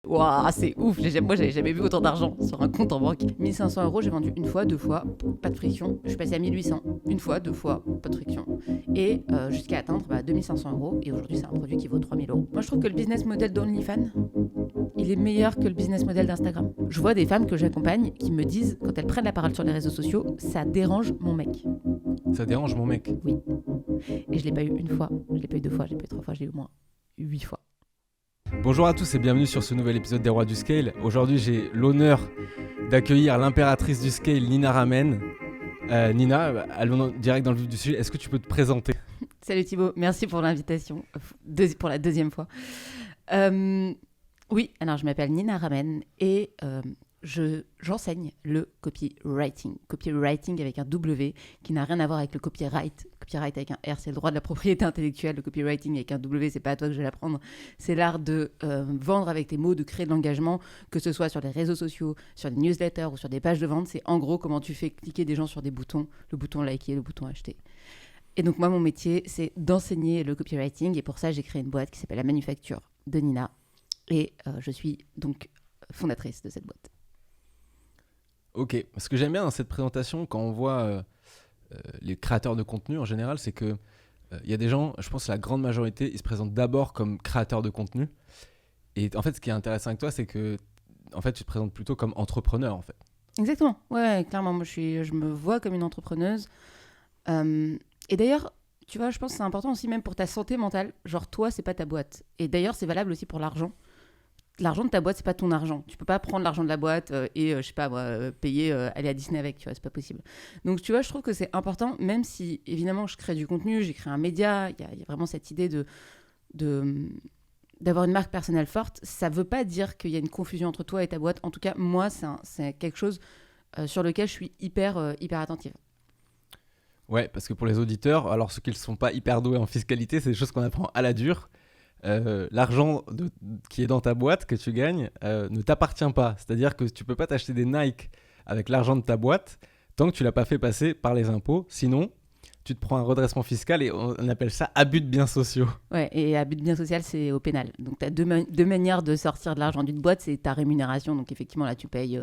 Waouh, c'est ouf. Moi, j'avais jamais vu autant d'argent sur un compte en banque. 1500 €, j'ai vendu une fois, deux fois, pas de friction. Je suis passée à 1800, une fois, deux fois, pas de friction. Et jusqu'à atteindre 2500 €. Et aujourd'hui, c'est un produit qui vaut 3000 €. Moi, je trouve que le business model d'OnlyFans, il est meilleur que le business model d'Instagram. Je vois des femmes que j'accompagne qui me disent, quand elles prennent la parole sur les réseaux sociaux, ça dérange mon mec. Ça dérange mon mec. Oui. Et je l'ai pas eu une fois, je l'ai pas eu deux fois, je l'ai pas eu trois fois, je l'ai eu au moins 8 fois. Bonjour à tous et bienvenue sur ce nouvel épisode des Rois du Scale. Aujourd'hui, j'ai l'honneur d'accueillir l'impératrice du Scale, Nina Ramen. Nina, allons direct dans le vif du sujet. Est-ce que tu peux te présenter ? Salut Thibaut, merci pour l'invitation, pour la deuxième fois. Oui, alors je m'appelle Nina Ramen et j'enseigne le copywriting. Copywriting avec un W qui n'a rien à voir avec le copyright. Copyright avec un R, c'est le droit de la propriété intellectuelle. Le copywriting avec un W, c'est pas à toi que je vais l'apprendre. C'est l'art de vendre avec tes mots, de créer de l'engagement, que ce soit sur les réseaux sociaux, sur des newsletters ou sur des pages de vente. C'est en gros comment tu fais cliquer des gens sur des boutons, le bouton liker, le bouton acheter. Et donc moi, mon métier, c'est d'enseigner le copywriting. Et pour ça, j'ai créé une boîte qui s'appelle La Manufacture de Nina. Et je suis donc fondatrice de cette boîte. Ok, ce que j'aime bien dans cette présentation, quand on voit les créateurs de contenu en général, c'est que y a des gens, je pense que la grande majorité, ils se présentent d'abord comme créateurs de contenu. Et en fait, ce qui est intéressant avec toi, c'est que en fait, tu te présentes plutôt comme entrepreneur, en fait. Exactement, ouais, clairement, moi je me vois comme une entrepreneuse. Et d'ailleurs, tu vois, je pense que c'est important aussi même pour ta santé mentale. Genre, toi, c'est pas ta boîte. Et d'ailleurs, c'est valable aussi pour l'argent. L'argent de ta boîte, c'est pas ton argent. Tu peux pas prendre l'argent de la boîte et, je sais pas, payer, aller à Disney avec, tu vois, c'est pas possible. Donc, tu vois, je trouve que c'est important, même si, évidemment, je crée du contenu, j'ai créé un média, il y a vraiment cette idée d'avoir une marque personnelle forte. Ça veut pas dire qu'il y a une confusion entre toi et ta boîte. En tout cas, moi, c'est quelque chose sur lequel je suis hyper attentive. Ouais, parce que pour les auditeurs, alors ceux qui ne sont pas hyper doués en fiscalité, c'est des choses qu'on apprend à la dure. L'argent qui est dans ta boîte, que tu gagnes, ne t'appartient pas. C'est-à-dire que tu ne peux pas t'acheter des Nike avec l'argent de ta boîte tant que tu ne l'as pas fait passer par les impôts. Sinon, tu te prends un redressement fiscal et on appelle ça abus de biens sociaux. Ouais, et abus de biens social, c'est au pénal. Donc, tu as deux manières de sortir de l'argent d'une boîte. C'est ta rémunération. Donc, effectivement, là, tu payes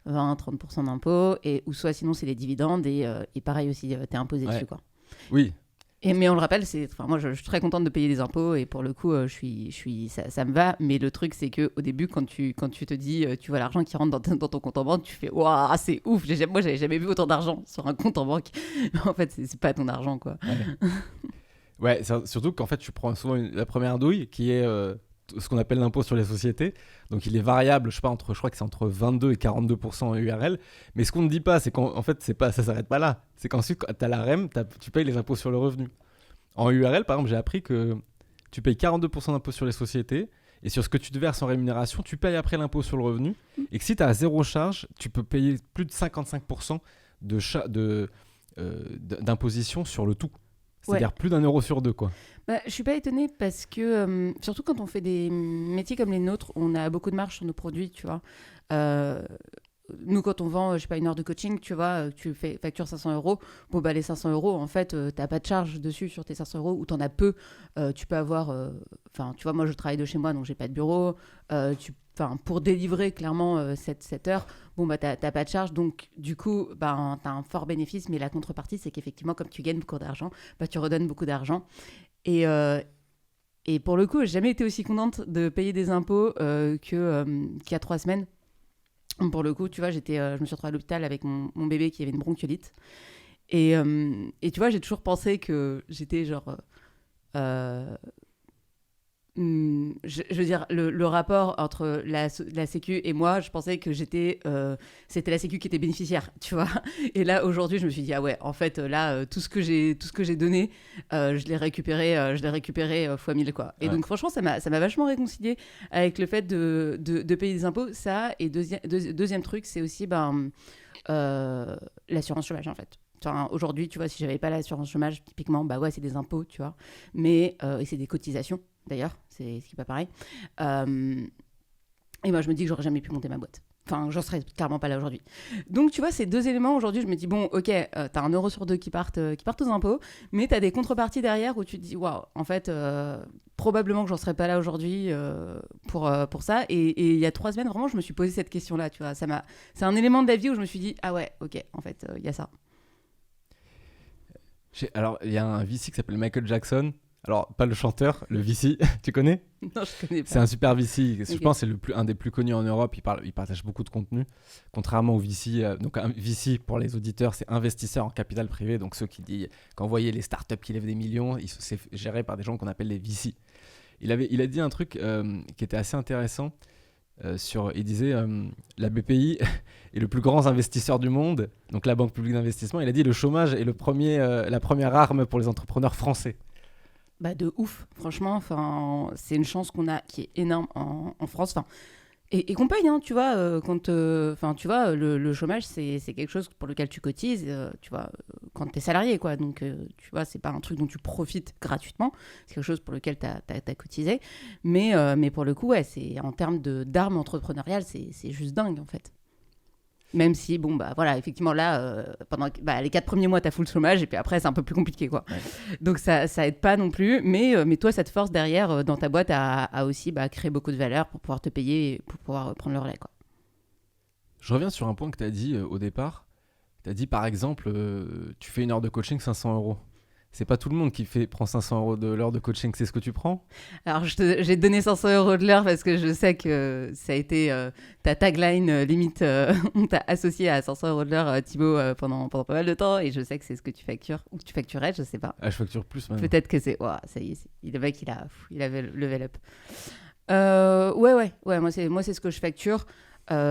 20-30% d'impôts. Ou soit, sinon, c'est les dividendes. Et pareil aussi, tu es imposé dessus, quoi. Oui. Mais on le rappelle, moi je suis très contente de payer des impôts et pour le coup, ça me va. Mais le truc, c'est qu'au début, quand tu te dis, tu vois l'argent qui rentre dans ton compte en banque, tu fais waouh, c'est ouf. Moi, j'avais jamais vu autant d'argent sur un compte en banque. En fait, c'est pas ton argent, quoi. Ouais, surtout qu'en fait, tu prends souvent la première douille qui est ce qu'on appelle l'impôt sur les sociétés. Donc, il est variable, je crois que c'est entre 22 et 42% en URL. Mais ce qu'on ne dit pas, c'est qu'en fait, ça s'arrête pas là. C'est qu'ensuite, tu as la REM, tu payes les impôts sur le revenu. En URL, par exemple, j'ai appris que tu payes 42% d'impôts sur les sociétés et sur ce que tu te verses en rémunération, tu payes après l'impôt sur le revenu. Et que si tu as zéro charge, tu peux payer plus de 55% d'imposition sur le tout. C'est-à-dire plus d'1 euro sur 2, quoi. Je suis pas étonnée parce que, surtout quand on fait des métiers comme les nôtres, on a beaucoup de marge sur nos produits, tu vois. Nous, quand on vend, je sais pas, une heure de coaching, tu vois, tu factures 500 €. Bon, les 500 €, en fait, t'as pas de charge dessus sur tes 500 € ou t'en as peu. Tu peux avoir... tu vois, moi, je travaille de chez moi, donc j'ai pas de bureau. Pour délivrer, clairement, cette heure, t'as pas de charge. Donc, du coup, t'as un fort bénéfice. Mais la contrepartie, c'est qu'effectivement, comme tu gagnes beaucoup d'argent, tu redonnes beaucoup d'argent. Et pour le coup, j'ai jamais été aussi contente de payer des impôts qu'il y a 3 semaines. Pour le coup, tu vois, je me suis retrouvée à l'hôpital avec mon bébé qui avait une bronchiolite. Et tu vois, j'ai toujours pensé que j'étais genre... je veux dire, le rapport entre la Sécu et moi, je pensais que c'était la Sécu qui était bénéficiaire, tu vois. Et là, aujourd'hui, je me suis dit, ah ouais, en fait, là, tout ce que j'ai donné, je l'ai récupéré fois 1000, quoi. Et donc, franchement, ça m'a vachement réconciliée avec le fait de payer des impôts. Ça, et deuxième truc, c'est aussi l'assurance chômage, en fait. Aujourd'hui, tu vois, si j'avais pas l'assurance chômage, typiquement, c'est des impôts, tu vois. Mais, et c'est des cotisations, d'ailleurs, c'est ce qui n'est pas pareil. Et moi, je me dis que j'aurais jamais pu monter ma boîte. Enfin, j'en serais clairement pas là aujourd'hui. Donc, tu vois, ces deux éléments, aujourd'hui, je me dis, bon, ok, t'as 1 euro sur deux qui partent aux impôts, mais t'as des contreparties derrière où tu te dis, waouh, en fait, probablement que j'en serais pas là aujourd'hui pour ça. Et il y a 3 semaines, vraiment, je me suis posé cette question-là, tu vois. C'est un élément de la vie où je me suis dit, ah ouais, ok, en fait, il y a ça. Alors, il y a un VC qui s'appelle Michael Jackson. Alors, pas le chanteur, le VC, tu connais? Non, je connais pas. C'est un super VC. Je Ok. pense que c'est un des plus connus en Europe. Il partage beaucoup de contenu. Contrairement au VC. Donc, un VC, pour les auditeurs, c'est investisseur en capital privé. Donc, ceux qui disent, quand vous voyez les startups qui lèvent des millions, c'est géré par des gens qu'on appelle les VC. Il a dit un truc qui était assez intéressant. Il disait la BPI est le plus grand investisseur du monde, donc la Banque publique d'investissement. Il a dit le chômage est la première arme pour les entrepreneurs français. Bah, de ouf, franchement, enfin, c'est une chance qu'on a qui est énorme en France. Enfin, et qu'on paye, hein, tu vois, enfin, tu vois, le chômage, c'est quelque chose pour lequel tu cotises, tu vois, quand tu es salarié, quoi. Donc, tu vois, c'est pas un truc dont tu profites gratuitement, c'est quelque chose pour lequel tu as cotisé. Mais pour le coup, ouais, en termes d'armes entrepreneuriales, c'est juste dingue, en fait. Même si, bon, bah voilà, effectivement, là, pendant les 4 premiers mois, tu as full chômage, et puis après, c'est un peu plus compliqué, quoi. Ouais. Donc, ça aide pas non plus. Mais toi, ça te force derrière, dans ta boîte, à aussi créer beaucoup de valeur pour pouvoir te payer, et pour pouvoir prendre le relais, quoi. Je reviens sur un point que tu as dit au départ. Tu as dit par exemple, tu fais 1 heure de coaching, 500 euros. C'est pas tout le monde qui prend 500 euros de l'heure de coaching, c'est ce que tu prends? Alors, j'ai donné 500 euros de l'heure parce que je sais que ça a été ta tagline, limite, on t'a associé à 500 euros de l'heure, Thibaut, pendant pas mal de temps, et je sais que c'est ce que tu factures, ou que tu facturais, je sais pas. Ah, je facture plus maintenant. Peut-être que c'est... Ouah, ça y est, le mec, il a level up. Ouais, moi, c'est ce que je facture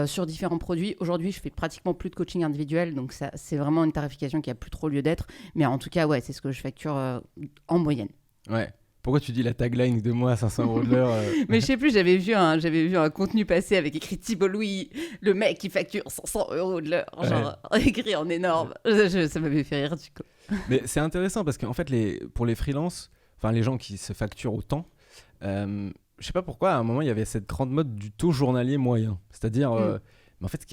sur différents produits. Aujourd'hui, je fais pratiquement plus de coaching individuel, donc ça, c'est vraiment une tarification qui a plus trop lieu d'être. Mais en tout cas, ouais, c'est ce que je facture en moyenne. Ouais. Pourquoi tu dis la tagline de moi à 500 euros de l'heure Mais je sais plus, j'avais vu un contenu passer avec écrit Thibaut Louis, le mec qui facture 500 euros de l'heure, genre écrit en énorme. Ça m'avait fait rire du coup. Mais c'est intéressant parce qu'en fait, pour les freelances, enfin les gens qui se facturent autant, je sais pas pourquoi, à un moment, il y avait cette grande mode du taux journalier moyen. C'est-à-dire, mais en fait,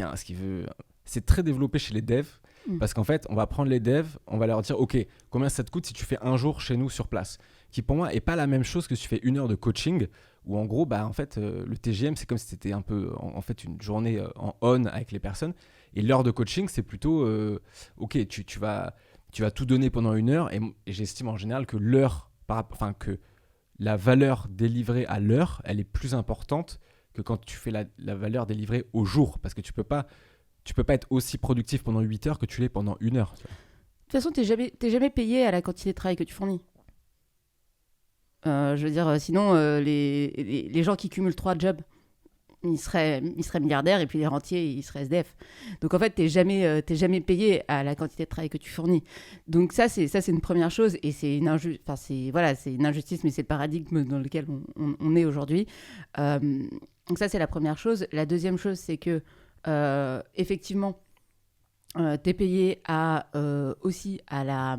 c'est très développé chez les devs. Parce qu'en fait, on va prendre les devs, on va leur dire, OK, combien ça te coûte si tu fais un jour chez nous sur place? Qui pour moi est pas la même chose que si tu fais 1 heure de coaching, où en gros, en fait, le TGM, c'est comme si c'était un peu, en fait, une journée en on avec les personnes. Et l'heure de coaching, c'est plutôt, OK, tu vas tout donner pendant 1 heure. Et j'estime en général que que la valeur délivrée à l'heure, elle est plus importante que quand tu fais la valeur délivrée au jour. Parce que tu peux pas être aussi productif pendant 8 heures que tu l'es pendant 1 heure. De toute façon, t'es jamais payé à la quantité de travail que tu fournis. Je veux dire, sinon, les gens qui cumulent 3 jobs, ils seraient milliardaires, et puis les rentiers, ils seraient SDF. Donc en fait, t'es jamais payé à la quantité de travail que tu fournis. Donc ça, c'est une première chose, et c'est une injustice, mais c'est le paradigme dans lequel on est aujourd'hui. Donc ça, c'est la première chose. La deuxième chose, c'est que effectivement, t'es payé aussi à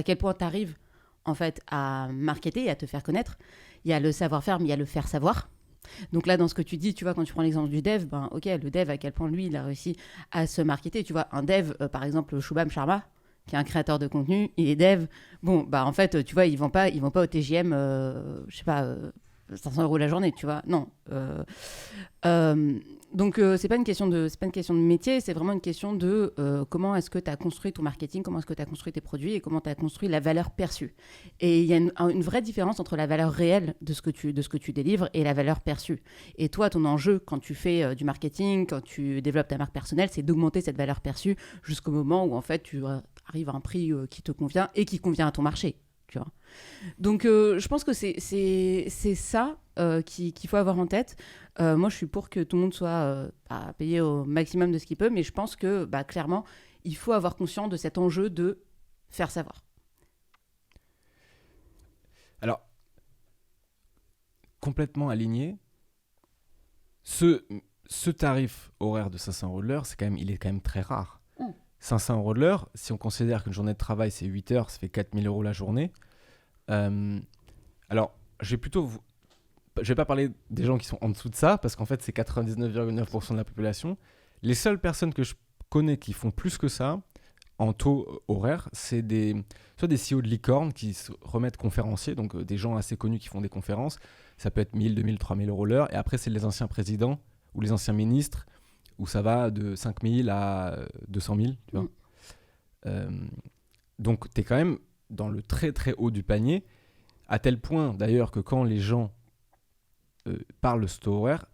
quel point t'arrives en fait à marketer et à te faire connaître. Il y a le savoir-faire, mais il y a le faire savoir. Donc là, dans ce que tu dis, tu vois, quand tu prends l'exemple du dev, ok, le dev, à quel point lui, il a réussi à se marketer. Tu vois, un dev, par exemple, Shubham Sharma, qui est un créateur de contenu, il est dev. Bon, en fait, tu vois, ils vont pas au TGM, je sais pas, 500 euros la journée, tu vois. Non. Donc, c'est pas une question de métier, c'est vraiment une question de comment est-ce que tu as construit ton marketing, comment est-ce que tu as construit tes produits et comment tu as construit la valeur perçue. Et il y a une vraie différence entre la valeur réelle de ce que tu délivres et la valeur perçue. Et toi, ton enjeu quand tu fais du marketing, quand tu développes ta marque personnelle, c'est d'augmenter cette valeur perçue jusqu'au moment où en fait tu arrives à un prix qui te convient et qui convient à ton marché. Tu vois. Donc, je pense que c'est ça qu'il faut avoir en tête. Moi, je suis pour que tout le monde soit payé au maximum de ce qu'il peut, mais je pense que, clairement, il faut avoir conscience de cet enjeu de faire savoir. Alors, complètement aligné, ce tarif horaire de 500 euros de l'heure, il est quand même très rare. 500 euros de l'heure, si on considère qu'une journée de travail, c'est 8 heures, ça fait 4 000 euros la journée. Alors, je vais plutôt je vais pas parler des gens qui sont en dessous de ça, parce qu'en fait, c'est 99,9% de la population. Les seules personnes que je connais qui font plus que ça, en taux horaire, c'est soit des CEO de licorne qui se remettent conférenciers, donc des gens assez connus qui font des conférences. Ça peut être 1000, 2000, 3000 euros l'heure. Et après, c'est les anciens présidents ou les anciens ministres, où ça va de 5000 à 200 000, tu vois. Donc, tu es quand même dans le très très haut du panier, à tel point d'ailleurs que quand les gens parlent de ce taux horaire,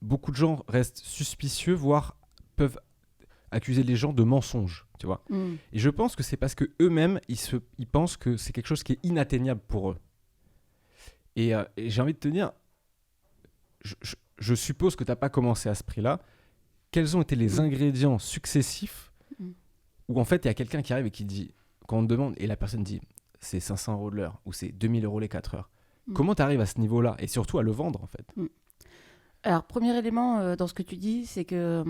beaucoup de gens restent suspicieux, voire peuvent accuser les gens de mensonges, tu vois. Et je pense que c'est parce que eux-mêmes, ils pensent que c'est quelque chose qui est inatteignable pour eux. Et j'ai envie de te dire, je suppose que tu n'as pas commencé à ce prix-là. Quels ont été les ingrédients successifs où en fait, il y a quelqu'un qui arrive et qui dit, quand on te demande, et la personne dit, c'est 500 euros de l'heure ou c'est 2000 euros les 4 heures. Comment tu arrives à ce niveau-là et surtout à le vendre, en fait? Alors, premier élément dans ce que tu dis, c'est que,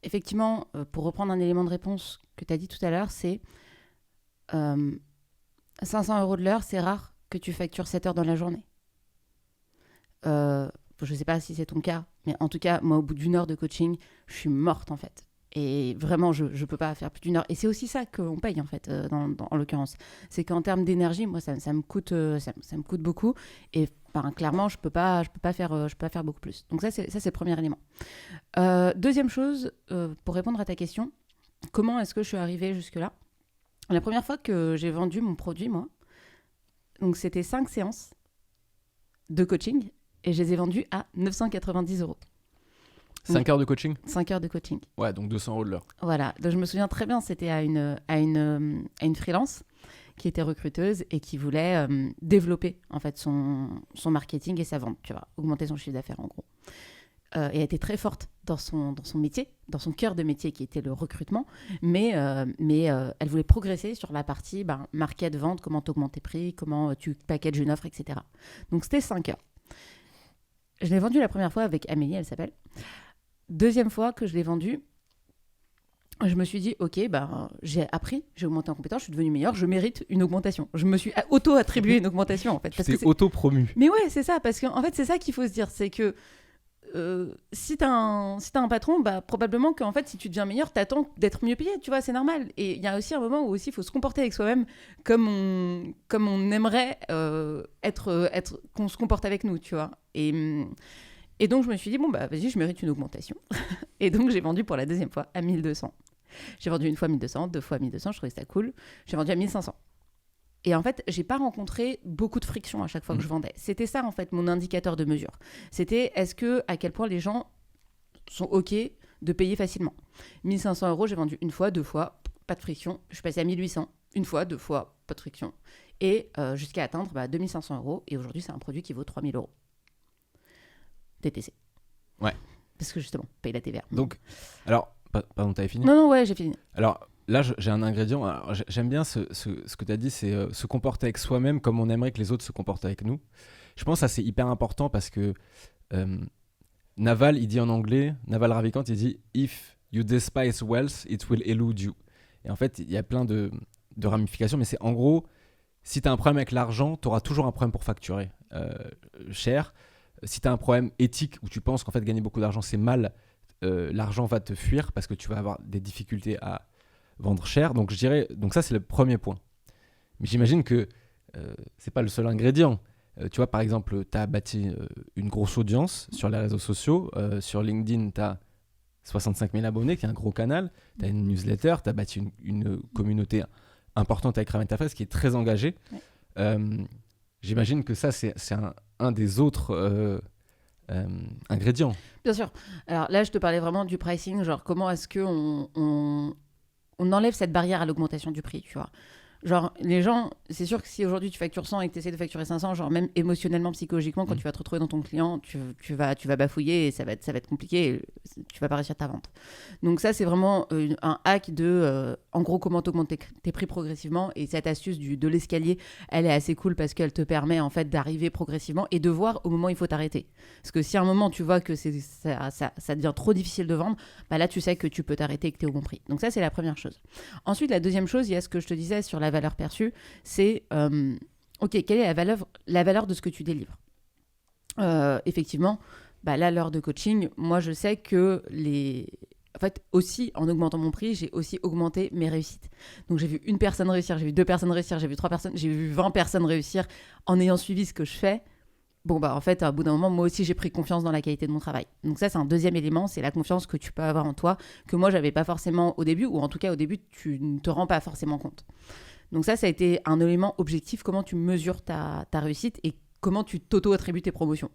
effectivement, pour reprendre un élément de réponse que tu as dit tout à l'heure, c'est 500 euros de l'heure, c'est rare que tu factures 7 heures dans la journée. Je ne sais pas si c'est ton cas, mais en tout cas, moi, au bout d'une heure de coaching, je suis morte, en fait. Et vraiment, je ne peux pas faire plus d'une heure. Et c'est aussi ça qu'on paye, en fait, en l'occurrence. C'est qu'en termes d'énergie, moi, ça me coûte beaucoup. Et clairement, je peux pas faire beaucoup plus. Donc ça, c'est le premier élément. Deuxième chose, pour répondre à ta question, comment est-ce que je suis arrivée jusque-là? La première fois que j'ai vendu mon produit, moi, donc c'était 5 séances de coaching et je les ai vendues à 990 euros. 5 heures de coaching? 5 heures de coaching. Ouais, donc 200 euros de l'heure. Voilà, donc je me souviens très bien, c'était à une freelance qui était recruteuse et qui voulait développer en fait son marketing et sa vente, tu vois, augmenter son chiffre d'affaires en gros. Et elle était très forte dans son métier, dans son cœur de métier qui était le recrutement, mais elle voulait progresser sur la partie market, vente, comment tu augmentes tes prix, comment tu packages une offre, etc. Donc c'était 5 heures. Je l'ai vendue la première fois avec Amélie, elle s'appelle. Deuxième fois que je l'ai vendue, je me suis dit, ok, j'ai appris, j'ai augmenté en compétence, je suis devenue meilleure, je mérite une augmentation. Je me suis auto-attribué une augmentation, en fait. Tu t'es auto-promu. Mais ouais, c'est ça, parce qu'en fait, c'est ça qu'il faut se dire, c'est que si t'as un patron, probablement qu'en fait, si tu deviens meilleur, t'attends d'être mieux payé, tu vois, c'est normal. Et il y a aussi un moment où il faut se comporter avec soi-même comme on aimerait qu'on se comporte avec nous, tu vois. Et donc, je me suis dit, vas-y, je mérite une augmentation. Et donc, j'ai vendu pour la deuxième fois à 1200. J'ai vendu une fois 1200, deux fois 1200, je trouvais ça cool. J'ai vendu à 1500. Et en fait, j'ai pas rencontré beaucoup de friction à chaque fois que je vendais. C'était ça, en fait, mon indicateur de mesure. C'était à quel point les gens sont OK de payer facilement. 1500 euros, j'ai vendu une fois, deux fois, pas de friction. Je suis passée à 1800, une fois, deux fois, pas de friction. Et jusqu'à atteindre 2500 euros. Et aujourd'hui, c'est un produit qui vaut 3000 euros. TTC. Ouais. Parce que justement, paye la TVA. Donc, alors, pardon, t'avais fini? Non, ouais, j'ai fini. Alors, là, j'ai un ingrédient. Alors, j'aime bien ce que tu as dit, c'est se comporter avec soi-même comme on aimerait que les autres se comportent avec nous. Je pense que ça, c'est hyper important parce que Naval, il dit en anglais, Naval Ravikant, il dit « If you despise wealth, it will elude you ». Et en fait, il y a plein de ramifications, mais c'est en gros, si tu as un problème avec l'argent, tu auras toujours un problème pour facturer cher. Si tu as un problème éthique où tu penses qu'en fait, gagner beaucoup d'argent, c'est mal, l'argent va te fuir parce que tu vas avoir des difficultés à vendre cher. Donc ça, c'est le premier point. Mais j'imagine que c'est pas le seul ingrédient. Tu vois, par exemple, tu as bâti une grosse audience sur les réseaux sociaux. Sur LinkedIn, tu as 65 000 abonnés, qui est un gros canal. Tu as une newsletter, tu as bâti une communauté importante avec Ramène ta fraise qui est très engagée. Ouais. J'imagine que ça, c'est un des autres ingrédients. Bien sûr. Alors là, je te parlais vraiment du pricing, genre comment est-ce qu'on enlève cette barrière à l'augmentation du prix, tu vois. Genre, les gens, c'est sûr que si aujourd'hui tu factures 100 et que tu essaies de facturer 500, genre même émotionnellement, psychologiquement, quand tu vas te retrouver dans ton client, tu vas bafouiller et ça va être compliqué et tu vas pas réussir ta vente. Donc ça, c'est vraiment un hack de, en gros, comment t'augmenter tes prix progressivement. Et cette astuce de l'escalier, elle est assez cool parce qu'elle te permet en fait d'arriver progressivement et de voir au moment où il faut t'arrêter. Parce que si à un moment tu vois que ça devient trop difficile de vendre, là tu sais que tu peux t'arrêter et que tu es au bon prix. Donc ça, c'est la première chose. Ensuite, la deuxième chose, il y a ce que je te disais sur la valeur perçue, c'est ok, quelle est la valeur de ce que tu délivres. effectivement, là, l'heure de coaching, moi, je sais que en fait, aussi, en augmentant mon prix, j'ai aussi augmenté mes réussites. Donc, j'ai vu une personne réussir, j'ai vu 2 personnes réussir, j'ai vu 3 personnes, j'ai vu 20 personnes réussir en ayant suivi ce que je fais. Bon, en fait, à bout d'un moment, moi aussi, j'ai pris confiance dans la qualité de mon travail. Donc ça, c'est un deuxième élément, c'est la confiance que tu peux avoir en toi, que moi, j'avais pas forcément au début, ou en tout cas, au début, tu ne te rends pas forcément compte. Donc ça a été un élément objectif, comment tu mesures ta réussite et comment tu t'auto-attribues tes promotions.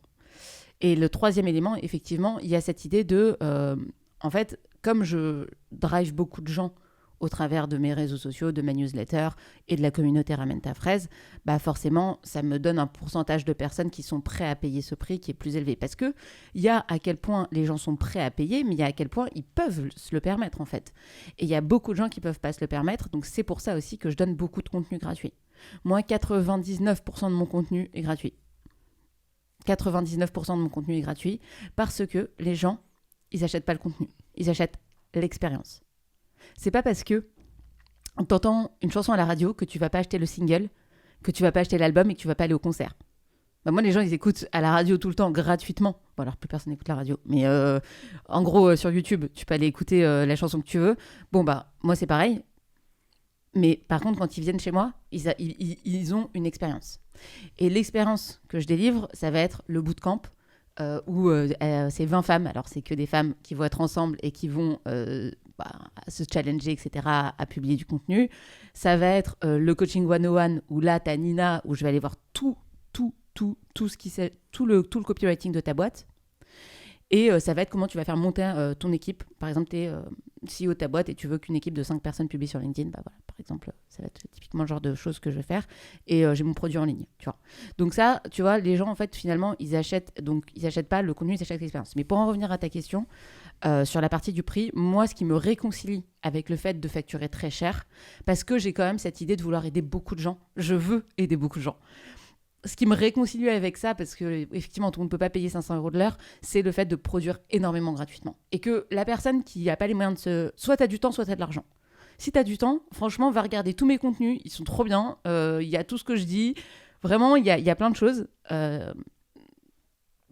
Et le troisième élément, effectivement, il y a cette idée de... en fait, comme je drive beaucoup de gens au travers de mes réseaux sociaux, de ma newsletter et de la communauté Ramène ta fraise, forcément, ça me donne un pourcentage de personnes qui sont prêts à payer ce prix qui est plus élevé. Parce qu'il y a à quel point les gens sont prêts à payer, mais il y a à quel point ils peuvent se le permettre, en fait. Et il y a beaucoup de gens qui ne peuvent pas se le permettre, donc c'est pour ça aussi que je donne beaucoup de contenu gratuit. Moi, 99% de mon contenu est gratuit. 99% de mon contenu est gratuit parce que les gens, ils n'achètent pas le contenu, ils achètent l'expérience. C'est pas parce que t'entends une chanson à la radio que tu vas pas acheter le single, que tu vas pas acheter l'album et que tu vas pas aller au concert. Moi, les gens, ils écoutent à la radio tout le temps gratuitement. Bon, alors plus personne n'écoute la radio, mais en gros, sur YouTube, tu peux aller écouter la chanson que tu veux. Bon, moi, c'est pareil. Mais par contre, quand ils viennent chez moi, ils ont une expérience. Et l'expérience que je délivre, ça va être le bootcamp où c'est 20 femmes. Alors, c'est que des femmes qui vont être ensemble et qui vont se challenger, etc., à publier du contenu. Ça va être le coaching 101 où là, tu as Nina, où je vais aller voir tout ce qui c'est, tout le copywriting de ta boîte. Et ça va être comment tu vas faire monter ton équipe. Par exemple, tu es CEO de ta boîte et tu veux qu'une équipe de 5 personnes publie sur LinkedIn. Par exemple, ça va être typiquement le genre de choses que je vais faire. Et j'ai mon produit en ligne, tu vois. Donc ça, tu vois, les gens, en fait, finalement, ils achètent pas le contenu, ils achètent l'expérience. Mais pour en revenir à ta question, sur la partie du prix, moi, ce qui me réconcilie avec le fait de facturer très cher, parce que j'ai quand même cette idée de vouloir aider beaucoup de gens. Je veux aider beaucoup de gens. Ce qui me réconcilie avec ça, parce que effectivement, tout le monde ne peut pas payer 500 € de l'heure, c'est le fait de produire énormément gratuitement. Et que la personne qui n'a pas les moyens soit tu as du temps, soit tu as de l'argent. Si tu as du temps, franchement, va regarder tous mes contenus, ils sont trop bien, il y a tout ce que je dis, vraiment, il y a plein de choses.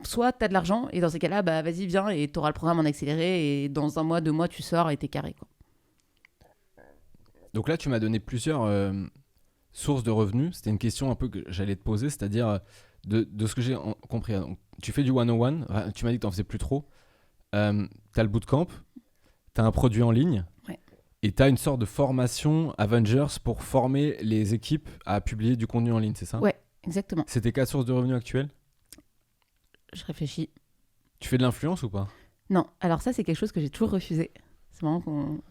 Soit tu as de l'argent, et dans ces cas-là, vas-y, viens, et tu auras le programme en accéléré, et dans 1 mois, 2 mois, tu sors et t'es carré, quoi. Donc là, tu m'as donné plusieurs sources de revenus. C'était une question un peu que j'allais te poser, c'est-à-dire de ce que j'ai compris. Donc, tu fais du 101, tu m'as dit que tu n'en faisais plus trop. Tu as le bootcamp, tu as un produit en ligne, ouais. Et tu as une sorte de formation Avengers pour former les équipes à publier du contenu en ligne, c'est ça ? Ouais, exactement. C'est tes 4 sources de revenus actuelles ? Je réfléchis. Tu fais de l'influence ou pas ? Non, alors ça, c'est quelque chose que j'ai toujours refusé. C'est marrant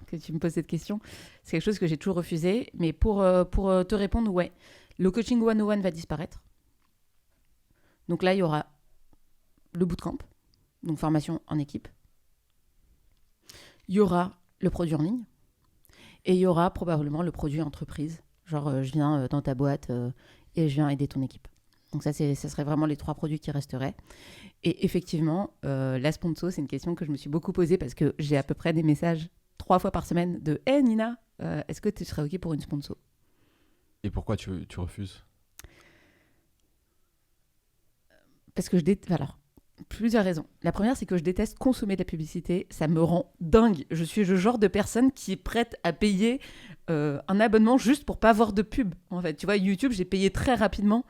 que tu me poses cette question. C'est quelque chose que j'ai toujours refusé. Mais pour te répondre, ouais. Le coaching 101 va disparaître. Donc là, il y aura le bootcamp, donc formation en équipe. Il y aura le produit en ligne. Et il y aura probablement le produit entreprise. Genre, je viens dans ta boîte et je viens aider ton équipe. Donc ça serait vraiment les 3 produits qui resteraient. Et effectivement, la sponsor, c'est une question que je me suis beaucoup posée parce que j'ai à peu près des messages 3 fois par semaine de « Hey Nina, est-ce que tu serais OK pour une sponsor ?» Et pourquoi tu refuses ? Parce que alors, plusieurs raisons. La première, c'est que je déteste consommer de la publicité. Ça me rend dingue. Je suis le genre de personne qui est prête à payer un abonnement juste pour pas avoir de pub. En fait, tu vois, YouTube, j'ai payé très rapidement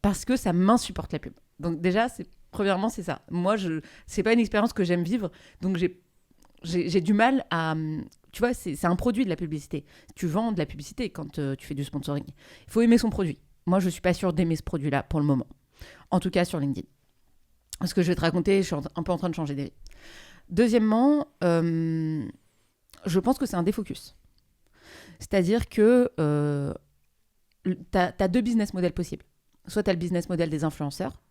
parce que ça m'insupporte la pub. Donc déjà, premièrement, c'est ça. Moi, c'est pas une expérience que j'aime vivre. Donc j'ai du mal à... Tu vois, c'est un produit de la publicité. Tu vends de la publicité quand tu fais du sponsoring. Il faut aimer son produit. Moi, je suis pas sûre d'aimer ce produit-là pour le moment. En tout cas, sur LinkedIn. Ce que je vais te raconter, je suis un peu en train de changer d'avis. Deuxièmement, je pense que c'est un défocus. C'est-à-dire que tu as 2 business models possibles. Soit tu as le business model des influenceurs,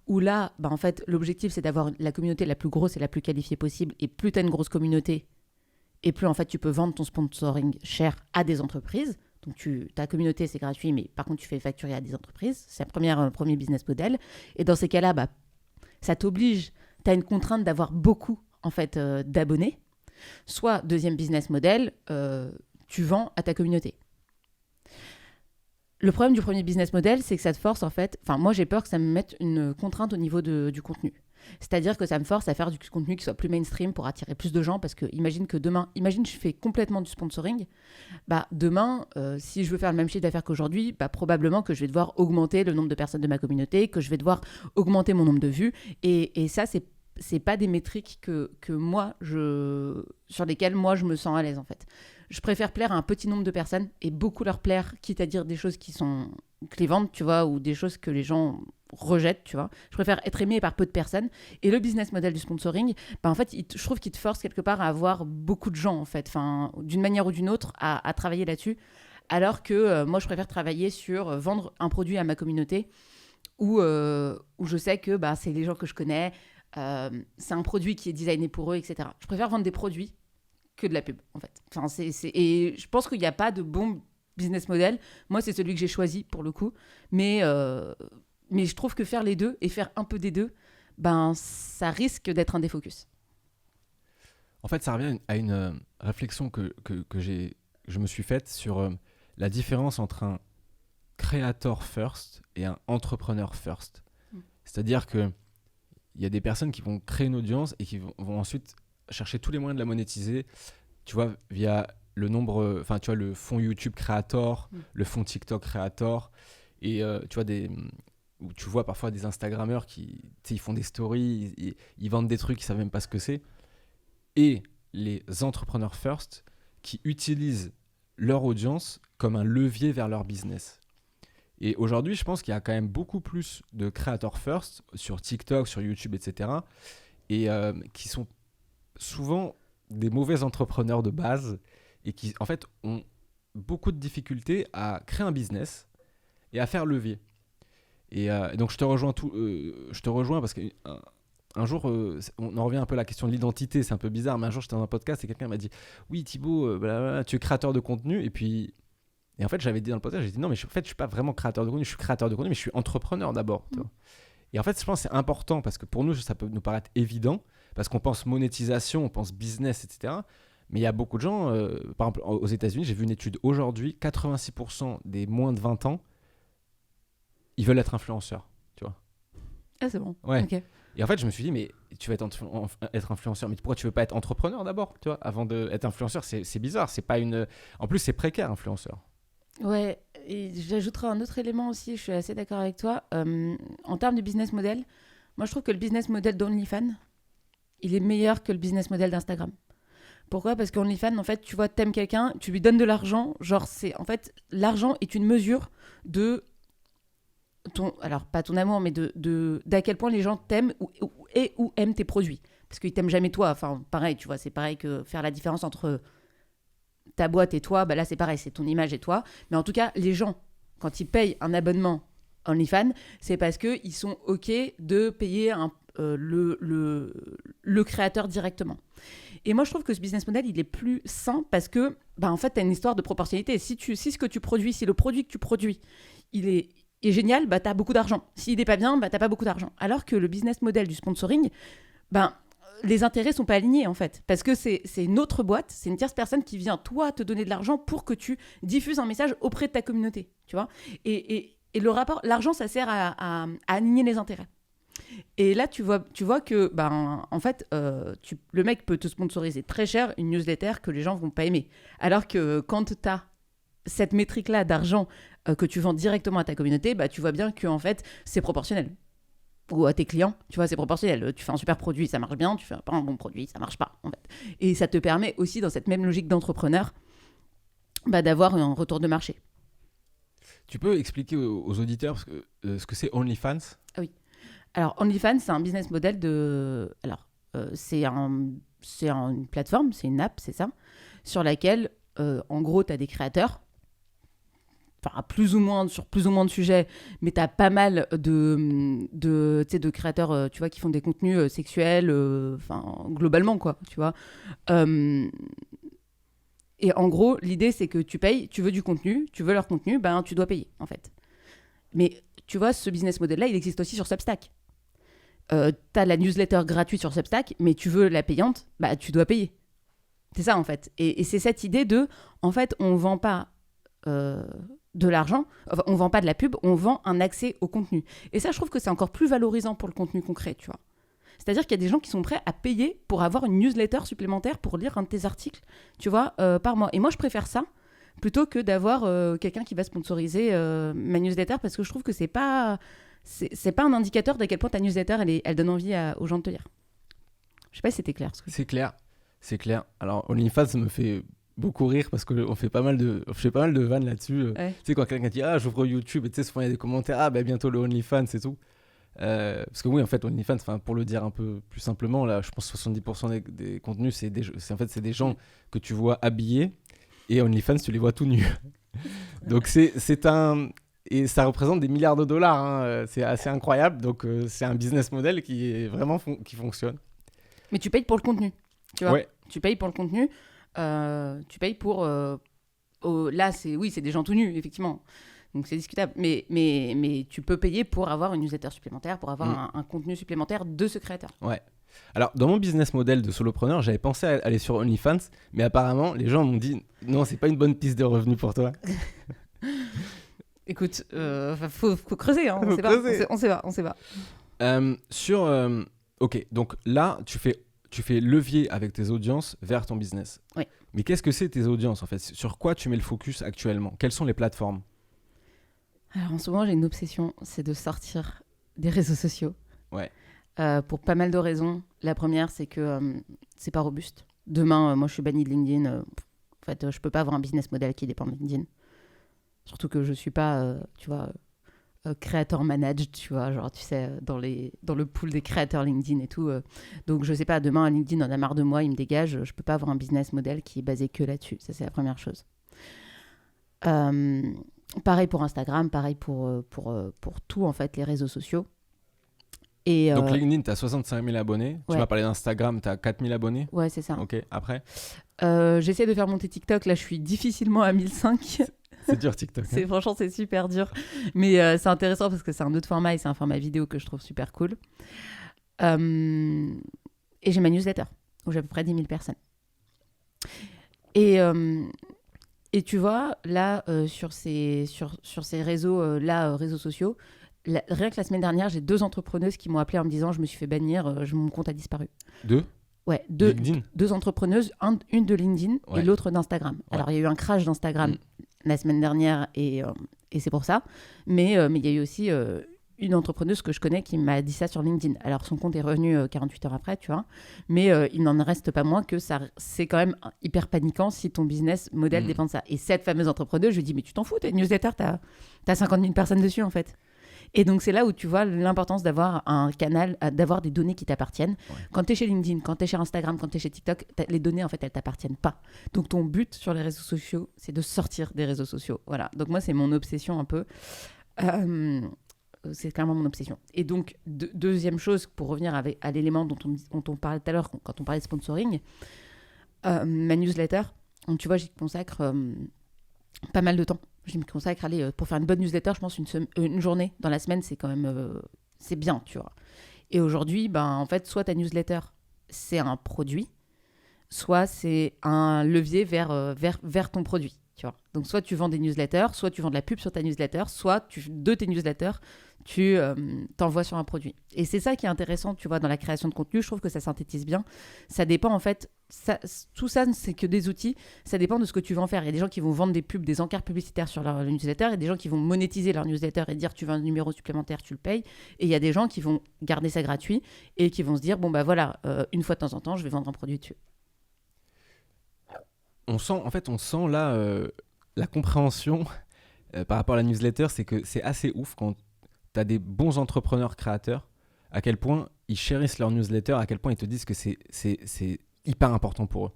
où là, en fait, l'objectif, c'est d'avoir la communauté la plus grosse et la plus qualifiée possible. Et plus tu as une grosse communauté, et plus, en fait, tu peux vendre ton sponsoring cher à des entreprises. Donc, ta communauté, c'est gratuit, mais par contre, tu fais facturer à des entreprises. C'est le premier business model. Et dans ces cas-là, ça t'oblige, tu as une contrainte d'avoir beaucoup, en fait, d'abonnés. Soit, deuxième business model, tu vends à ta communauté. Le problème du premier business model, c'est que ça te force en fait. Enfin, moi j'ai peur que ça me mette une contrainte au niveau du contenu. C'est-à-dire que ça me force à faire du contenu qui soit plus mainstream pour attirer plus de gens. Parce que imagine je fais complètement du sponsoring. Bah, demain, si je veux faire le même chiffre d'affaires qu'aujourd'hui, bah, probablement que je vais devoir augmenter le nombre de personnes de ma communauté, que je vais devoir augmenter mon nombre de vues. Et ça, c'est pas des métriques que moi, sur lesquelles moi, je me sens à l'aise, en fait. Je préfère plaire à un petit nombre de personnes et beaucoup leur plaire, quitte à dire des choses qui sont clivantes, tu vois, ou des choses que les gens rejettent, tu vois. Je préfère être aimé par peu de personnes. Et le business model du sponsoring, bah, en fait, je trouve qu'il te force quelque part à avoir beaucoup de gens, en fait, enfin, d'une manière ou d'une autre, à travailler là-dessus. Alors que moi, je préfère travailler sur vendre un produit à ma communauté où je sais que bah, c'est les gens que je connais, c'est un produit qui est designé pour eux, etc. Je préfère vendre des produits que de la pub, en fait. Enfin, et je pense qu'il n'y a pas de bon business model. Moi, c'est celui que j'ai choisi, pour le coup. Mais je trouve que faire les deux et faire un peu des deux, ben, ça risque d'être un défocus. En fait, ça revient à une réflexion que je me suis faite sur la différence entre un creator first et un entrepreneur first. C'est-à-dire que il y a des personnes qui vont créer une audience et qui vont ensuite chercher tous les moyens de la monétiser, tu vois, via le nombre, enfin, tu vois, le fonds YouTube Creator, le fonds TikTok Creator, et tu vois, où tu vois parfois des Instagrammeurs qui, tu sais, ils font des stories, ils vendent des trucs, ils savent même pas ce que c'est, et les entrepreneurs first qui utilisent leur audience comme un levier vers leur business. Et aujourd'hui, je pense qu'il y a quand même beaucoup plus de creators first sur TikTok, sur YouTube, etc. Et qui sont souvent des mauvais entrepreneurs de base et qui, en fait, ont beaucoup de difficultés à créer un business et à faire levier. Et donc, je te rejoins parce qu'un jour, on en revient un peu à la question de l'identité, c'est un peu bizarre, mais un jour, j'étais dans un podcast et quelqu'un m'a dit « Oui, Thibaut, tu es créateur de contenu. » Et en fait, j'avais dit dans le podcast, j'ai dit « Non, mais je suis pas vraiment créateur de contenu, je suis créateur de contenu, mais je suis entrepreneur d'abord. » Et en fait, je pense que c'est important parce que pour nous, ça peut nous paraître évident parce qu'on pense monétisation, on pense business, etc. Mais il y a beaucoup de gens, par exemple, aux États-Unis, j'ai vu une étude aujourd'hui, 86% des moins de 20 ans, ils veulent être influenceurs, tu vois. Ah, c'est bon. Ouais. Okay. Et en fait, je me suis dit, mais tu vas être influenceur, mais pourquoi tu veux pas être entrepreneur d'abord, tu vois, avant d'être influenceur, c'est bizarre, c'est pas une... En plus, c'est précaire, influenceur. Ouais, et j'ajouterai un autre élément aussi, je suis assez d'accord avec toi. En termes de business model, moi je trouve que le business model d'OnlyFans, il est meilleur que le business model d'Instagram. Pourquoi ? Parce qu'OnlyFans, en fait, tu vois, t'aimes quelqu'un, tu lui donnes de l'argent, genre c'est... En fait, l'argent est une mesure de alors pas ton amour, mais d'à quel point les gens t'aiment ou aiment tes produits. Parce qu'ils t'aiment jamais toi, enfin pareil, tu vois, c'est pareil que faire la différence entre... ta boîte et toi, bah là c'est pareil, c'est ton image et toi. Mais en tout cas, les gens, quand ils payent un abonnement OnlyFans, c'est parce qu'ils sont OK de payer le créateur directement. Et moi, je trouve que ce business model, il est plus sain parce que, bah, en fait, tu as une histoire de proportionnalité. Si le produit que tu produis, il est génial, bah, tu as beaucoup d'argent. S'il n'est pas bien, bah, tu n'as pas beaucoup d'argent. Alors que le business model du sponsoring, bah, les intérêts sont pas alignés en fait, parce que c'est une autre boîte, c'est une tierce personne qui vient toi te donner de l'argent pour que tu diffuses un message auprès de ta communauté, tu vois. Et le rapport, l'argent, ça sert à aligner les intérêts. Et là, tu vois que, ben, en fait, le mec peut te sponsoriser très cher une newsletter que les gens vont pas aimer, alors que quand tu as cette métrique-là d'argent que tu vends directement à ta communauté, bah, tu vois bien que en fait, c'est proportionnel. Ou à tes clients, tu vois, c'est proportionnel. Tu fais un super produit, ça marche bien. Tu fais pas un bon produit, ça marche pas, en fait. Et ça te permet aussi, dans cette même logique d'entrepreneur, bah, d'avoir un retour de marché. Tu peux expliquer aux auditeurs ce que c'est OnlyFans ? Oui. Alors, OnlyFans, c'est un business model de... Alors, c'est une plateforme, c'est une app, c'est ça, sur laquelle, en gros, tu as des créateurs, enfin, sur plus ou moins de sujets, mais tu as pas mal de créateurs, tu vois, qui font des contenus sexuels, globalement, quoi, tu vois. Et en gros, l'idée, c'est que tu payes, tu veux du contenu, tu veux leur contenu, ben, tu dois payer, en fait. Mais tu vois, ce business model-là, il existe aussi sur Substack. T'as la newsletter gratuite sur Substack, mais tu veux la payante, bah, tu dois payer. C'est ça, en fait. Et c'est cette idée de, en fait, on vend pas de l'argent, enfin, on vend pas de la pub, on vend un accès au contenu. Et ça, je trouve que c'est encore plus valorisant pour le contenu concret, tu vois. C'est-à-dire qu'il y a des gens qui sont prêts à payer pour avoir une newsletter supplémentaire pour lire un de tes articles, tu vois, par mois. Et moi, je préfère ça plutôt que d'avoir quelqu'un qui va sponsoriser ma newsletter parce que je trouve que c'est pas un indicateur d'à quel point ta newsletter, elle donne envie aux gens de te lire. Je sais pas si c'était clair. C'est clair. Alors, OnlyFans, ça me fait beaucoup rire parce qu'on fait pas mal de vannes là-dessus. Ouais. Tu sais, quand quelqu'un dit « Ah, j'ouvre YouTube », et tu sais, souvent il y a des commentaires « Ah, bientôt le OnlyFans et tout ». Parce que oui, en fait, OnlyFans, pour le dire un peu plus simplement, là, je pense que 70% des contenus, c'est des gens que tu vois habillés, et OnlyFans, tu les vois tout nus. Donc et ça représente des milliards de dollars, hein. C'est assez incroyable. Donc c'est un business model qui est vraiment qui fonctionne. Mais tu payes pour le contenu, tu vois. Ouais. Tu payes pour le contenu. Tu payes pour... là, c'est des gens tout nus, effectivement. Donc c'est discutable. Mais tu peux payer pour avoir une newsletter supplémentaire, pour avoir un contenu supplémentaire de ce créateur. Ouais. Alors, dans mon business model de solopreneur, j'avais pensé à aller sur OnlyFans, mais apparemment, les gens m'ont dit « Non, c'est pas une bonne piste de revenus pour toi. » Écoute, faut creuser, hein. On sait pas. Ok, donc là, tu fais levier avec tes audiences vers ton business. Oui. Mais qu'est-ce que c'est tes audiences, en fait ? Sur quoi tu mets le focus actuellement ? Quelles sont les plateformes ? Alors, en ce moment, j'ai une obsession, c'est de sortir des réseaux sociaux. Ouais. Pour pas mal de raisons. La première, c'est que c'est pas robuste. Demain, moi, je suis bannie de LinkedIn. En fait, je peux pas avoir un business model qui dépend de LinkedIn. Surtout que je suis pas, tu vois, créateur managed, tu vois, genre, tu sais, dans le pool des créateurs LinkedIn et tout. Donc, je sais pas, demain, LinkedIn en a marre de moi, il me dégage. Je peux pas avoir un business model qui est basé que là-dessus. Ça, c'est la première chose. Pareil pour Instagram, pareil pour tout, en fait, les réseaux sociaux. Et donc LinkedIn, tu as 65 000 abonnés. Ouais. Tu m'as parlé d'Instagram, tu as 4 000 abonnés. Ouais, c'est ça. Ok, après j'essaie de faire monter TikTok. Là, je suis difficilement à 1005. C'est dur TikTok. Hein. Franchement, c'est super dur. Mais c'est intéressant parce que c'est un autre format et c'est un format vidéo que je trouve super cool. Et j'ai ma newsletter où j'ai à peu près 10 000 personnes. Et tu vois, là, sur ces réseaux, réseaux sociaux, rien que la semaine dernière, j'ai 2 entrepreneuses qui m'ont appelé en me disant « Je me suis fait bannir, mon compte a disparu ». 2 ? Ouais, LinkedIn ? 2 entrepreneuses, une de LinkedIn et l'autre d'Instagram. Ouais. Alors, il y a eu un crash d'Instagram la semaine dernière et c'est pour ça. Mais il y a eu aussi une entrepreneuse que je connais qui m'a dit ça sur LinkedIn. Alors, son compte est revenu 48 heures après, tu vois. Mais il n'en reste pas moins que c'est quand même hyper paniquant si ton business model dépend de ça. Et cette fameuse entrepreneuse, je lui dis « Mais tu t'en fous, t'as une newsletter, t'as 50 000 personnes dessus, en fait. » Et donc, c'est là où tu vois l'importance d'avoir un canal, d'avoir des données qui t'appartiennent. Ouais. Quand tu es chez LinkedIn, quand tu es chez Instagram, quand tu es chez TikTok, les données, en fait, elles t'appartiennent pas. Donc, ton but sur les réseaux sociaux, c'est de sortir des réseaux sociaux. Voilà. Donc, moi, c'est mon obsession un peu. C'est clairement mon obsession. Et donc, deuxième chose, pour revenir à l'élément dont on parlait tout à l'heure, quand on parlait de sponsoring, ma newsletter, tu vois, j'y consacre pas mal de temps. Je me consacre, pour faire une bonne newsletter, je pense une journée dans la semaine, c'est quand même, c'est bien, tu vois. Et aujourd'hui, en fait, soit ta newsletter, c'est un produit, soit c'est un levier vers ton produit, tu vois. Donc, soit tu vends des newsletters, soit tu vends de la pub sur ta newsletter, soit de tes newsletters, tu t'envoies sur un produit. Et c'est ça qui est intéressant, tu vois, dans la création de contenu. Je trouve que ça synthétise bien. Ça dépend, en fait, tout ça, c'est que des outils. Ça dépend de ce que tu veux en faire. Il y a des gens qui vont vendre des pubs, des encarts publicitaires sur leur newsletter. Il y a des gens qui vont monétiser leur newsletter et dire tu veux un numéro supplémentaire, tu le payes. Et il y a des gens qui vont garder ça gratuit et qui vont se dire bon, voilà, une fois de temps en temps, je vais vendre un produit dessus. On sent là la compréhension par rapport à la newsletter, c'est que c'est assez ouf quand tu as des bons entrepreneurs créateurs, à quel point ils chérissent leur newsletter, à quel point ils te disent que c'est hyper important pour eux.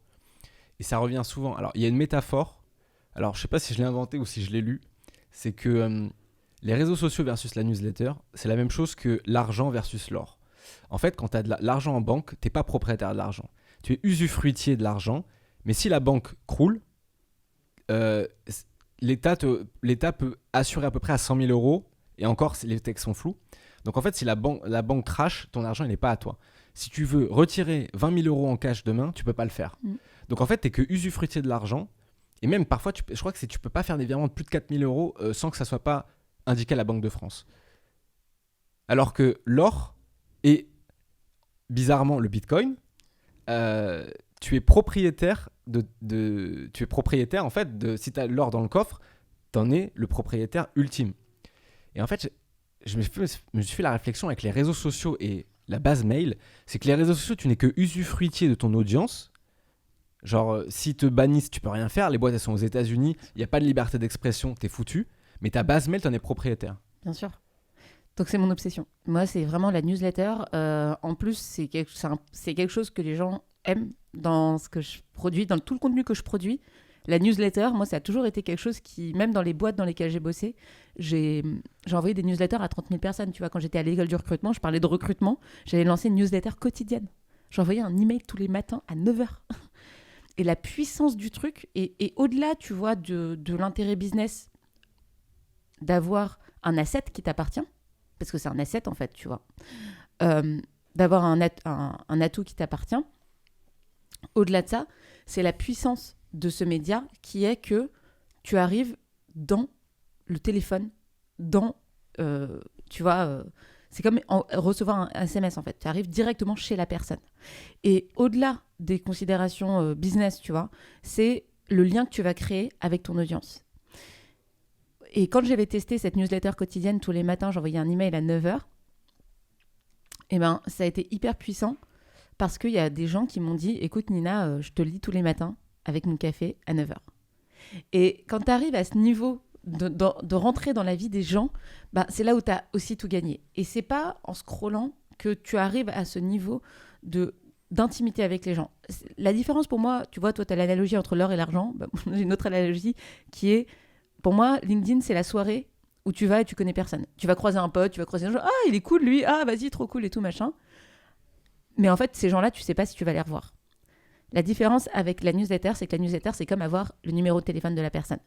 Et ça revient souvent. Alors, il y a une métaphore, alors je ne sais pas si je l'ai inventée ou si je l'ai lue, c'est que les réseaux sociaux versus la newsletter, c'est la même chose que l'argent versus l'or. En fait, quand tu as de l'argent en banque, tu n'es pas propriétaire de l'argent. Tu es usufruitier de l'argent, mais si la banque croule, l'État peut assurer à peu près à 100 000 euros, et encore, les textes sont flous. Donc en fait, si la banque crache, ton argent, il n'est pas à toi. Si tu veux retirer 20 000 euros en cash demain, tu ne peux pas le faire. Donc en fait, tu n'es que usufruitier de l'argent, Et même parfois, je crois que tu peux pas faire des virements de plus de 4000 euros sans que ça soit pas indiqué à la Banque de France. Alors que l'or et bizarrement le Bitcoin, tu es propriétaire tu es propriétaire en fait si tu as l'or dans le coffre, t'en es le propriétaire ultime. Et en fait, je me suis fait la réflexion avec les réseaux sociaux et la base mail, c'est que les réseaux sociaux, tu n'es que usufruitier de ton audience. Genre, s'ils te bannissent, tu peux rien faire. Les boîtes, elles sont aux États-Unis, il n'y a pas de liberté d'expression, t'es foutu. Mais ta base mail, t'en es propriétaire. Bien sûr. Donc c'est mon obsession. Moi, c'est vraiment la newsletter. En plus, c'est quelque chose que les gens aiment dans ce que je produis, dans tout le contenu que je produis. La newsletter, moi, ça a toujours été quelque chose qui, même dans les boîtes dans lesquelles j'ai bossé, j'ai envoyé des newsletters à 30 000 personnes. Tu vois, quand j'étais à l'école du recrutement, je parlais de recrutement, j'avais lancé une newsletter quotidienne. J'envoyais un email tous les matins à 9h. Et la puissance du truc, et au-delà, tu vois, de l'intérêt business, d'avoir un asset qui t'appartient, parce que c'est un asset en fait, tu vois, d'avoir un atout qui t'appartient. Au-delà de ça, c'est la puissance de ce média qui est que tu arrives dans le téléphone, tu vois, c'est comme recevoir un SMS en fait. Tu arrives directement chez la personne. Et au-delà des considérations business, tu vois, c'est le lien que tu vas créer avec ton audience. Et quand j'avais testé cette newsletter quotidienne, tous les matins, j'envoyais un email à 9h, et ben, ça a été hyper puissant parce qu'il y a des gens qui m'ont dit « Écoute Nina, je te lis tous les matins avec mon café à 9h. » Et quand tu arrives à ce niveau de rentrer dans la vie des gens, bah, c'est là où tu as aussi tout gagné. Et c'est pas en scrollant que tu arrives à ce niveau d'intimité avec les gens. La différence pour moi, tu vois, toi, tu as l'analogie entre l'or et l'argent. Bah, j'ai une autre analogie qui est... Pour moi, LinkedIn, c'est la soirée où tu vas et tu connais personne. Tu vas croiser un pote, tu vas croiser un genre, ah, il est cool lui, ah, vas-y, trop cool et tout, machin. Mais en fait, ces gens-là, tu sais pas si tu vas les revoir. La différence avec la newsletter, c'est que la newsletter, c'est comme avoir le numéro de téléphone de la personne.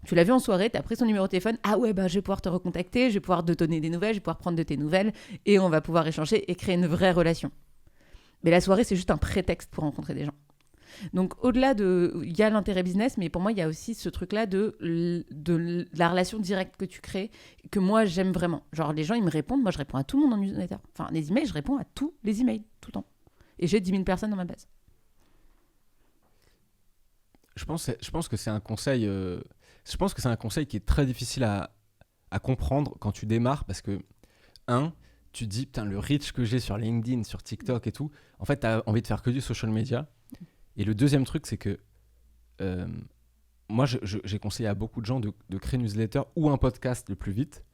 Tu l'as vu en soirée, tu as pris son numéro de téléphone, ah ouais, bah, je vais pouvoir te recontacter, je vais pouvoir te donner des nouvelles, je vais pouvoir prendre de tes nouvelles, et on va pouvoir échanger et créer une vraie relation. Mais la soirée, c'est juste un prétexte pour rencontrer des gens. Donc, au-delà il y a l'intérêt business, mais pour moi, il y a aussi ce truc-là de la relation directe que tu crées, que moi, j'aime vraiment. Genre, les gens, ils me répondent. Moi, je réponds à tout le monde en newsletter. Enfin, les emails, je réponds à tous les emails, tout le temps. Et j'ai 10 000 personnes dans ma base. Je pense que c'est un conseil... je pense que c'est un conseil qui est très difficile à comprendre quand tu démarres, parce que, tu te dis, putain, le reach que j'ai sur LinkedIn, sur TikTok et tout, en fait, tu as envie de faire que du social media. Et le deuxième truc, c'est que moi, j'ai conseillé à beaucoup de gens de créer une newsletter ou un podcast le plus vite.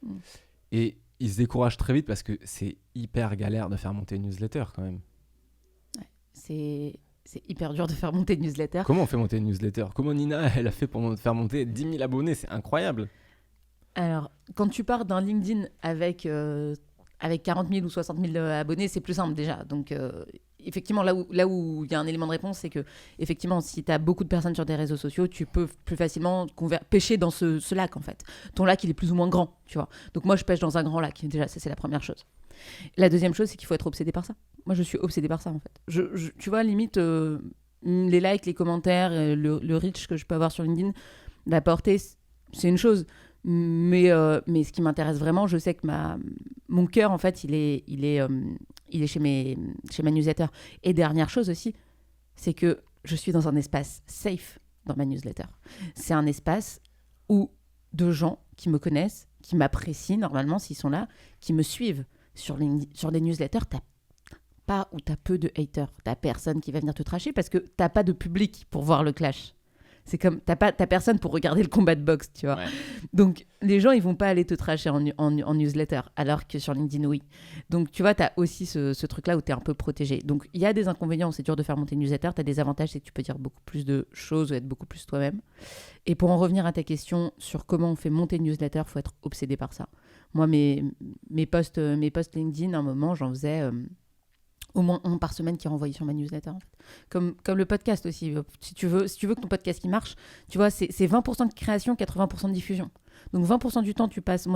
Et ils se découragent très vite parce que c'est hyper galère de faire monter une newsletter quand même. Ouais, c'est hyper dur de faire monter une newsletter. Comment on fait monter une newsletter ? Comment Nina, elle a fait pour faire monter 10 000 abonnés ? C'est incroyable. Alors, quand tu pars d'un LinkedIn avec 40 000 ou 60 000 abonnés, c'est plus simple déjà. Donc, effectivement, là où il y a un élément de réponse, c'est que, effectivement, si tu as beaucoup de personnes sur des réseaux sociaux, tu peux plus facilement pêcher dans ce lac, en fait. Ton lac, il est plus ou moins grand, tu vois. Donc, moi, je pêche dans un grand lac. Déjà, ça, c'est la première chose. La deuxième chose, c'est qu'il faut être obsédé par ça. Moi, je suis obsédée par ça, en fait. Tu vois, limite, les likes, les commentaires, le reach que je peux avoir sur LinkedIn, la portée, c'est une chose. Mais ce qui m'intéresse vraiment, je sais que mon cœur, en fait, il est chez ma newsletter. Et dernière chose aussi, c'est que je suis dans un espace safe dans ma newsletter. C'est un espace où de gens qui me connaissent, qui m'apprécient normalement s'ils sont là, qui me suivent sur les newsletters. T'as peu de haters, t'as personne qui va venir te tracher parce que t'as pas de public pour voir le clash. C'est comme, t'as personne pour regarder le combat de boxe, tu vois. Ouais. Donc, les gens, ils vont pas aller te tracher en newsletter, alors que sur LinkedIn, oui. Donc, tu vois, t'as aussi ce truc-là où t'es un peu protégé. Donc, il y a des inconvénients, c'est dur de faire monter une newsletter. T'as des avantages, c'est que tu peux dire beaucoup plus de choses ou être beaucoup plus toi-même. Et pour en revenir à ta question sur comment on fait monter une newsletter, faut être obsédé par ça. Moi, mes posts LinkedIn, à un moment, j'en faisais... au moins un par semaine qui est renvoyé sur ma newsletter. En fait. Comme le podcast aussi. Si tu veux que ton podcast qui marche, tu vois, c'est 20% de création, 80% de diffusion. Donc 20% du temps, tu passes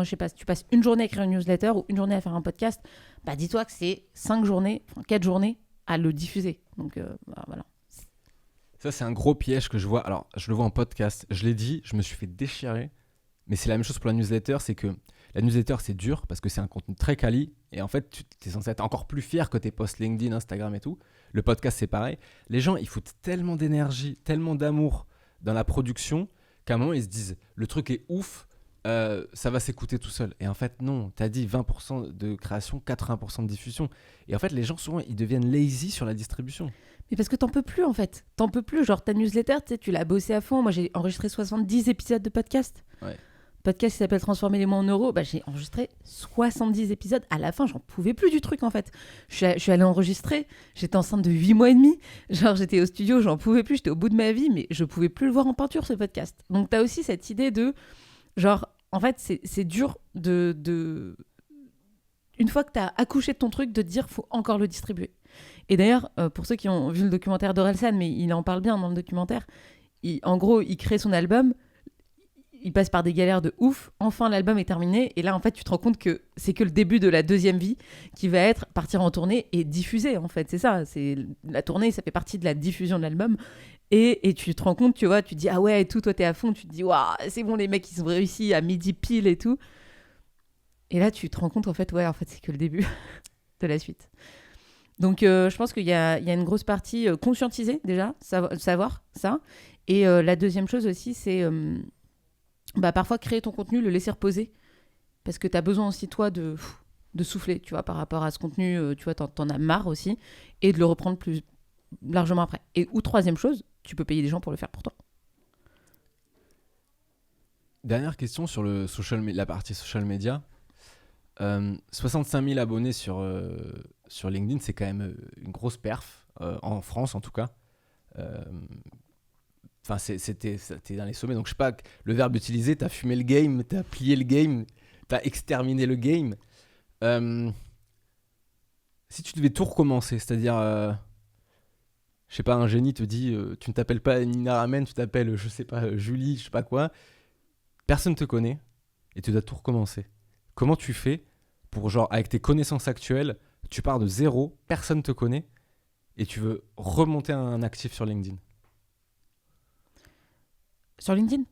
une journée à écrire une newsletter ou une journée à faire un podcast, bah dis-toi que c'est 4 journées à le diffuser. Donc voilà. Ça, c'est un gros piège que je vois. Alors, je le vois en podcast. Je l'ai dit, je me suis fait déchirer. Mais c'est la même chose pour la newsletter. C'est que la newsletter, c'est dur parce que c'est un contenu très quali. Et en fait, tu es censé être encore plus fier que tes posts LinkedIn, Instagram et tout. Le podcast, c'est pareil. Les gens, ils foutent tellement d'énergie, tellement d'amour dans la production qu'à un moment, ils se disent le truc est ouf, ça va s'écouter tout seul. Et en fait, non. Tu as dit 20% de création, 80% de diffusion. Et en fait, les gens, souvent, ils deviennent lazy sur la distribution. Mais parce que t'en peux plus, en fait. T'en peux plus. Genre, ta newsletter, tu sais, tu l'as bossé à fond. Moi, j'ai enregistré 70 épisodes de podcast. Ouais. Podcast qui s'appelle Transformer les mots en euros. Bah, j'ai enregistré 70 épisodes. À la fin, j'en pouvais plus du truc, en fait. Je suis allée enregistrer. J'étais enceinte de 8 mois et demi. Genre, j'étais au studio, j'en pouvais plus. J'étais au bout de ma vie, mais je pouvais plus le voir en peinture, ce podcast. Donc, t'as aussi cette idée de... Genre, en fait, c'est dur de... Une fois que t'as accouché de ton truc, de te dire, faut encore le distribuer. Et d'ailleurs, pour ceux qui ont vu le documentaire d'Orelsan, mais il en parle bien dans le documentaire, en gros, il crée son album, il passe par des galères de ouf, enfin l'album est terminé, et là en fait tu te rends compte que c'est que le début de la deuxième vie qui va être partir en tournée et diffuser en fait, c'est ça, c'est la tournée, ça fait partie de la diffusion de l'album, et tu te rends compte, tu vois, tu te dis ah ouais et tout, toi t'es à fond, tu te dis waouh, c'est bon les mecs ils ont réussi à midi pile et tout, et là tu te rends compte en fait, ouais en fait c'est que le début de la suite. Donc, je pense qu'il y a une grosse partie conscientiser déjà, savoir ça. Et la deuxième chose aussi, c'est parfois créer ton contenu, le laisser reposer. Parce que tu as besoin aussi, toi, de souffler, tu vois, par rapport à ce contenu. Tu vois, t'en as marre aussi. Et de le reprendre plus largement après. Ou troisième chose, tu peux payer des gens pour le faire pour toi. Dernière question sur la partie social media. 65 000 abonnés sur LinkedIn, c'est quand même une grosse perf, en France en tout cas. Enfin, t'es dans les sommets, donc je sais pas, le verbe utilisé, t'as fumé le game, t'as plié le game, t'as exterminé le game. Si tu devais tout recommencer, c'est-à-dire, je sais pas, un génie te dit, tu ne t'appelles pas Nina Ramen, tu t'appelles, je sais pas, Julie, je sais pas quoi, personne te connaît, et tu dois tout recommencer. Comment tu fais pour, genre, avec tes connaissances actuelles, tu pars de zéro, personne te connaît, et tu veux remonter un actif sur LinkedIn? Sur LinkedIn ?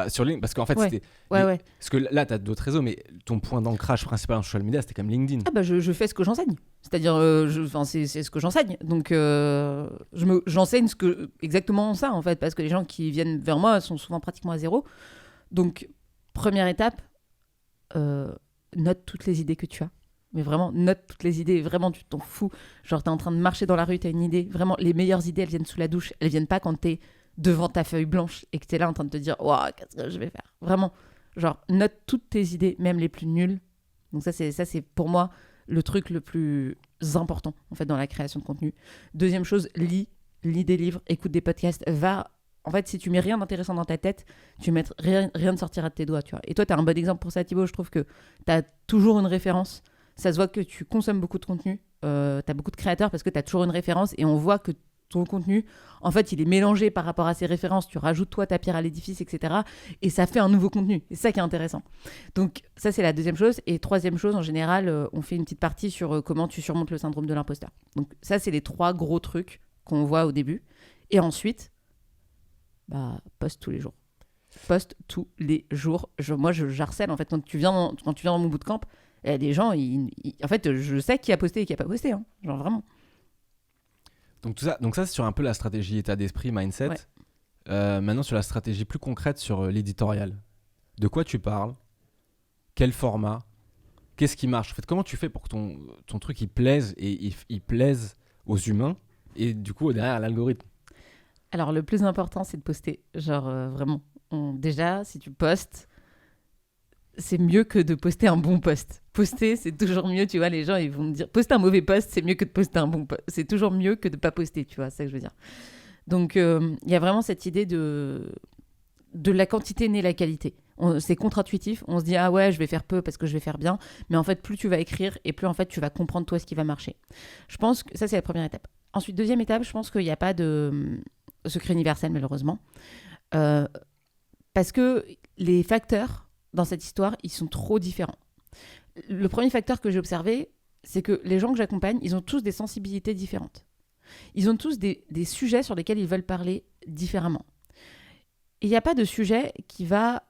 Sur LinkedIn, parce qu'en fait, ouais. c'était... Ouais. Parce que là, tu as d'autres réseaux, mais ton point d'ancrage principal en social media, c'était quand même LinkedIn. Ah je fais ce que j'enseigne. C'est-à-dire, c'est ce que j'enseigne. Donc, j'enseigne exactement ça, en fait, parce que les gens qui viennent vers moi sont souvent pratiquement à zéro. Donc, première étape, note toutes les idées que tu as. Mais vraiment, note toutes les idées. Vraiment, tu t'en fous. Genre, t'es en train de marcher dans la rue, t'as une idée. Vraiment, les meilleures idées, elles viennent sous la douche. Elles viennent pas quand t'es devant ta feuille blanche et que t'es là en train de te dire « Waouh, qu'est-ce que je vais faire ?» Vraiment, genre, note toutes tes idées, même les plus nulles. Donc ça, c'est pour moi le truc le plus important, en fait, dans la création de contenu. Deuxième chose, lis des livres, écoute des podcasts, En fait, si tu mets rien d'intéressant dans ta tête, rien ne sortira de tes doigts, tu vois. Et toi, t'as un bon exemple pour ça, Thibaut. Je trouve que t'as toujours une référence. Ça se voit que tu consommes beaucoup de contenu. T'as beaucoup de créateurs parce que t'as toujours une référence et on voit que ton contenu, en fait, il est mélangé par rapport à ces références. Tu rajoutes, toi, ta pierre à l'édifice, etc. Et ça fait un nouveau contenu. C'est ça qui est intéressant. Donc, ça, c'est la deuxième chose. Et troisième chose, en général, on fait une petite partie sur comment tu surmontes le syndrome de l'imposteur. Donc, ça, c'est les 3 gros trucs qu'on voit au début. Et ensuite, poste tous les jours. Poste tous les jours. Moi, j'harcèle, en fait. Quand tu viens dans mon bootcamp, il y a des gens, en fait, je sais qui a posté et qui a pas posté. Hein. Genre, vraiment. Donc ça, c'est sur un peu la stratégie état d'esprit, mindset. Ouais. Maintenant, sur la stratégie plus concrète sur l'éditorial. De quoi tu parles? Quel format? Qu'est-ce qui marche? En fait, comment tu fais pour que ton truc, il plaise et il plaise aux humains et du coup, derrière l'algorithme? Alors, le plus important, c'est de poster. Genre, vraiment. Déjà, si tu postes, c'est mieux que de poster un bon post. Poster, c'est toujours mieux, tu vois, les gens, ils vont me dire, poster un mauvais post, c'est mieux que de poster un bon post. C'est toujours mieux que de pas poster, tu vois, c'est ça que je veux dire. Donc, il y a vraiment cette idée de la quantité n'est la qualité. C'est contre-intuitif. On se dit, ah ouais, je vais faire peu parce que je vais faire bien. Mais en fait, plus tu vas écrire et plus, en fait, tu vas comprendre, toi, ce qui va marcher. Je pense que ça, c'est la première étape. Ensuite, deuxième étape, je pense qu'il n'y a pas de secret universel, malheureusement. Parce que les facteurs dans cette histoire, ils sont trop différents. Le premier facteur que j'ai observé, c'est que les gens que j'accompagne, ils ont tous des sensibilités différentes. Ils ont tous des sujets sur lesquels ils veulent parler différemment. Il n'y a pas de sujet qui va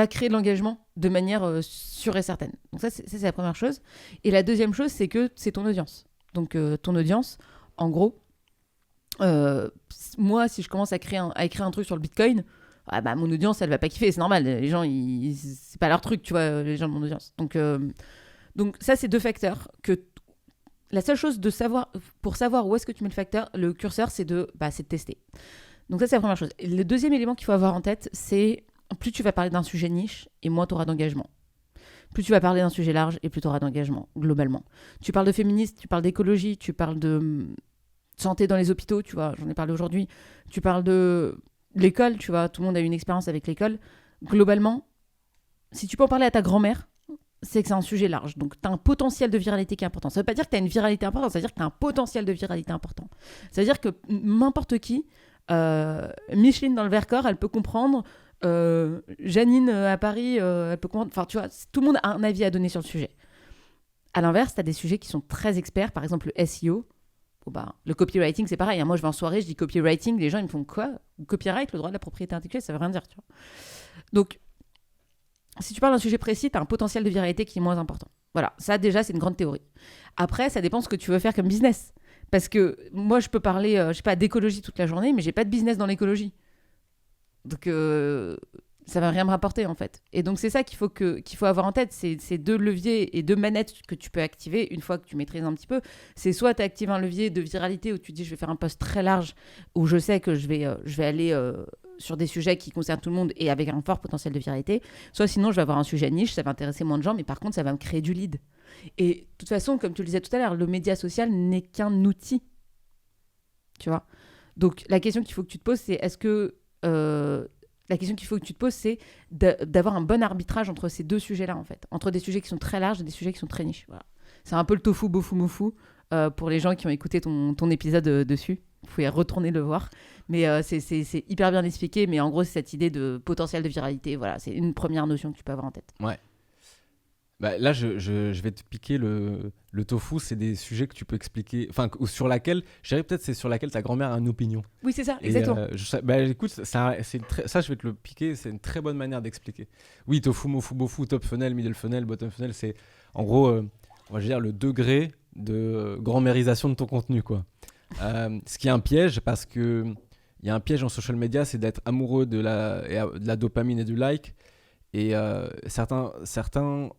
créer de l'engagement de manière sûre et certaine. Donc ça, c'est la première chose. Et la deuxième chose, c'est que c'est ton audience. Donc ton audience, en gros, moi, si je commence à écrire un truc sur le Bitcoin, mon audience, elle va pas kiffer, c'est normal. Les gens, c'est pas leur truc, tu vois, les gens de mon audience. Donc ça, c'est deux facteurs que la seule chose pour savoir où est-ce que tu mets le curseur, c'est de tester. Donc ça, c'est la première chose. Et le deuxième élément qu'il faut avoir en tête, c'est plus tu vas parler d'un sujet niche et moins tu auras d'engagement. Plus tu vas parler d'un sujet large et plus tu auras d'engagement, globalement. Tu parles de féminisme, tu parles d'écologie, tu parles de santé dans les hôpitaux, tu vois, j'en ai parlé aujourd'hui. Tu parles de l'école, tu vois, tout le monde a eu une expérience avec l'école. Globalement, si tu peux en parler à ta grand-mère, c'est que c'est un sujet large. Donc, tu as un potentiel de viralité qui est important. Ça veut pas dire que tu as une viralité importante, ça veut dire que tu as un potentiel de viralité important. Ça veut dire que n'importe qui, Micheline dans le Vercors, elle peut comprendre, Janine à Paris, elle peut comprendre. Enfin, tu vois, tout le monde a un avis à donner sur le sujet. À l'inverse, tu as des sujets qui sont très experts, par exemple le SEO. Le copywriting, c'est pareil. Moi, je vais en soirée, je dis copywriting, les gens, ils me font quoi ? Copyright, le droit de la propriété intellectuelle, ça veut rien dire, tu vois. Donc, si tu parles d'un sujet précis, tu as un potentiel de viralité qui est moins important. Voilà, ça déjà, c'est une grande théorie. Après, ça dépend ce que tu veux faire comme business. Parce que moi, je peux parler, d'écologie toute la journée, mais j'ai pas de business dans l'écologie. Donc, ça va rien me rapporter, en fait. Et donc, c'est ça qu'il faut avoir en tête. C'est deux leviers et deux manettes que tu peux activer une fois que tu maîtrises un petit peu. C'est soit tu actives un levier de viralité où tu dis, je vais faire un post très large, où je sais que je vais aller sur des sujets qui concernent tout le monde et avec un fort potentiel de viralité. Soit sinon, je vais avoir un sujet niche, ça va intéresser moins de gens, mais par contre, ça va me créer du lead. Et de toute façon, comme tu le disais tout à l'heure, le média social n'est qu'un outil. Tu vois ? Donc, la question qu'il faut que tu te poses, c'est c'est d'avoir un bon arbitrage entre ces deux sujets-là, en fait. Entre des sujets qui sont très larges et des sujets qui sont très niches. Voilà. C'est un peu le tofu, bofu, mofu pour les gens qui ont écouté ton épisode dessus. Vous pouvez retourner le voir. Mais c'est hyper bien expliqué. Mais en gros, c'est cette idée de potentiel de viralité. Voilà, c'est une première notion que tu peux avoir en tête. Ouais. Là, je vais te piquer le tofu. C'est des sujets que tu peux expliquer. Enfin, sur laquelle, je dirais peut-être c'est sur laquelle ta grand-mère a une opinion. Oui, c'est ça, exactement. Écoute, ça, je vais te le piquer. C'est une très bonne manière d'expliquer. Oui, tofu, mofu, bofu, top funnel, middle funnel, bottom funnel. C'est en gros, on va dire, le degré de grand-mérisation de ton contenu, quoi. Ce qui est un piège parce que il y a un piège en social media, c'est d'être amoureux de la dopamine et du like. Et certains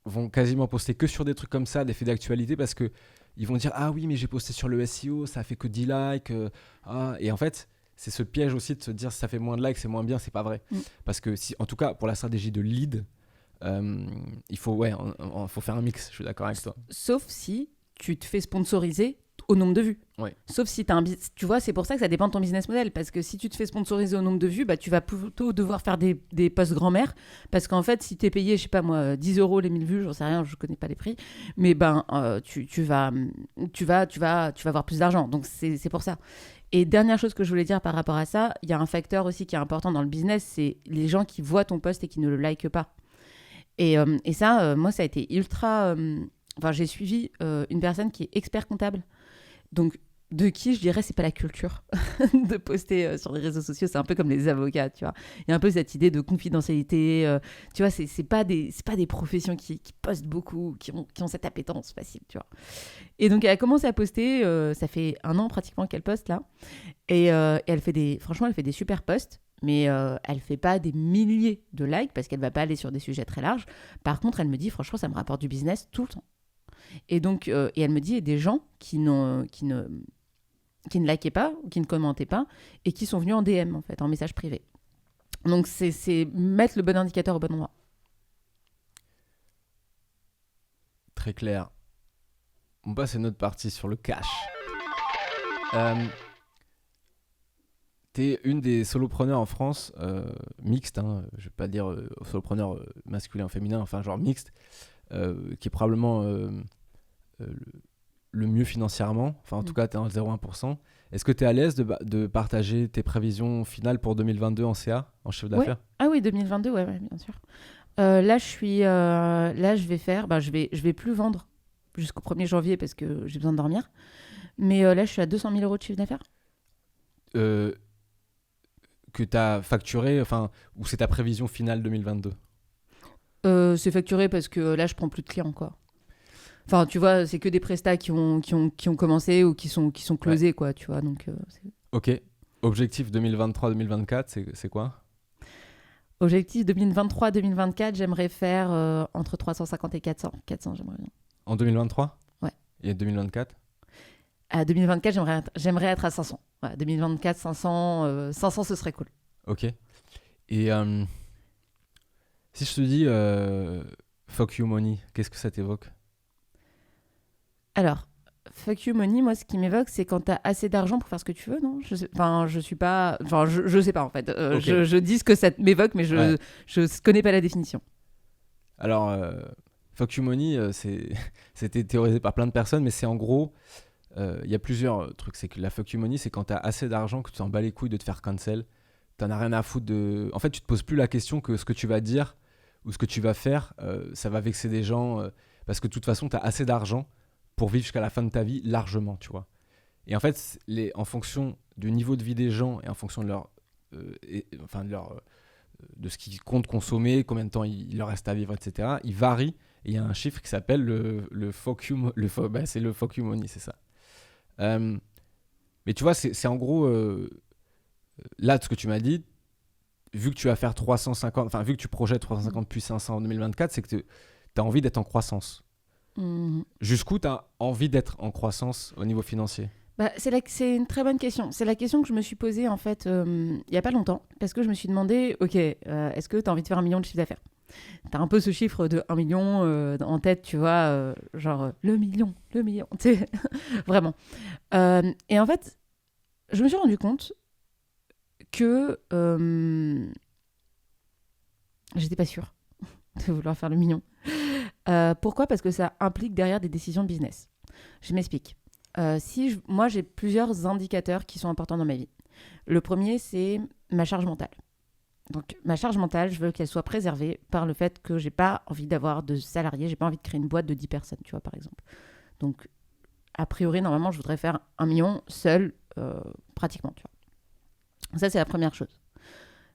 vont quasiment poster que sur des trucs comme ça, des faits d'actualité, parce que ils vont dire ah oui mais j'ai posté sur le SEO, ça a fait que 10 likes. Et en fait, c'est ce piège aussi de se dire si ça fait moins de likes, c'est moins bien, c'est pas vrai. Parce que en tout cas pour la stratégie de lead, il faut faut faire un mix. Je suis d'accord avec toi. Sauf si tu te fais sponsoriser au nombre de vues. Ouais. Sauf si tu as un business. Tu vois, c'est pour ça que ça dépend de ton business model. Parce que si tu te fais sponsoriser au nombre de vues, tu vas plutôt devoir faire des posts grand-mère. Parce qu'en fait, si tu es payé, je sais pas moi, 10 € les 1000 vues, j'en sais rien, je connais pas les prix. Mais tu vas avoir plus d'argent. Donc c'est pour ça. Et dernière chose que je voulais dire par rapport à ça, il y a un facteur aussi qui est important dans le business, c'est les gens qui voient ton post et qui ne le likent pas. Et ça, moi, ça a été ultra. J'ai suivi une personne qui est expert comptable. Donc, de qui je dirais c'est pas la culture de poster sur les réseaux sociaux, c'est un peu comme les avocats, tu vois. Il y a un peu cette idée de confidentialité, tu vois, c'est pas des professions qui postent beaucoup, qui ont cette appétence facile, tu vois. Et donc elle a commencé à poster, ça fait 1 an pratiquement qu'elle poste là, et elle fait des super posts, mais elle fait pas des milliers de likes parce qu'elle va pas aller sur des sujets très larges. Par contre, elle me dit franchement ça me rapporte du business tout le temps. Et donc, et elle me dit, il y a des gens qui ne likaient pas, ou qui ne commentaient pas, et qui sont venus en DM, en fait, en message privé. Donc, c'est mettre le bon indicateur au bon endroit. Très clair. On passe à une autre partie sur le cash. T'es une des solopreneurs en France, mixte, je vais pas dire solopreneur masculin ou féminin, enfin genre mixte, qui est probablement le mieux financièrement, enfin en tout cas tu es en 0,1%. Est-ce que tu es à l'aise de partager tes prévisions finales pour 2022 en CA, en chiffre d'affaires ? Ah oui, 2022, ouais, bien sûr. Là, je vais faire, je vais plus vendre jusqu'au 1er janvier parce que j'ai besoin de dormir. Mais là, je suis à 200 000 euros de chiffre d'affaires. Euh, que tu as facturé, enfin, ou c'est ta prévision finale 2022? C'est facturé parce que là, je prends plus de clients, quoi. Enfin, tu vois, c'est que des prestats qui ont commencé ou qui sont closés, quoi, tu vois. Donc, Ok. Objectif 2023-2024, c'est quoi? objectif 2023-2024, j'aimerais faire entre 350 et 400. 400, j'aimerais bien. En 2023? Ouais. Et 2024? À 2024, j'aimerais être à 500. Ouais, 2024, 500, 500, ce serait cool. Ok. Et si je te dis fuck you money, qu'est-ce que ça t'évoque? Alors, fuck you money, moi, ce qui m'évoque, c'est quand t'as assez d'argent pour faire ce que tu veux, non? Enfin, je suis pas... Enfin, je sais pas, en fait. Ok. Je dis ce que ça m'évoque, mais Ouais. je connais pas la définition. Alors, fuck you money, c'était théorisé par plein de personnes, mais c'est en gros, il y a plusieurs trucs. C'est que la fuck you money, c'est quand tu as assez d'argent que tu t'en bats les couilles de te faire cancel. T'en as rien à foutre de. En fait, tu te poses plus la question que ce que tu vas dire ou ce que tu vas faire, ça va vexer des gens parce que de toute façon, tu as assez d'argent pour vivre jusqu'à la fin de ta vie largement, tu vois. Et en fait, en fonction du niveau de vie des gens et en fonction de leur, enfin de ce qu'ils comptent consommer, combien de temps il leur reste à vivre, etc. Il varie. Et il y a un chiffre qui s'appelle le fuck you, c'est le fuck you money, c'est ça. Mais tu vois, c'est en gros, là, ce que tu m'as dit, vu que tu vas faire 350, enfin, vu que tu projettes 350 puis 500 en 2024, c'est que tu as envie d'être en croissance. Mhm. Jusqu'où tu as envie d'être en croissance au niveau financier? Bah, c'est une très bonne question. C'est la question que je me suis posée, en fait, il y a pas longtemps, parce que je me suis demandé, ok, est-ce que tu as envie de faire 1 million de chiffre d'affaires? T'as un peu ce chiffre de 1 million en tête, tu vois, genre le million, tu sais, vraiment. Et en fait, je me suis rendu compte que j'étais pas sûre de vouloir faire le million. Pourquoi? Parce que ça implique derrière des décisions de business. Je m'explique. Moi, j'ai plusieurs indicateurs qui sont importants dans ma vie. Le premier, c'est ma charge mentale. Donc, ma charge mentale, je veux qu'elle soit préservée par le fait que j'ai pas envie d'avoir de salariés, j'ai pas envie de créer une boîte de 10 personnes, tu vois, par exemple. Donc, a priori, normalement, je voudrais faire 1 million seul, pratiquement, tu vois. Ça, c'est la première chose.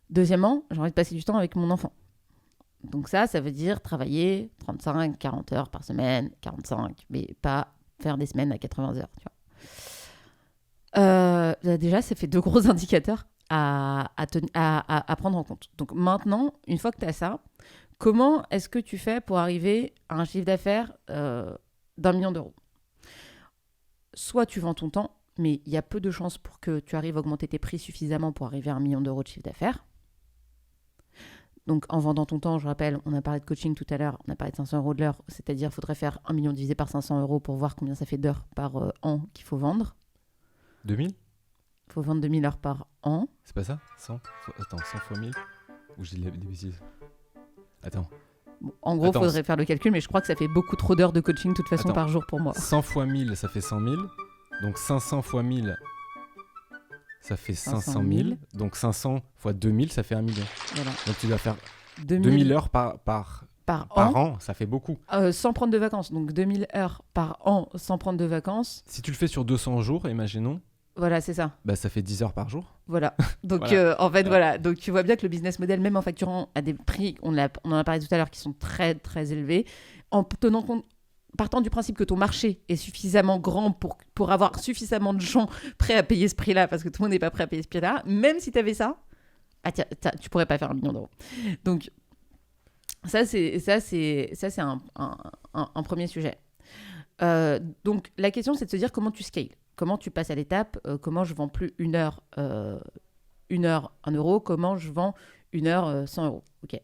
Deuxièmement, j'ai envie de passer du temps avec mon enfant. Donc ça veut dire travailler 35, 40 heures par semaine, 45, mais pas faire des semaines à 80 heures, tu vois. Déjà, ça fait 2 gros indicateurs à prendre en compte. Donc maintenant, une fois que tu as ça, comment est-ce que tu fais pour arriver à un chiffre d'affaires d'1 million d'euros? Soit tu vends ton temps, mais il y a peu de chances pour que tu arrives à augmenter tes prix suffisamment pour arriver à 1 million d'euros de chiffre d'affaires. Donc en vendant ton temps, je rappelle, on a parlé de coaching tout à l'heure, on a parlé de 500 euros de l'heure, c'est-à-dire qu'il faudrait faire 1 million divisé par 500 euros pour voir combien ça fait d'heures par an qu'il faut vendre. 2000? Il faut vendre 2000 heures par an. C'est pas ça? 100? Attends, 100 fois 1000? Ou je dis des bêtises? Attends. Bon, en gros, il faudrait faire le calcul, mais je crois que ça fait beaucoup trop d'heures de coaching de toute façon par jour pour moi. 100 fois 1000, ça fait 100 000. Donc 500 fois 1000, ça fait 500 000. Donc 500 fois 2000, ça fait 1 million. Voilà. Donc tu dois faire 2000 heures par an, ça fait beaucoup. Sans prendre de vacances. Donc 2000 heures par an sans prendre de vacances. Si tu le fais sur 200 jours, imaginons. Voilà, c'est ça. Bah, ça fait 10 heures par jour. Voilà. Donc, voilà. En fait, voilà. Donc, tu vois bien que le business model, même en facturant à des prix, on en a parlé tout à l'heure, qui sont très, très élevés, en tenant compte, partant du principe que ton marché est suffisamment grand pour avoir suffisamment de gens prêts à payer ce prix-là, parce que tout le monde n'est pas prêt à payer ce prix-là, même si tu avais ça, tu pourrais pas faire 1 million d'euros. Donc, ça, c'est un premier sujet. Donc, la question, c'est de se dire comment tu scales. Comment tu passes à l'étape, comment je vends plus 1 heure, 1 euro, comment je vends 1 heure 100 euros. Ok.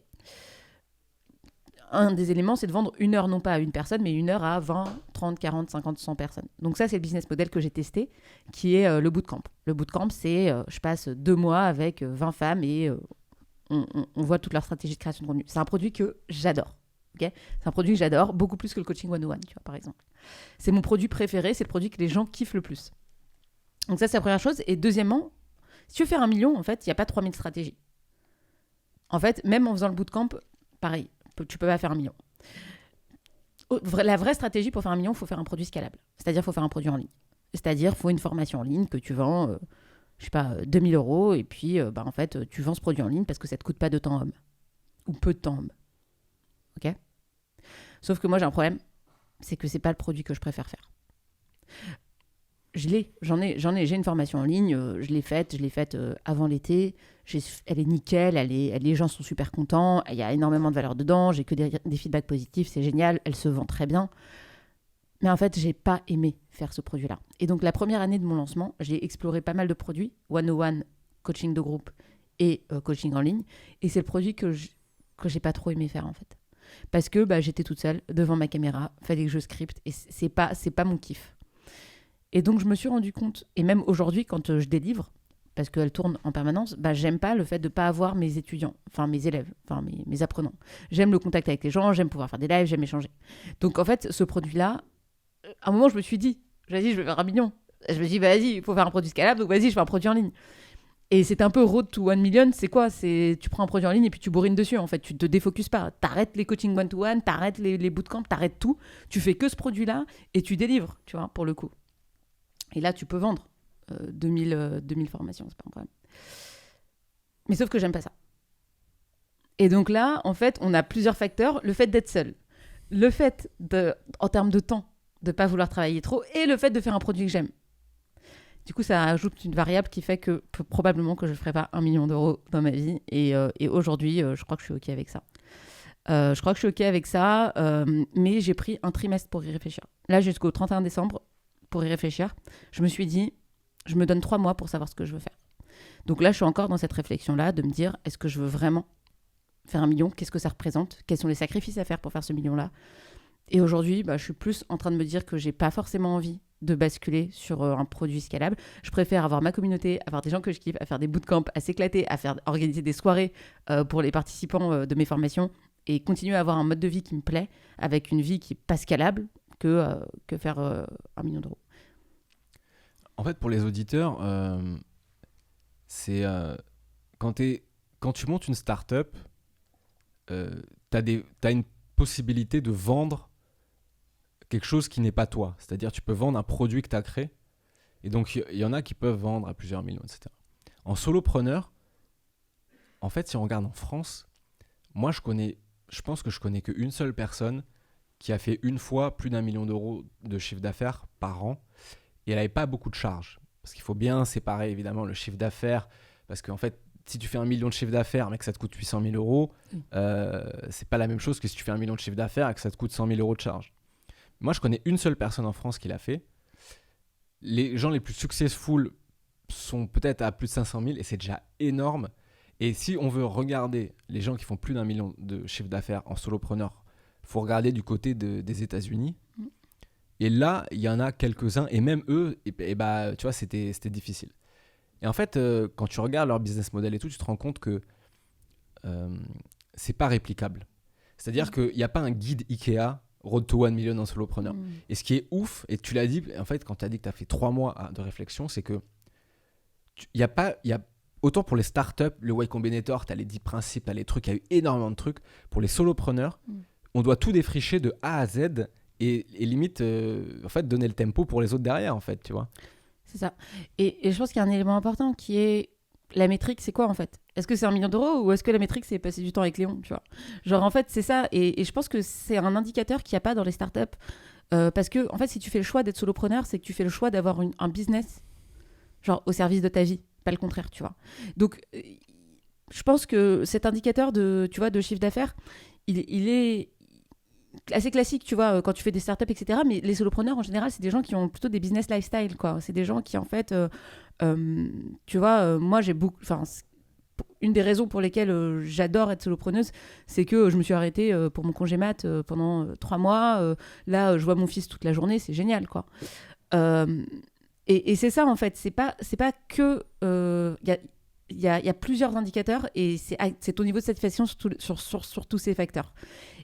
Un des éléments, c'est de vendre 1 heure non pas à une personne, mais 1 heure à 20, 30, 40, 50, 100 personnes. Donc ça, c'est le business model que j'ai testé, qui est le bootcamp. Le bootcamp, c'est je passe 2 mois avec 20 femmes et on voit toute leur stratégie de création de contenu. C'est un produit que j'adore. Okay, c'est un produit que j'adore, beaucoup plus que le coaching 101, tu vois, par exemple. C'est mon produit préféré, c'est le produit que les gens kiffent le plus. Donc ça, c'est la première chose. Et deuxièmement, si tu veux faire 1 million, en fait, il n'y a pas 3000 stratégies. En fait, même en faisant le bootcamp, pareil, tu peux pas faire 1 million. La vraie stratégie pour faire 1 million, il faut faire un produit scalable. C'est-à-dire qu'il faut faire un produit en ligne. C'est-à-dire, il faut une formation en ligne que tu vends, je sais pas, 2000 euros, et puis, en fait, tu vends ce produit en ligne parce que ça te coûte pas de temps homme, ou peu de temps homme. Ok ? Sauf que moi, j'ai un problème, c'est que c'est pas le produit que je préfère faire. J'ai une formation en ligne, je l'ai faite avant l'été, elle est nickel, les gens sont super contents, il y a énormément de valeur dedans, j'ai que des feedbacks positifs, c'est génial, elle se vend très bien. Mais en fait, j'ai pas aimé faire ce produit-là. Et donc, la première année de mon lancement, j'ai exploré pas mal de produits, one-on-one, coaching de groupe et coaching en ligne. Et c'est le produit que j'ai pas trop aimé faire, en fait. Parce que j'étais toute seule devant ma caméra, fallait que je scripte, et c'est pas mon kiff. Et donc, je me suis rendu compte, et même aujourd'hui, quand je délivre, parce qu'elle tourne en permanence, j'aime pas le fait de pas avoir mes étudiants, enfin mes élèves, enfin mes apprenants. J'aime le contact avec les gens, j'aime pouvoir faire des lives, j'aime échanger. Donc, en fait, ce produit-là, à un moment, je me suis dit, je vais faire 1 million. Je me suis dit, vas-y, il faut faire un produit scalable, donc vas-y, je fais un produit en ligne. Et c'est un peu road to 1 million, c'est quoi ? Tu prends un produit en ligne et puis tu bourrines dessus, en fait. Tu te défocuses pas. T'arrêtes les coachings one-to-one, t'arrêtes les bootcamps, t'arrêtes tout. Tu fais que ce produit-là et tu délivres, tu vois, pour le coup. Et là, tu peux vendre 2000 formations, c'est pas un problème. Mais sauf que j'aime pas ça. Et donc là, en fait, on a plusieurs facteurs. Le fait d'être seul, le fait, en termes de temps, de ne pas vouloir travailler trop, et le fait de faire un produit que j'aime. Du coup, ça ajoute une variable qui fait que probablement que je ne ferai pas 1 million d'euros dans ma vie. Et aujourd'hui, je crois que je suis OK avec ça. Mais j'ai pris un trimestre pour y réfléchir. Là, jusqu'au 31 décembre, pour y réfléchir, je me suis dit, je me donne 3 mois pour savoir ce que je veux faire. Donc là, je suis encore dans cette réflexion-là de me dire, est-ce que je veux vraiment faire 1 million ? Qu'est-ce que ça représente ? Quels sont les sacrifices à faire pour faire ce million-là ? Et aujourd'hui, je suis plus en train de me dire que j'ai pas forcément envie de basculer sur un produit scalable. Je préfère avoir ma communauté, avoir des gens que je kiffe, à faire des bootcamps, à s'éclater, organiser des soirées pour les participants de mes formations et continuer à avoir un mode de vie qui me plaît, avec une vie qui est pas scalable, que faire 1 million d'euros. En fait, pour les auditeurs, c'est quand tu montes une start-up, t'as une possibilité de vendre quelque chose qui n'est pas toi. C'est-à-dire, tu peux vendre un produit que tu as créé. Et donc, il y en a qui peuvent vendre à plusieurs millions, etc. En solopreneur, en fait, si on regarde en France, moi, je pense que je connais qu'une seule personne qui a fait une fois plus d'1 million d'euros de chiffre d'affaires par an. Et elle n'avait pas beaucoup de charges. Parce qu'il faut bien séparer, évidemment, le chiffre d'affaires. Parce qu'en fait, si tu fais 1 million de chiffre d'affaires, mais que ça te coûte 800 000 euros, c'est pas la même chose que si tu fais 1 million de chiffre d'affaires et que ça te coûte 100 000 euros de charges. Moi, je connais une seule personne en France qui l'a fait. Les gens les plus successful sont peut-être à plus de 500 000 et c'est déjà énorme. Et si on veut regarder les gens qui font plus d'1 million de chiffre d'affaires en solopreneur, il faut regarder du côté des États-Unis. Et là, il y en a quelques-uns, et même eux, tu vois, c'était difficile. Et en fait, quand tu regardes leur business model et tout, tu te rends compte que c'est pas réplicable. C'est-à-dire qu'il n'y a pas un guide Ikea Road to 1 million en solopreneur. Et ce qui est ouf, et tu l'as dit, en fait, quand tu as dit que tu as fait 3 mois de réflexion, c'est que il y a autant pour les startups, le Y Combinator, tu as les 10 principes, tu as les trucs, il y a eu énormément de trucs. Pour les solopreneurs, on doit tout défricher de A à Z et limite, en fait, donner le tempo pour les autres derrière, en fait, tu vois. C'est ça. Et je pense qu'il y a un élément important qui est la métrique, c'est quoi en fait ? Est-ce que c'est 1 million d'euros ou est-ce que la métrique, c'est passer du temps avec Léon, tu vois ? Genre, en fait, c'est ça. Et je pense que c'est un indicateur qu'il n'y a pas dans les startups. Parce que, en fait, si tu fais le choix d'être solopreneur, c'est que tu fais le choix d'avoir un business, genre, au service de ta vie. Pas le contraire, tu vois. Donc, je pense que cet indicateur de chiffre d'affaires, il est assez classique, tu vois, quand tu fais des startups, etc. Mais les solopreneurs, en général, c'est des gens qui ont plutôt des business lifestyle, quoi. C'est des gens qui, en fait, tu vois, moi, j'ai beaucoup... Enfin, une des raisons pour lesquelles j'adore être solopreneuse, c'est que je me suis arrêtée pour mon congé mat pendant 3 mois. Là, je vois mon fils toute la journée, c'est génial, quoi. Et c'est ça, en fait. C'est pas que... Il y a plusieurs indicateurs et c'est ton niveau de satisfaction sur tous ces facteurs.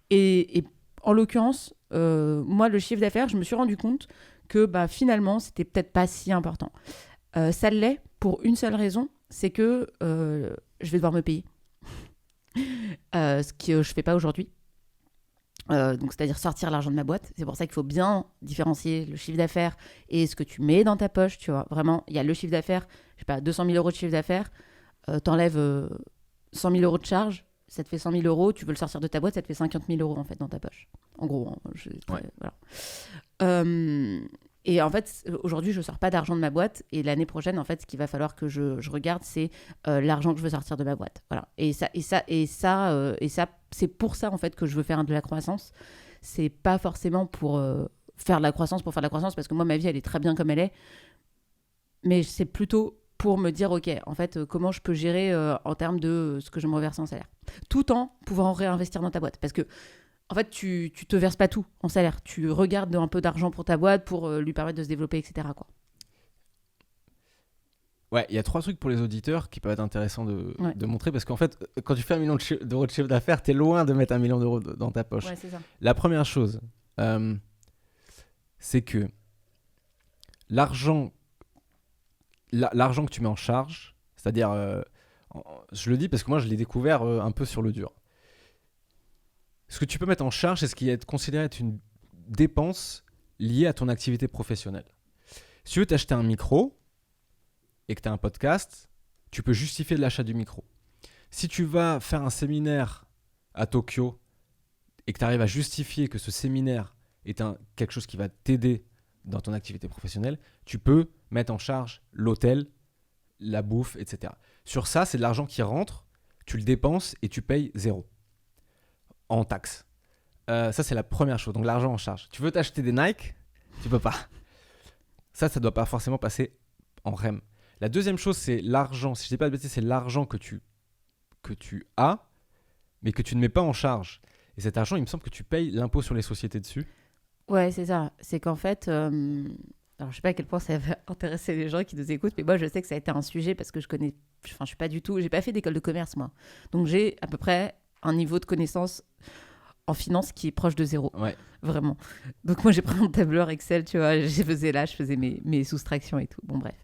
Et en l'occurrence, moi, le chiffre d'affaires, je me suis rendu compte que finalement, c'était peut-être pas si important. Ça l'est pour une seule raison, c'est que je vais devoir me payer. Ce que je fais pas aujourd'hui. Donc, c'est-à-dire sortir l'argent de ma boîte. C'est pour ça qu'il faut bien différencier le chiffre d'affaires et ce que tu mets dans ta poche, tu vois. Vraiment, il y a le chiffre d'affaires, je sais pas, 200 000 euros de chiffre d'affaires, t'enlèves 100 000 euros de charge, ça te fait 100 000 euros, tu veux le sortir de ta boîte, ça te fait 50 000 euros, en fait, dans ta poche. En gros, hein, voilà. Et en fait, aujourd'hui, je ne sors pas d'argent de ma boîte. Et l'année prochaine, en fait, ce qu'il va falloir que je regarde, c'est l'argent que je veux sortir de ma boîte. Voilà. Et ça, c'est pour ça, en fait, que je veux faire de la croissance. C'est pas forcément pour faire de la croissance, parce que moi, ma vie, elle est très bien comme elle est. Mais c'est plutôt pour me dire, OK, en fait, comment je peux gérer en termes de ce que je me reverse en salaire. Tout en pouvant réinvestir dans ta boîte. Parce que en fait, tu te verses pas tout en salaire. Tu regardes un peu d'argent pour ta boîte pour lui permettre de se développer, etc. quoi. Ouais, il y a 3 trucs pour les auditeurs qui peuvent être intéressants de montrer parce qu'en fait, quand tu fais 1 million d'euros de chiffre d'affaires, t'es loin de mettre 1 million d'euros dans ta poche. Ouais, c'est ça. La première chose, c'est que l'argent que tu mets en charge, c'est-à-dire, je le dis parce que moi je l'ai découvert un peu sur le dur. Ce que tu peux mettre en charge, c'est ce qui est considéré être une dépense liée à ton activité professionnelle. Si tu veux t'acheter un micro et que tu as un podcast, tu peux justifier de l'achat du micro. Si tu vas faire un séminaire à Tokyo et que tu arrives à justifier que ce séminaire est quelque chose qui va t'aider dans ton activité professionnelle, tu peux mettre en charge l'hôtel, la bouffe, etc. Sur ça, c'est de l'argent qui rentre, tu le dépenses et tu payes 0 en taxes. Ça, c'est la première chose. Donc, l'argent en charge. Tu veux t'acheter des Nike, tu peux pas. Ça doit pas forcément passer en REM. La deuxième chose, c'est l'argent. Si je dis pas de bêtises, c'est l'argent que tu as, mais que tu ne mets pas en charge. Et cet argent, il me semble que tu payes l'impôt sur les sociétés dessus. Ouais, c'est ça. C'est qu'en fait, alors je sais pas à quel point ça va intéresser les gens qui nous écoutent, mais moi, je sais que ça a été un sujet parce que je suis pas du tout, j'ai pas fait d'école de commerce, moi. Donc, j'ai à peu près un niveau de connaissance en finance qui est proche de 0. Ouais. Vraiment. Donc moi, j'ai pris un tableur Excel, tu vois, je faisais mes soustractions et tout. Bon, bref.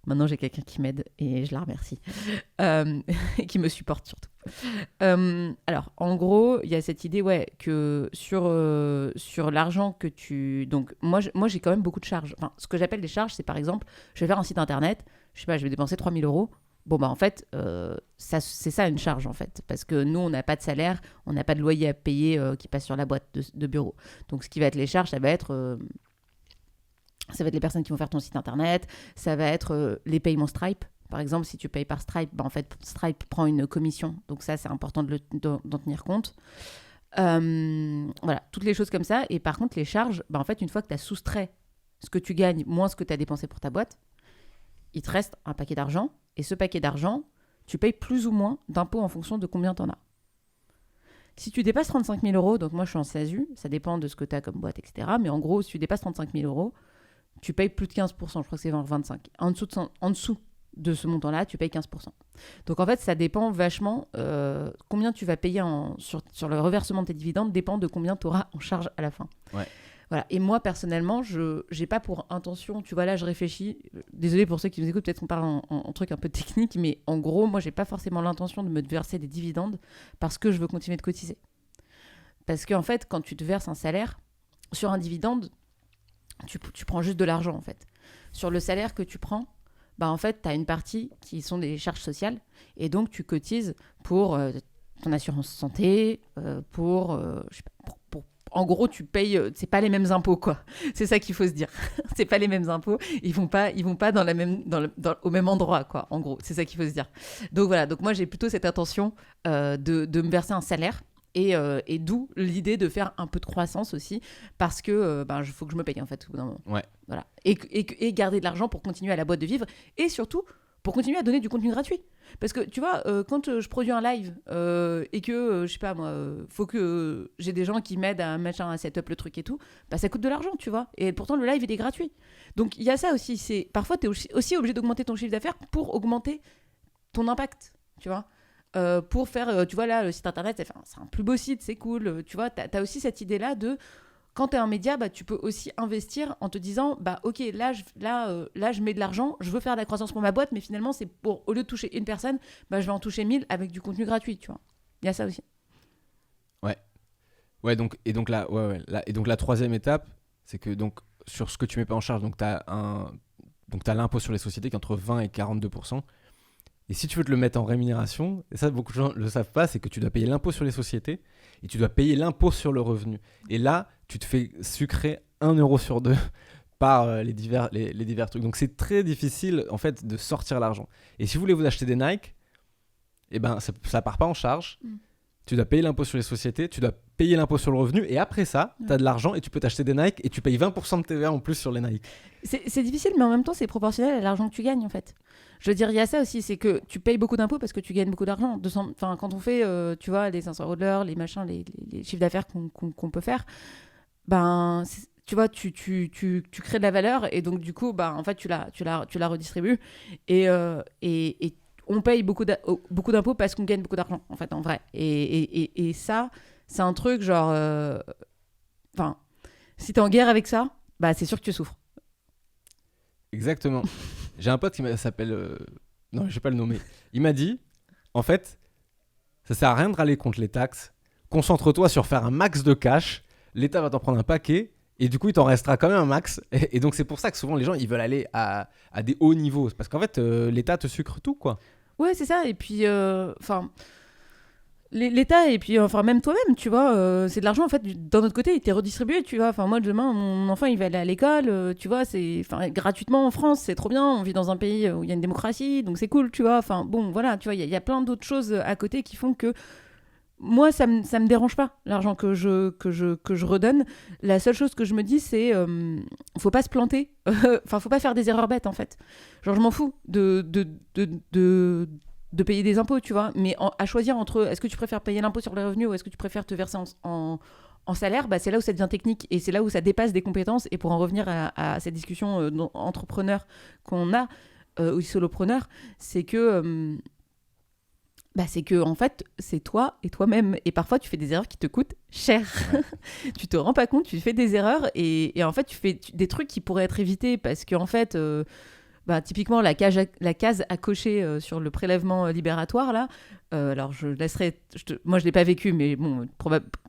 Maintenant, j'ai quelqu'un qui m'aide et je la remercie. Et qui me supporte surtout. Alors, en gros, il y a cette idée, ouais, que sur l'argent que tu... Donc, moi, j'ai quand même beaucoup de charges. Enfin, ce que j'appelle des charges, c'est par exemple, je vais faire un site internet, je sais pas, je vais dépenser 3 000 euros. Bon, bah en fait, c'est ça une charge en fait. Parce que nous, on n'a pas de salaire, on n'a pas de loyer à payer qui passe sur la boîte de bureau. Donc, ce qui va être les charges, ça va être les personnes qui vont faire ton site internet, ça va être les paiements Stripe. Par exemple, si tu payes par Stripe, bah en fait, Stripe prend une commission. Donc, ça, c'est important d'en tenir compte. Voilà, toutes les choses comme ça. Et par contre, les charges, bah en fait, une fois que tu as soustrait ce que tu gagnes moins ce que tu as dépensé pour ta boîte, il te reste un paquet d'argent. Et ce paquet d'argent, tu payes plus ou moins d'impôts en fonction de combien tu en as. Si tu dépasses 35 000 euros, donc moi je suis en SASU, ça dépend de ce que tu as comme boîte, etc. Mais en gros, si tu dépasses 35 000 euros, tu payes plus de 15%, je crois que c'est 25%. En dessous de ce montant-là, tu payes 15%. Donc en fait, ça dépend vachement. Combien tu vas payer sur le reversement de tes dividendes dépend de combien tu auras en charge à la fin. Ouais. Voilà. Et moi, personnellement, je n'ai pas pour intention, tu vois, là, je réfléchis. Désolée pour ceux qui nous écoutent, peut-être qu'on parle en truc un peu technique, mais en gros, moi, je n'ai pas forcément l'intention de me verser des dividendes parce que je veux continuer de cotiser. Parce qu'en fait, quand tu te verses un salaire, sur un dividende, tu prends juste de l'argent, en fait. Sur le salaire que tu prends, bah, en fait, tu as une partie qui sont des charges sociales et donc tu cotises pour ton assurance santé, je sais pas, en gros, tu payes, c'est pas les mêmes impôts, quoi. C'est ça qu'il faut se dire. C'est pas les mêmes impôts. Ils vont pas au même endroit, quoi. En gros, c'est ça qu'il faut se dire. Donc voilà. Donc moi, j'ai plutôt cette intention de me verser un salaire et d'où l'idée de faire un peu de croissance aussi parce que faut que je me paye en fait au bout d'un moment. Ouais. Voilà. Et garder de l'argent pour continuer à la boîte de vivre et surtout pour continuer à donner du contenu gratuit. Parce que tu vois, quand je produis un live et que, je sais pas moi, faut que j'ai des gens qui m'aident à setup le truc et tout, bah ça coûte de l'argent, tu vois. Et pourtant, le live, il est gratuit. Donc, il y a ça aussi. Parfois, tu es aussi obligé d'augmenter ton chiffre d'affaires pour augmenter ton impact, tu vois. Pour faire, tu vois, là, le site internet, c'est un plus beau site, c'est cool. Tu vois, t'as aussi cette idée-là de... Quand tu es un média, bah, tu peux aussi investir en te disant bah, ok, là, je mets de l'argent, je veux faire de la croissance pour ma boîte, mais finalement, c'est au lieu de toucher une personne, bah, je vais en toucher 1000 avec du contenu gratuit. Tu vois. Il y a ça aussi. Ouais. Ouais, donc la troisième étape, c'est que donc, sur ce que tu mets pas en charge, donc tu as l'impôt sur les sociétés qui est entre 20 et 42%. Et si tu veux te le mettre en rémunération, et ça beaucoup de gens ne le savent pas, c'est que tu dois payer l'impôt sur les sociétés et tu dois payer l'impôt sur le revenu. Et là, tu te fais sucrer 1 euro sur 2 par les divers trucs. Donc c'est très difficile en fait de sortir l'argent. Et si vous voulez vous acheter des Nike, eh ben ça part pas en charge. Tu dois payer l'impôt sur les sociétés, tu dois payer l'impôt sur le revenu, et après ça, tu as de l'argent et tu peux t'acheter des Nike et tu payes 20% de TVA en plus sur les Nike. C'est difficile, mais en même temps, c'est proportionnel à l'argent que tu gagnes, en fait. Je veux dire, il y a ça aussi, c'est que tu payes beaucoup d'impôts parce que tu gagnes beaucoup d'argent. Enfin, quand on fait, tu vois, les 500 € de l'heure, les machins, les chiffres d'affaires qu'on peut faire, ben, tu vois, tu crées de la valeur et donc, du coup, ben, en fait, tu la redistribues. Et on paye beaucoup d'impôts parce qu'on gagne beaucoup d'argent, en fait, en vrai. Et ça, c'est un truc genre... Enfin, si t'es en guerre avec ça, bah, c'est sûr que tu souffres. Exactement. J'ai un pote qui s'appelle... Non, je vais pas le nommer. Il m'a dit, en fait, ça sert à rien de râler contre les taxes. Concentre-toi sur faire un max de cash. L'État va t'en prendre un paquet. Et du coup, il t'en restera quand même un max. Et donc, c'est pour ça que souvent, les gens, ils veulent aller à des hauts niveaux. Parce qu'en fait, l'État te sucre tout, quoi. Ouais, c'est ça. Et puis, enfin, l'État et puis, enfin, même toi-même, tu vois, c'est de l'argent, en fait, d'un autre côté, il t'est redistribué, tu vois. Enfin, moi, demain, mon enfant, il va aller à l'école, tu vois, enfin, gratuitement en France, c'est trop bien. On vit dans un pays où il y a une démocratie, donc c'est cool, tu vois. Enfin, bon, voilà, tu vois, il y a plein d'autres choses à côté qui font que moi, ça me dérange pas, l'argent que je redonne. La seule chose que je me dis, c'est faut pas se planter. Enfin, faut pas faire des erreurs bêtes, en fait. Genre, je m'en fous de payer des impôts, tu vois. Mais à choisir entre est-ce que tu préfères payer l'impôt sur les revenus ou est-ce que tu préfères te verser en salaire, bah, c'est là où ça devient technique et c'est là où ça dépasse des compétences. Et pour en revenir à cette discussion entrepreneur qu'on a, ou solopreneur, c'est que... bah, c'est que en fait, c'est toi et toi-même. Et parfois, tu fais des erreurs qui te coûtent cher. Ouais. Tu te rends pas compte, tu fais des erreurs et en fait, tu fais des trucs qui pourraient être évités parce qu'en fait, bah, typiquement, la case à cocher sur le prélèvement libératoire, là, alors je laisserai... moi, je l'ai pas vécu, mais bon,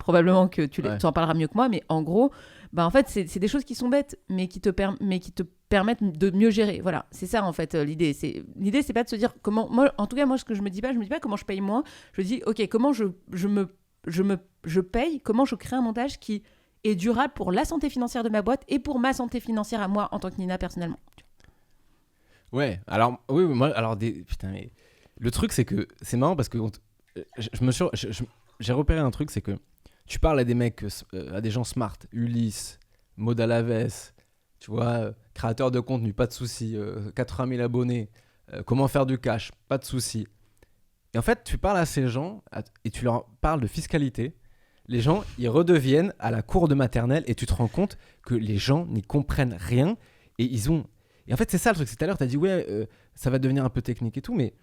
probablement que tu en parleras mieux que moi. Mais en gros, bah, en fait, c'est des choses qui sont bêtes, mais qui te permettent de mieux gérer. Voilà, c'est ça en fait l'idée. L'idée, c'est pas de se dire comment... Moi, en tout cas, moi, ce que je me dis pas comment je paye moins. Je me dis, ok, comment je paye, comment je crée un montage qui est durable pour la santé financière de ma boîte et pour ma santé financière à moi en tant que Nina personnellement. Ouais, alors, oui, moi, alors, putain, mais le truc, c'est que c'est marrant parce que j'ai repéré un truc, c'est que tu parles à des mecs, à des gens smart, Ulysse, Maud Alaves, tu vois, créateur de contenu, pas de souci, 80 000 abonnés, comment faire du cash, pas de souci. Et en fait, tu parles à ces gens et tu leur parles de fiscalité. Les gens, ils redeviennent à la cour de maternelle et tu te rends compte que les gens n'y comprennent rien et ils ont... Et en fait, c'est ça le truc. C'est tout à l'heure, tu as dit, ouais, ça va devenir un peu technique et tout, mais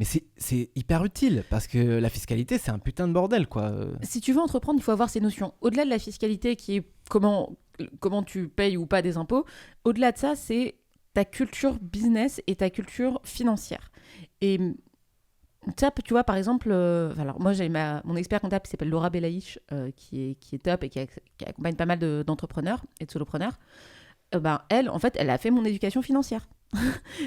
c'est hyper utile parce que la fiscalité, c'est un putain de bordel, quoi. Si tu veux entreprendre, il faut avoir ces notions. Au-delà de la fiscalité qui est comment tu payes ou pas des impôts, au-delà de ça, c'est ta culture business et ta culture financière. Et ça, tu vois, par exemple, alors moi, j'ai mon expert comptable qui s'appelle Laura Belaïch, qui est top et qui accompagne pas mal d'entrepreneurs et de solopreneurs. Ben, elle, en fait, elle a fait mon éducation financière.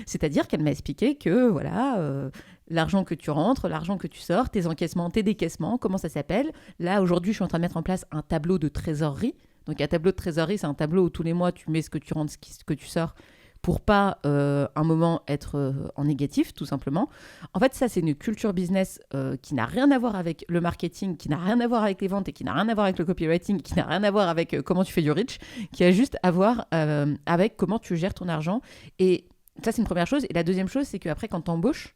C'est-à-dire qu'elle m'a expliqué que, voilà, l'argent que tu rentres, l'argent que tu sors, tes encaissements, tes décaissements, comment ça s'appelle. Là, aujourd'hui, je suis en train de mettre en place un tableau de trésorerie. Donc, un tableau de trésorerie, c'est un tableau où tous les mois, tu mets ce que tu rentres, ce que tu sors, pour pas, un moment, être en négatif, tout simplement. En fait, ça, c'est une culture business qui n'a rien à voir avec le marketing, qui n'a rien à voir avec les ventes et qui n'a rien à voir avec le copywriting, qui n'a rien à voir avec comment tu fais du reach, qui a juste à voir avec comment tu gères ton argent. Et ça, c'est une première chose. Et la deuxième chose, c'est qu'après, quand tu embauches,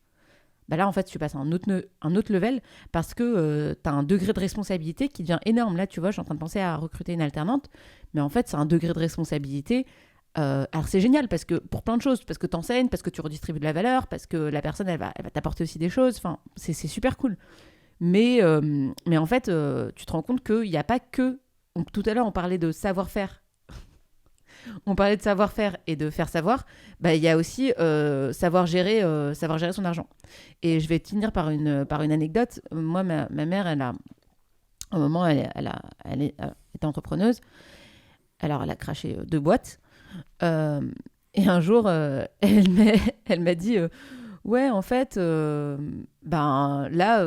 bah là, en fait, tu passes à un autre level parce que tu as un degré de responsabilité qui devient énorme. Là, tu vois, je suis en train de penser à recruter une alternante, mais en fait, c'est un degré de responsabilité. Alors, c'est génial parce que, pour plein de choses, parce que tu enseignes, parce que tu redistribues de la valeur, parce que la personne, elle va t'apporter aussi des choses. Enfin, c'est super cool. Mais en fait, tu te rends compte qu'il n'y a pas que... Tout à l'heure, on parlait de savoir-faire. On parlait de savoir-faire et de faire savoir. Bah, il y a aussi savoir gérer son argent. Et je vais finir par une anecdote. Moi, ma mère, Au moment, était entrepreneuse. Alors, elle a craché 2 boîtes. Euh, et un jour, elle m'a dit ouais, en fait, ben là,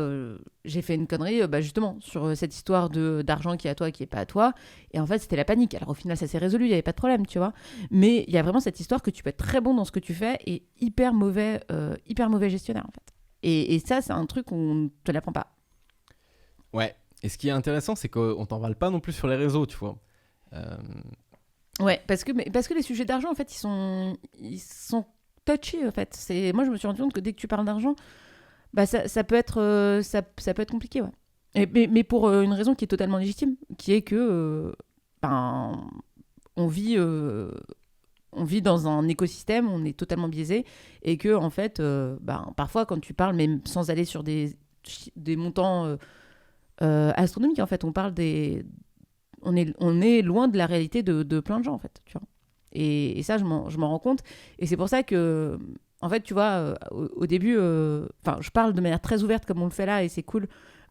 j'ai fait une connerie, justement, sur cette histoire d'argent qui est à toi, qui est pas à toi. Et en fait, c'était la panique. Alors, au final, ça s'est résolu, il n'y avait pas de problème, tu vois. Mais il y a vraiment cette histoire que tu peux être très bon dans ce que tu fais et hyper mauvais gestionnaire, en fait. Et ça, c'est un truc qu'on ne te l'apprend pas. Ouais. Et ce qui est intéressant, c'est qu'on t'en parle pas non plus sur les réseaux, tu vois. Euh, Ouais, parce que les sujets d'argent, en fait, ils sont touchy, en fait. Moi, je me suis rendu compte que dès que tu parles d'argent, bah, ça peut être compliqué, ouais. Mais pour une raison qui est totalement légitime, qui est que ben, on vit, euh, on vit dans un écosystème, on est totalement biaisé, et que en fait, ben, parfois quand tu parles, même sans aller sur des montants astronomiques, en fait, on est loin de la réalité de plein de gens, en fait, tu vois. Et ça, je m'en rends compte. Et c'est pour ça que, en fait, tu vois, au début, je parle de manière très ouverte comme on le fait là, et c'est cool,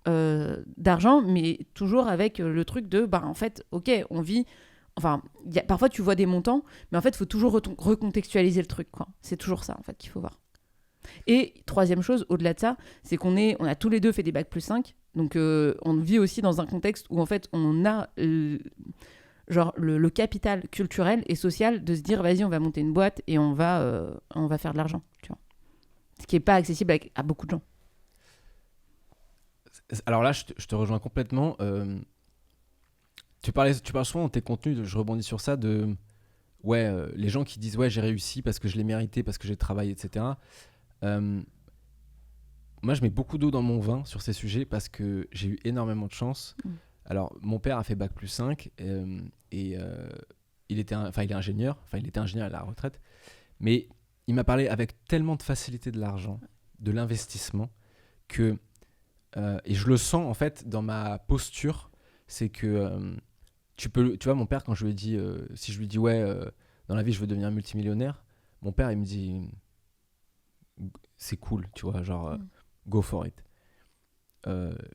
d'argent, mais toujours avec le truc de, en fait, ok, on vit. Enfin, parfois tu vois des montants, mais en fait, il faut toujours recontextualiser le truc, quoi. C'est toujours ça, en fait, qu'il faut voir. Et troisième chose, au-delà de ça, c'est on a tous les deux fait des bacs+5, donc on vit aussi dans un contexte où en fait on a genre le capital culturel et social de se dire vas-y on va monter une boîte et on va faire de l'argent, tu vois. Ce qui n'est pas accessible à beaucoup de gens. Alors là, je te rejoins complètement. Tu parles souvent dans tes contenus, je rebondis sur ça, ouais, les gens qui disent ouais, j'ai réussi parce que je l'ai mérité, parce que j'ai travaillé, etc. Euh, Moi, je mets beaucoup d'eau dans mon vin sur ces sujets parce que j'ai eu énormément de chance. Mm. Alors, mon père a fait bac+5 et il était il est ingénieur, enfin, il était ingénieur à la retraite, mais il m'a parlé avec tellement de facilité de l'argent, de l'investissement, que, et je le sens en fait dans ma posture, c'est que tu vois, mon père, quand je lui ai dit, si je lui dis ouais, dans la vie, je veux devenir multimillionnaire, mon père, il me dit, c'est cool, tu vois, genre, go for it.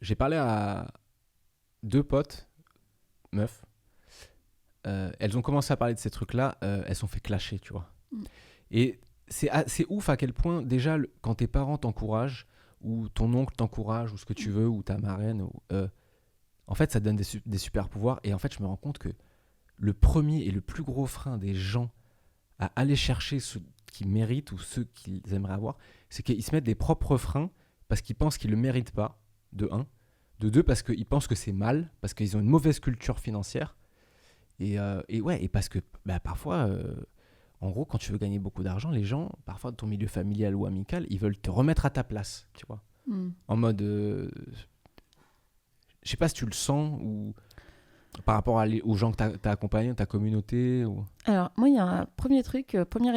J'ai parlé à 2 potes, meufs. Elles ont commencé à parler de ces trucs-là, elles sont fait clasher, tu vois. Mm. Et c'est ouf à quel point, déjà, quand tes parents t'encouragent, ou ton oncle t'encourage, ou ce que tu veux, ou ta marraine, en fait, ça te donne des super pouvoirs. Et en fait, je me rends compte que le premier et le plus gros frein des gens à aller chercher ceux qu'ils méritent ou ceux qu'ils aimeraient avoir, c'est qu'ils se mettent des propres freins parce qu'ils pensent qu'ils ne le méritent pas, de un. De deux, parce qu'ils pensent que c'est mal, parce qu'ils ont une mauvaise culture financière. Et parce que parfois, en gros, quand tu veux gagner beaucoup d'argent, les gens, parfois de ton milieu familial ou amical, ils veulent te remettre à ta place, tu vois. En mode, je sais pas si tu le sens ou par rapport aux gens que tu as accompagnés, ta communauté. Ou... Alors, moi, il y a un premier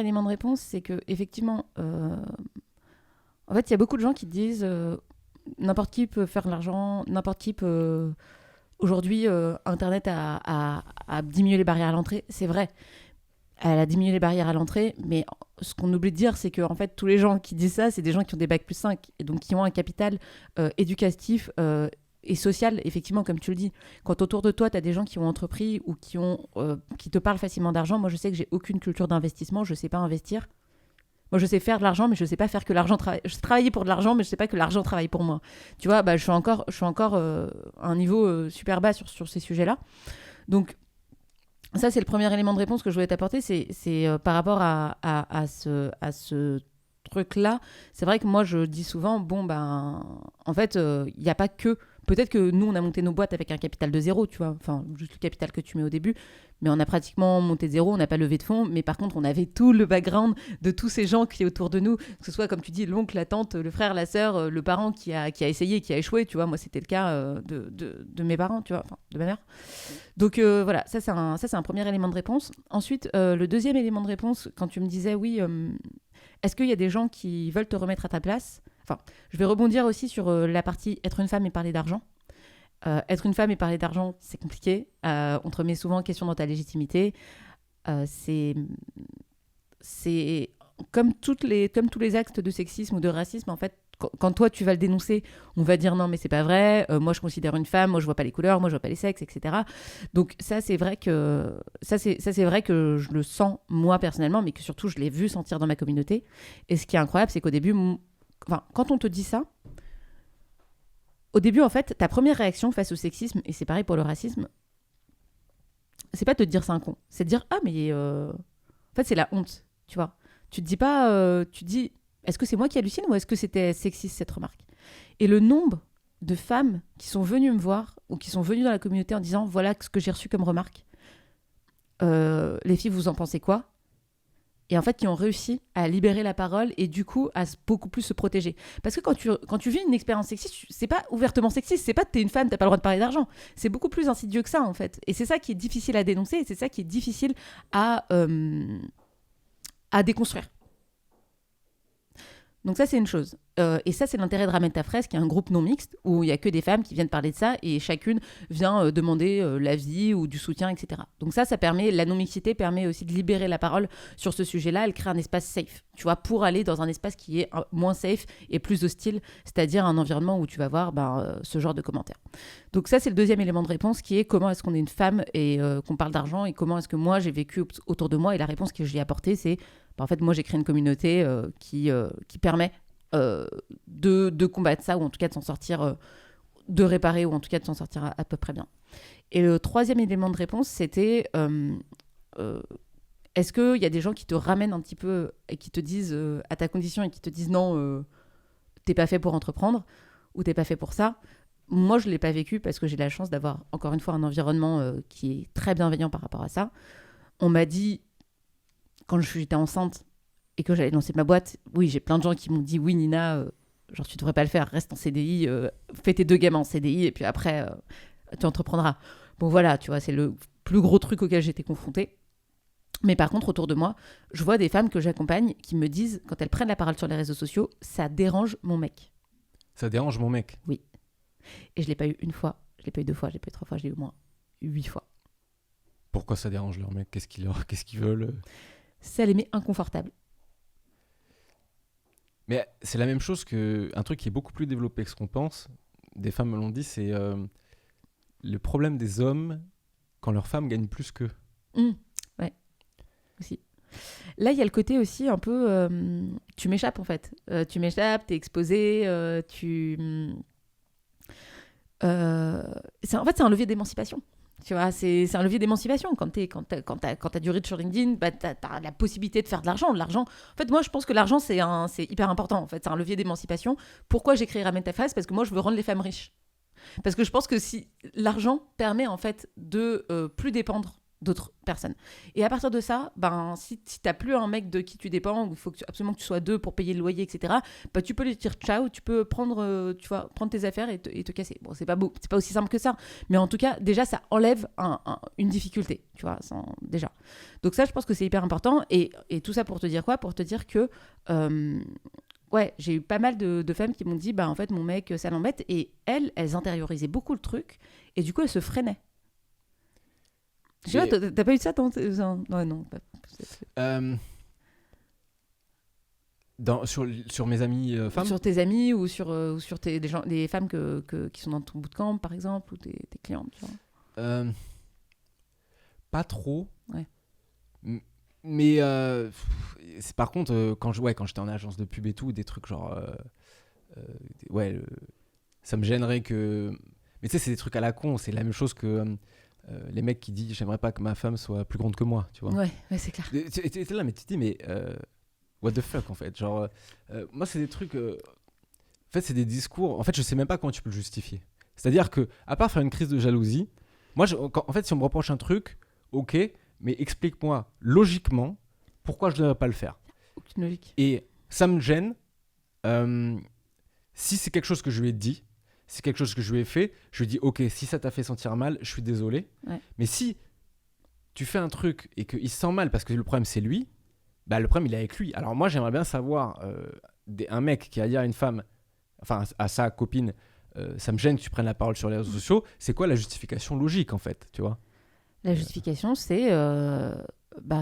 élément de réponse, c'est que effectivement, en fait, il y a beaucoup de gens qui disent n'importe qui peut faire de l'argent, n'importe qui peut. Aujourd'hui, Internet a diminué les barrières à l'entrée, c'est vrai. Elle a diminué les barrières à l'entrée, mais ce qu'on oublie de dire, c'est que en fait, tous les gens qui disent ça, c'est des gens qui ont des bac+5 et donc qui ont un capital éducatif et social, effectivement, comme tu le dis. Quand autour de toi, tu as des gens qui ont entrepris ou qui te parlent facilement d'argent, moi, je sais que j'ai aucune culture d'investissement, je sais pas investir. Moi, je sais faire de l'argent, mais je sais pas faire que l'argent travaille. Je sais travailler pour de l'argent, mais je sais pas que l'argent travaille pour moi. Tu vois, je suis encore à un niveau super bas sur ces sujets-là. Donc, ça, c'est le premier élément de réponse que je voulais t'apporter. C'est par rapport à ce truc-là. C'est vrai que moi, je dis souvent, en fait, il n'y a pas que... Peut-être que nous, on a monté nos boîtes avec un capital de zéro, tu vois. Enfin, juste le capital que tu mets au début. Mais on a pratiquement monté de zéro, on n'a pas levé de fonds. Mais par contre, on avait tout le background de tous ces gens qui est autour de nous. Que ce soit, comme tu dis, l'oncle, la tante, le frère, la sœur, le parent qui a essayé et qui a échoué. Tu vois, moi, c'était le cas de mes parents, tu vois. Enfin, de ma mère. Donc, voilà, ça, c'est un premier élément de réponse. Ensuite, le deuxième élément de réponse, quand tu me disais, oui, est-ce qu'il y a des gens qui veulent te remettre à ta place ? Enfin, je vais rebondir aussi sur la partie être une femme et parler d'argent. Être une femme et parler d'argent, c'est compliqué. On te remet souvent en question dans ta légitimité. C'est comme tous les actes de sexisme ou de racisme. En fait, quand toi tu vas le dénoncer, on va dire non mais c'est pas vrai, moi je considère une femme, moi je vois pas les couleurs, moi je vois pas les sexes, etc. Donc ça c'est vrai que je le sens moi personnellement, mais que surtout je l'ai vu sentir dans ma communauté. Et ce qui est incroyable, c'est qu'au début, quand on te dit ça, au début en fait, ta première réaction face au sexisme, et c'est pareil pour le racisme, c'est pas de te dire c'est un con, c'est de dire ah mais en fait c'est la honte, tu vois. Tu te dis pas, tu te dis est-ce que c'est moi qui hallucine ou est-ce que c'était sexiste cette remarque? Et le nombre de femmes qui sont venues me voir ou qui sont venues dans la communauté en disant voilà ce que j'ai reçu comme remarque, les filles vous en pensez quoi? Et en fait qui ont réussi à libérer la parole et du coup à beaucoup plus se protéger. Parce que quand tu vis une expérience sexiste, c'est pas ouvertement sexiste, c'est pas que t'es une femme, t'as pas le droit de parler d'argent. C'est beaucoup plus insidieux que ça en fait. Et c'est ça qui est difficile à dénoncer et c'est ça qui est difficile à déconstruire. Donc ça, c'est une chose. Et ça, c'est l'intérêt de Ramène ta fraise, qui est un groupe non mixte, où il n'y a que des femmes qui viennent parler de ça, et chacune vient demander l'avis ou du soutien, etc. Donc ça permet, la non-mixité permet aussi de libérer la parole sur ce sujet-là. Elle crée un espace safe, tu vois, pour aller dans un espace qui est moins safe et plus hostile, c'est-à-dire un environnement où tu vas voir ce genre de commentaires. Donc ça, c'est le deuxième élément de réponse, qui est comment est-ce qu'on est une femme et qu'on parle d'argent, et comment est-ce que moi, j'ai vécu autour de moi. Et la réponse que j'ai apportée, c'est en fait, moi, j'ai créé une communauté qui permet de combattre ça, ou en tout cas de s'en sortir, de réparer, ou en tout cas de s'en sortir à peu près bien. Et le troisième élément de réponse, c'était est-ce qu'il y a des gens qui te ramènent un petit peu et qui te disent à ta condition et qui te disent non, t'es pas fait pour entreprendre ou t'es pas fait pour ça. Moi, je l'ai pas vécu parce que j'ai la chance d'avoir, encore une fois, un environnement qui est très bienveillant par rapport à ça. On m'a dit, quand j'étais enceinte et que j'allais lancer ma boîte, oui, j'ai plein de gens qui m'ont dit, oui, Nina, genre, tu devrais pas le faire, reste en CDI, fais tes 2 gamins en CDI, et puis après, tu entreprendras. Bon, voilà, tu vois, c'est le plus gros truc auquel j'étais confrontée. Mais par contre, autour de moi, je vois des femmes que j'accompagne qui me disent, quand elles prennent la parole sur les réseaux sociaux, ça dérange mon mec. Ça dérange mon mec? Oui. Et je l'ai pas eu une fois, je l'ai pas eu 2 fois, je l'ai pas eu 3 fois, je l'ai eu au moins 8 fois. Pourquoi ça dérange leur mec? Qu'est-ce qu'ils veulent? Ça les met inconfortables. Mais c'est la même chose un truc qui est beaucoup plus développé que ce qu'on pense. Des femmes me l'ont dit, c'est le problème des hommes quand leurs femmes gagnent plus qu'eux. Ouais, aussi. Là, il y a le côté aussi un peu... tu m'échappes, en fait. Tu m'échappes, t'es exposé, en fait, c'est un levier d'émancipation. Tu vois, c'est un levier d'émancipation. Quand t'as du reach sur LinkedIn, t'as la possibilité de faire de l'argent. En fait, moi, je pense que l'argent, c'est hyper important. En fait, c'est un levier d'émancipation. Pourquoi j'ai créé Ramène ta fraise? Parce que moi, je veux rendre les femmes riches. Parce que je pense que si l'argent permet, en fait, de plus dépendre d'autres personnes. Et à partir de ça, si t'as plus un mec de qui tu dépends, il faut absolument que tu sois 2 pour payer le loyer, etc., tu peux lui dire ciao, tu peux prendre tes affaires et te casser. Bon, c'est pas aussi simple que ça, mais en tout cas, déjà, ça enlève une difficulté, tu vois, déjà. Donc ça, je pense que c'est hyper important. Et tout ça pour te dire quoi? Pour te dire que ouais, j'ai eu pas mal de femmes qui m'ont dit en fait, mon mec, ça l'embête. Et elles intériorisaient beaucoup le truc, et du coup, elles se freinaient. Je sais pas, t'as pas eu ça non, pas. Sur mes amis femmes? Sur tes amis ou sur les femmes qui sont dans ton bootcamp, par exemple, ou tes clientes, tu vois. Pas trop. Ouais. Mais c'est par contre, quand j'étais en agence de pub et tout, des trucs genre... ça me gênerait que... Mais tu sais, c'est des trucs à la con, c'est la même chose que... les mecs qui disent j'aimerais pas que ma femme soit plus grande que moi, tu vois. Ouais, c'est clair. T'es là, mais tu te dis mais what the fuck en fait, genre moi c'est des trucs en fait c'est des discours, en fait je sais même pas comment tu peux le justifier. C'est-à-dire que à part faire une crise de jalousie, moi en fait si on me reproche un truc, ok, mais explique-moi logiquement pourquoi je devrais pas le faire. Aucune logique. Et ça me gêne si c'est quelque chose que je lui ai dit. C'est quelque chose que je lui ai fait, je lui dis ok, si ça t'a fait sentir mal, je suis désolé. Ouais. Mais si tu fais un truc et qu'il se sent mal parce que le problème c'est lui, le problème il est avec lui. Alors moi j'aimerais bien savoir, un mec qui va dire à une femme, enfin à sa copine, ça me gêne que tu prennes la parole sur les réseaux sociaux, c'est quoi la justification logique en fait, tu vois? La justification, c'est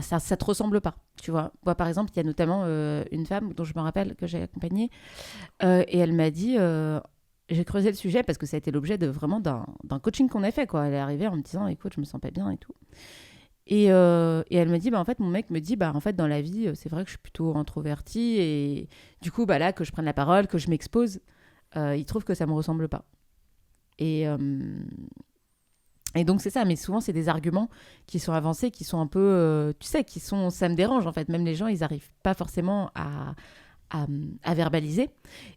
ça te ressemble pas, tu vois. Moi, par exemple, il y a notamment une femme dont je me rappelle que j'ai accompagnée et elle m'a dit, j'ai creusé le sujet parce que ça a été l'objet vraiment d'un coaching qu'on a fait, quoi. Elle est arrivée en me disant, écoute, je me sens pas bien et tout. Et elle me dit, en fait, mon mec me dit, en fait, dans la vie, c'est vrai que je suis plutôt introvertie et du coup, là, que je prenne la parole, que je m'expose, il trouve que ça me ressemble pas. Et, euh, et donc, c'est ça. Mais souvent, c'est des arguments qui sont avancés, qui sont un peu, tu sais, ça me dérange, en fait. Même les gens, ils arrivent pas forcément à verbaliser.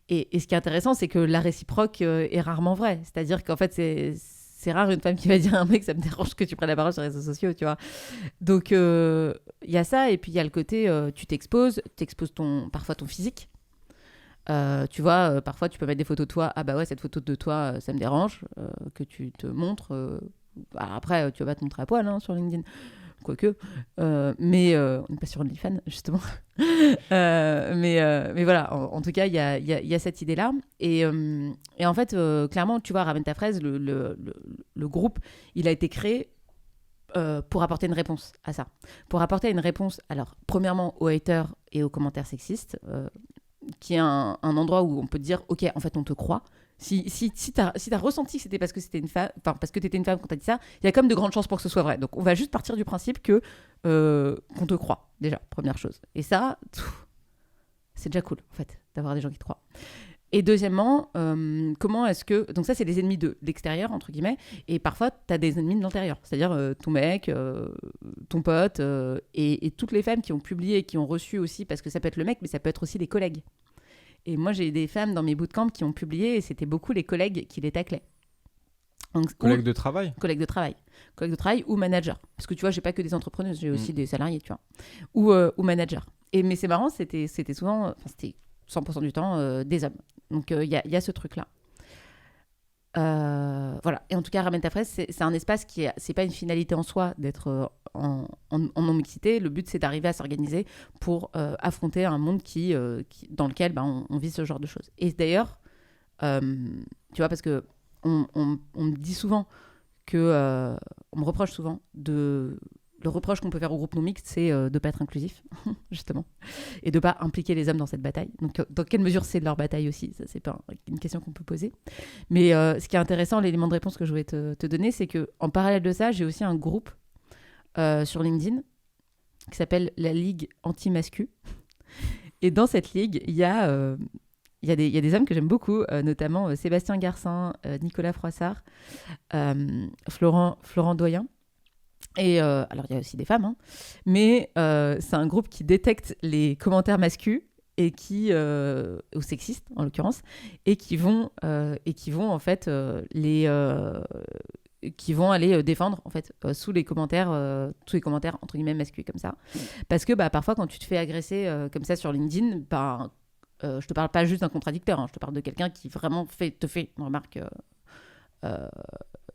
Et ce qui est intéressant, c'est que la réciproque est rarement vraie. C'est-à-dire qu'en fait, c'est rare une femme qui va dire à un mec, ça me dérange que tu prennes la parole sur les réseaux sociaux, tu vois. Donc, il y a ça, et puis il y a le côté, tu t'exposes parfois ton physique. Tu vois, parfois tu peux mettre des photos de toi. Ah bah ouais, cette photo de toi, ça me dérange que tu te montres. Après, tu vas pas te montrer à poil sur LinkedIn, quoique. Mais on n'est pas sur OnlyFans, justement. Mais voilà, en tout cas, il y a cette idée-là. Et en fait, clairement, tu vois, Ramène ta fraise, le groupe, il a été créé pour apporter une réponse à ça. Pour apporter une réponse, alors, premièrement, aux haters et aux commentaires sexistes, qui est un endroit où on peut te dire, ok, en fait, on te croit. Si t'as ressenti que c'était parce que c'était une femme, enfin parce que t'étais une femme quand t'as dit ça, il y a quand même de grandes chances pour que ce soit vrai. Donc on va juste partir du principe que qu'on te croit déjà, première chose. Et ça, c'est déjà cool en fait d'avoir des gens qui te croient. Et deuxièmement, comment est-ce que... Donc ça, c'est des ennemis de l'extérieur, entre guillemets, et parfois, tu as des ennemis de l'intérieur, c'est-à-dire ton mec, ton pote, et toutes les femmes qui ont publié et qui ont reçu aussi, parce que ça peut être le mec, mais ça peut être aussi les collègues. Et moi, j'ai des femmes dans mes bootcamps qui ont publié, et c'était beaucoup les collègues qui les taclaient. Donc, collègues de travail. Collègues de travail ou managers. Parce que tu vois, j'ai pas que des entrepreneuses, j'ai aussi des salariés, tu vois. Ou managers. Mais c'est marrant, c'était souvent... Enfin, c'était 100% du temps des hommes. Donc, il y a ce truc-là. Voilà. Et en tout cas, Ramène ta fraise, c'est un espace c'est pas une finalité en soi d'être en non-mixité. Le but, c'est d'arriver à s'organiser pour affronter un monde dans lequel on vit ce genre de choses. Et d'ailleurs, tu vois, parce que on me dit souvent que... on me reproche souvent le reproche qu'on peut faire au groupe non mixte, c'est de ne pas être inclusif, justement, et de ne pas impliquer les hommes dans cette bataille. Donc, dans quelle mesure c'est de leur bataille aussi? Ça, c'est pas une question qu'on peut poser. Mais ce qui est intéressant, l'élément de réponse que je voulais te donner, c'est qu'en parallèle de ça, j'ai aussi un groupe sur LinkedIn qui s'appelle la Ligue Anti-Mascu. Et dans cette ligue, il y a des hommes que j'aime beaucoup, notamment Sébastien Garcin, Nicolas Froissart, Florent Doyen. Et alors, il y a aussi des femmes, mais c'est un groupe qui détecte les commentaires masculins et ou sexistes en l'occurrence, et qui vont en fait qui vont aller défendre en fait tous les commentaires entre guillemets masculins comme ça, parce que parfois quand tu te fais agresser comme ça sur LinkedIn, je te parle pas juste d'un contradicteur, je te parle de quelqu'un qui vraiment te fait une remarque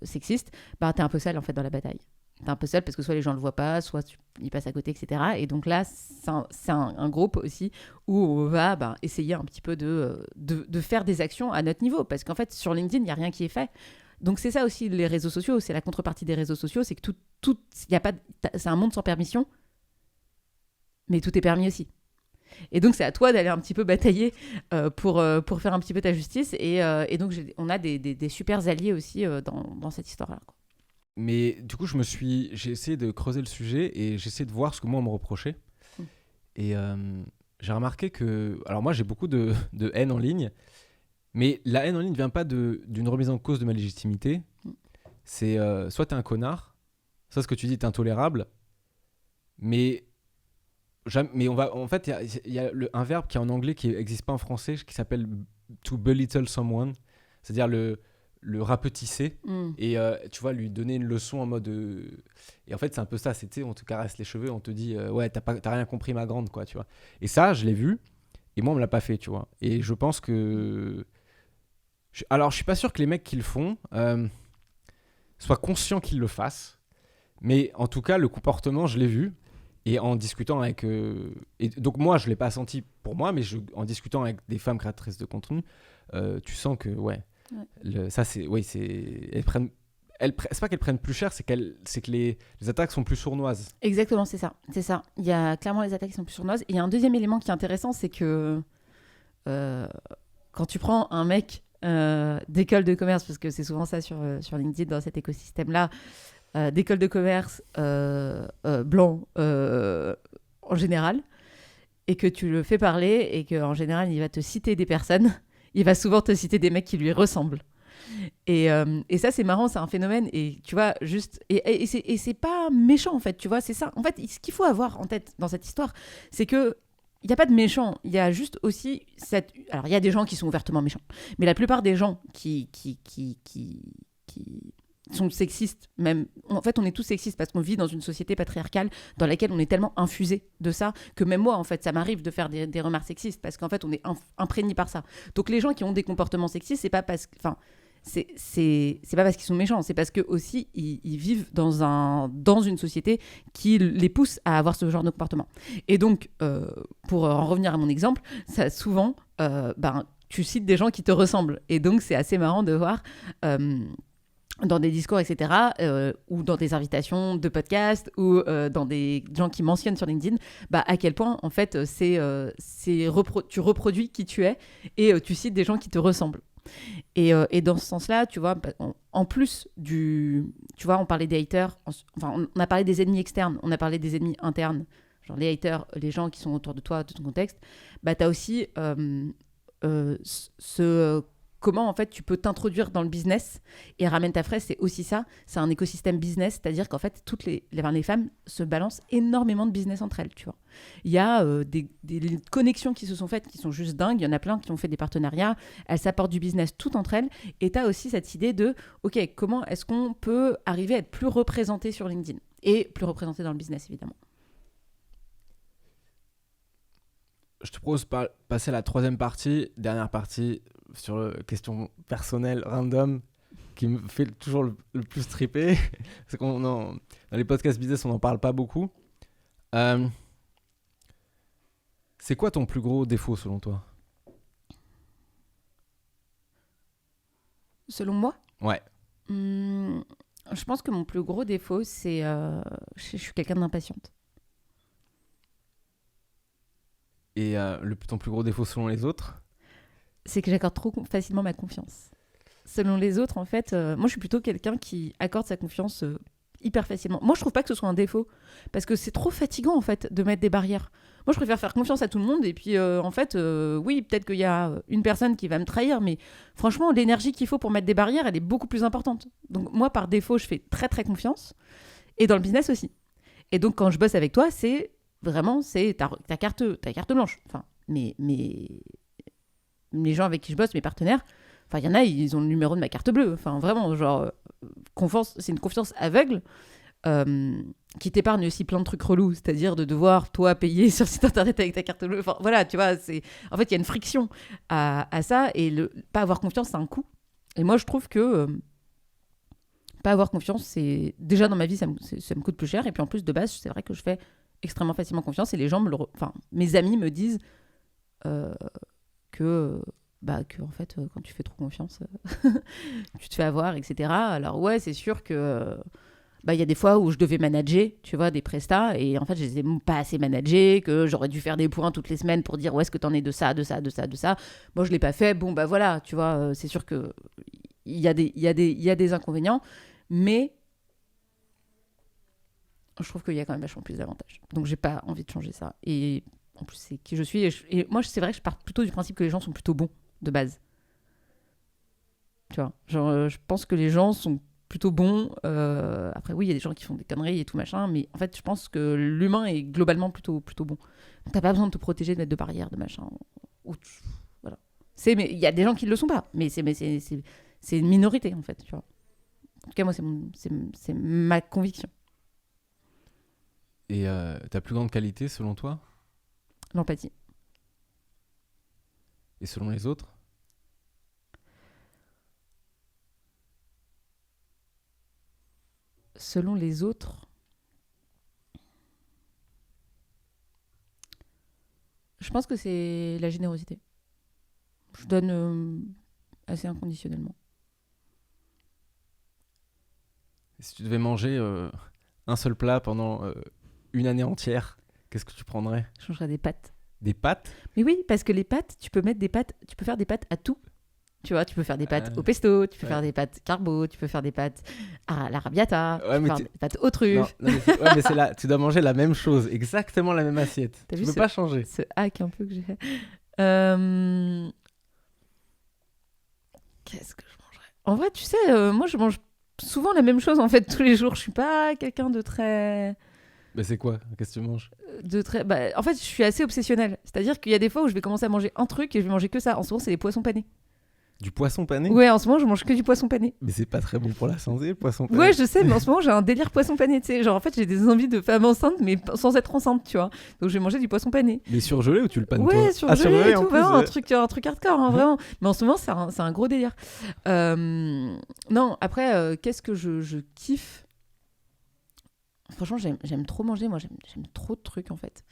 sexiste, t'es un peu seul en fait dans la bataille. T'es un peu seul parce que soit les gens ne le voient pas, soit ils passent à côté, etc. Et donc là, c'est un groupe aussi où on va essayer un petit peu de faire des actions à notre niveau. Parce qu'en fait, sur LinkedIn, il n'y a rien qui est fait. Donc c'est ça aussi, les réseaux sociaux. C'est la contrepartie des réseaux sociaux. C'est que c'est un monde sans permission, mais tout est permis aussi. Et donc, c'est à toi d'aller un petit peu batailler pour faire un petit peu ta justice. Et donc, on a des super alliés aussi dans cette histoire-là, quoi. Mais du coup, j'ai essayé de creuser le sujet et j'ai essayé de voir ce que moi on me reprochait. Et j'ai remarqué que... Alors moi, j'ai beaucoup de haine en ligne, mais la haine en ligne ne vient pas d'une remise en cause de ma légitimité. C'est soit t'es un connard, soit ce que tu dis est intolérable, mais en fait, il y a un verbe qui est en anglais qui n'existe pas en français, qui s'appelle to belittle someone, c'est-à-dire le rapetisser et tu vois, lui donner une leçon en mode et en fait c'est un peu ça, c'est, on te caresse les cheveux, on te dit ouais, t'as rien compris ma grande, quoi, tu vois. Et ça, je l'ai vu et moi on me l'a pas fait, tu vois. Et je pense que alors je suis pas sûr que les mecs qui le font soient conscients qu'ils le fassent, mais en tout cas le comportement, je l'ai vu. Et en discutant avec... et donc moi, je ne l'ai pas senti pour moi, mais en discutant avec des femmes créatrices de contenu, tu sens que, ça, c'est... Oui, elles c'est pas qu'elles prennent plus cher, c'est que les attaques sont plus sournoises. Exactement, c'est ça. C'est ça. Il y a clairement les attaques qui sont plus sournoises. Et il y a un deuxième élément qui est intéressant, c'est que quand tu prends un mec d'école de commerce, parce que c'est souvent ça sur LinkedIn dans cet écosystème-là, d'école de commerce blanc en général, et que tu le fais parler, et qu'en général, il va te citer des personnes, il va souvent te citer des mecs qui lui ressemblent. Et ça, c'est marrant, c'est un phénomène. Et tu vois, juste. Et c'est pas méchant, en fait, tu vois, c'est ça. En fait, ce qu'il faut avoir en tête dans cette histoire, c'est que. Il n'y a pas de méchants, il y a juste aussi cette... Alors, il y a des gens qui sont ouvertement méchants, mais la plupart des gens qui sont sexistes, même... En fait, on est tous sexistes parce qu'on vit dans une société patriarcale dans laquelle on est tellement infusé de ça que même moi, en fait, ça m'arrive de faire des remarques sexistes parce qu'en fait, on est imprégné par ça. Donc, les gens qui ont des comportements sexistes, c'est pas parce que... Enfin, c'est pas parce qu'ils sont méchants, c'est parce que aussi ils vivent dans une société qui les pousse à avoir ce genre de comportement. Et donc, pour en revenir à mon exemple, ça souvent, tu cites des gens qui te ressemblent. Et donc, c'est assez marrant de voir dans des discours, etc., ou dans des invitations de podcasts, ou dans des gens qui mentionnent sur LinkedIn, à quel point, en fait, tu reproduis qui tu es et tu cites des gens qui te ressemblent. Et dans ce sens-là, tu vois, en plus tu vois, on parlait des haters, enfin, on a parlé des ennemis externes, on a parlé des ennemis internes, genre les haters, les gens qui sont autour de toi, de ton contexte, tu as aussi comment en fait tu peux t'introduire dans le business et ramène ta fraise, c'est aussi ça, c'est un écosystème business, c'est-à-dire qu'en fait toutes les femmes se balancent énormément de business entre elles, tu vois. Il y a des connexions qui se sont faites qui sont juste dingues, il y en a plein qui ont fait des partenariats, elles s'apportent du business toutes entre elles, et tu as aussi cette idée de ok, comment est-ce qu'on peut arriver à être plus représenté sur LinkedIn et plus représenté dans le business évidemment. Je te propose passer à la troisième partie, dernière partie sur la question personnelle, random, qui me fait toujours le plus triper. C'est dans les podcasts business, on n'en parle pas beaucoup. C'est quoi ton plus gros défaut selon toi ? Selon moi ? Ouais. Je pense que mon plus gros défaut, c'est je suis quelqu'un d'impatiente. Et ton plus gros défaut selon les autres ? C'est que j'accorde trop facilement ma confiance. Selon les autres, en fait, moi, je suis plutôt quelqu'un qui accorde sa confiance hyper facilement. Moi, je trouve pas que ce soit un défaut, parce que c'est trop fatigant, en fait, de mettre des barrières. Moi, je préfère faire confiance à tout le monde, et puis, en fait, oui, peut-être qu'il y a une personne qui va me trahir, mais franchement, l'énergie qu'il faut pour mettre des barrières, elle est beaucoup plus importante. Donc, moi, par défaut, je fais très, très confiance, et dans le business aussi. Et donc, quand je bosse avec toi, c'est vraiment, c'est ta carte blanche. Enfin, mais les gens avec qui je bosse, mes partenaires, enfin, il y en a, ils ont le numéro de ma carte bleue. Enfin, vraiment, genre, confiance, c'est une confiance aveugle qui t'épargne aussi plein de trucs relous, c'est-à-dire de devoir, toi, payer sur le site internet avec ta carte bleue. Enfin, voilà, tu vois, en fait, il y a une friction à ça, et pas avoir confiance, c'est un coût. Et moi, je trouve que pas avoir confiance, c'est déjà dans ma vie, ça me coûte plus cher. Et puis en plus, de base, c'est vrai que je fais extrêmement facilement confiance, et les gens mes amis me disent que en fait, quand tu fais trop confiance, tu te fais avoir, etc. Alors ouais, c'est sûr que il y a des fois où je devais manager, tu vois, des prestats, et en fait, je les ai pas assez managés, que j'aurais dû faire des points toutes les semaines pour dire où est-ce que t'en es de ça, de ça, de ça, de ça. Moi, je l'ai pas fait. Bon, voilà, tu vois, c'est sûr que il y a des inconvénients, mais je trouve qu'il y a quand même vachement plus d'avantages. Donc, j'ai pas envie de changer ça. Et en plus, c'est qui je suis. Et moi, c'est vrai que je pars plutôt du principe que les gens sont plutôt bons, de base. Tu vois, genre, je pense que les gens sont plutôt bons. Après, oui, il y a des gens qui font des conneries et tout machin, mais en fait, je pense que l'humain est globalement plutôt bon. Donc, t'as pas besoin de te protéger, de mettre de barrières, de machin. Voilà. Mais il y a des gens qui ne le sont pas, mais c'est une minorité, en fait, tu vois. En tout cas, moi, c'est ma conviction. Et ta plus grande qualité, selon toi ? L'empathie. Et selon les autres ? Selon les autres, je pense que c'est la générosité. Je donne assez inconditionnellement. Si tu devais manger un seul plat pendant une année entière, qu'est-ce que tu prendrais? Je changerais des pâtes. Des pâtes? Mais oui, parce que les pâtes, tu peux faire des pâtes à tout. Tu vois, tu peux faire des pâtes au pesto, tu peux faire des pâtes carbo, tu peux faire des pâtes à l'arrabbiata, tu peux faire des pâtes aux truffes. Non, mais c'est là, tu dois manger la même chose, exactement la même assiette. Tu peux pas changer. Ce hack un peu que j'ai fait. Qu'est-ce que je mangerais? En vrai, tu sais, moi je mange souvent la même chose en fait tous les jours. Je suis pas quelqu'un de très... Mais c'est quoi? Qu'est-ce que tu manges? En fait, je suis assez obsessionnelle. C'est-à-dire qu'il y a des fois où je vais commencer à manger un truc et je vais manger que ça. En ce moment, c'est les poissons panés. Du poisson pané? Ouais, en ce moment, je mange que du poisson pané. Mais c'est pas très bon pour la santé, le poisson pané. Ouais, je sais, mais en ce moment, j'ai un délire poisson pané, tu sais. Genre, en fait, j'ai des envies de femme enceinte, mais sans être enceinte, tu vois. Donc, je vais manger du poisson pané. Mais surgelé ou tu le panes toi? Ouais, surgelé et tout, plus, un truc hardcore, hein, vraiment. Mais en ce moment, c'est un gros délire. Non, après, qu'est-ce que je kiffe? Franchement, j'aime trop manger. Moi, j'aime trop de trucs, en fait.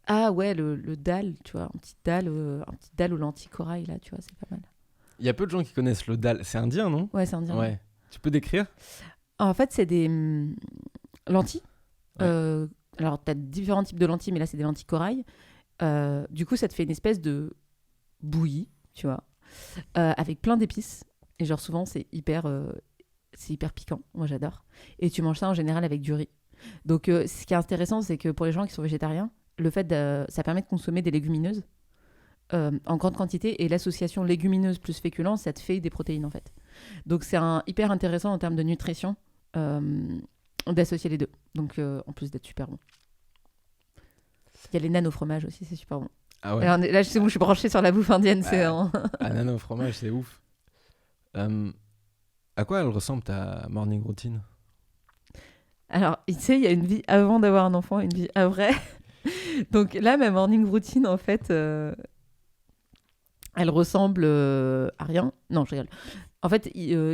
Ah ouais, le dal, tu vois, un petit dal aux lentilles corail, là, tu vois, c'est pas mal. Il y a peu de gens qui connaissent le dal. C'est indien, non? Ouais, c'est indien. Ouais. Tu peux décrire? En fait, c'est des lentilles. Ouais. Alors, tu as différents types de lentilles, mais là, c'est des lentilles corail. Du coup, ça te fait une espèce de bouillie, tu vois, avec plein d'épices. Et genre, souvent, c'est hyper piquant. Moi, j'adore. Et tu manges ça en général avec du riz. Donc, ce qui est intéressant, c'est que pour les gens qui sont végétariens, ça permet de consommer des légumineuses en grande quantité, et l'association légumineuse plus féculent, ça te fait des protéines en fait. Donc c'est hyper intéressant en termes de nutrition d'associer les deux. Donc en plus d'être super bon. Il y a les nano-fromages aussi, c'est super bon. Ah ouais. Alors, là, c'est bon, je suis branchée sur la bouffe indienne. Nano-fromage, c'est ouf. À quoi elle ressemble ta morning routine? Alors, tu sais, il y a une vie avant d'avoir un enfant, une vie après. Donc là, ma morning routine, en fait, elle ressemble à rien. Non, je rigole. En fait,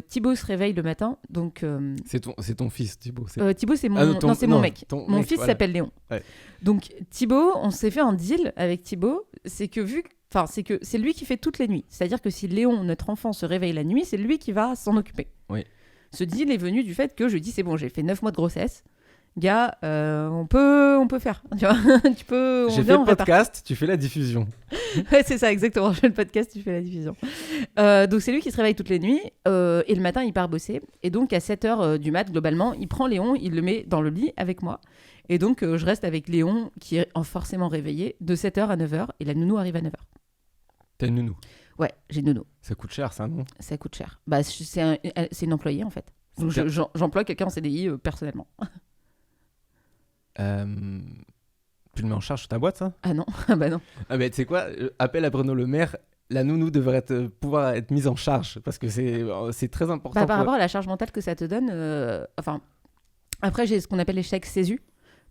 Thibaut se réveille le matin, donc... C'est ton fils, Thibaut. Thibaut, c'est mon mec. Mon fils voilà. s'appelle Léon. Ouais. Donc Thibaut, on s'est fait un deal avec Thibaut, c'est que c'est lui qui fait toutes les nuits. C'est-à-dire que si Léon, notre enfant, se réveille la nuit, c'est lui qui va s'en occuper. Oui. Ce deal est venu du fait que je dis, c'est bon, j'ai fait 9 mois de grossesse. Gars, on peut faire. Tu vois, j'ai fait le podcast, tu fais la diffusion. Ouais, c'est ça, exactement. Je fais le podcast, tu fais la diffusion. Donc, c'est lui qui se réveille toutes les nuits. Et le matin, il part bosser. Et donc, à 7h du mat, globalement, il prend Léon, il le met dans le lit avec moi. Et donc, je reste avec Léon, qui est forcément réveillé, de 7h à 9h. Et la nounou arrive à 9h. T'as une nounou? Ouais, j'ai une nounou. Ça coûte cher, ça, non? Ça coûte cher. Bah, c'est une employée, en fait. Donc, j'emploie quelqu'un en CDI personnellement. Tu le mets en charge sur ta boîte, ça? Ah non, bah non. Ah bah tu sais quoi, appelle à Bruno Le Maire, la nounou devrait pouvoir être mise en charge, parce que c'est très important. Par rapport à la charge mentale que ça te donne, après j'ai ce qu'on appelle les chèques CESU,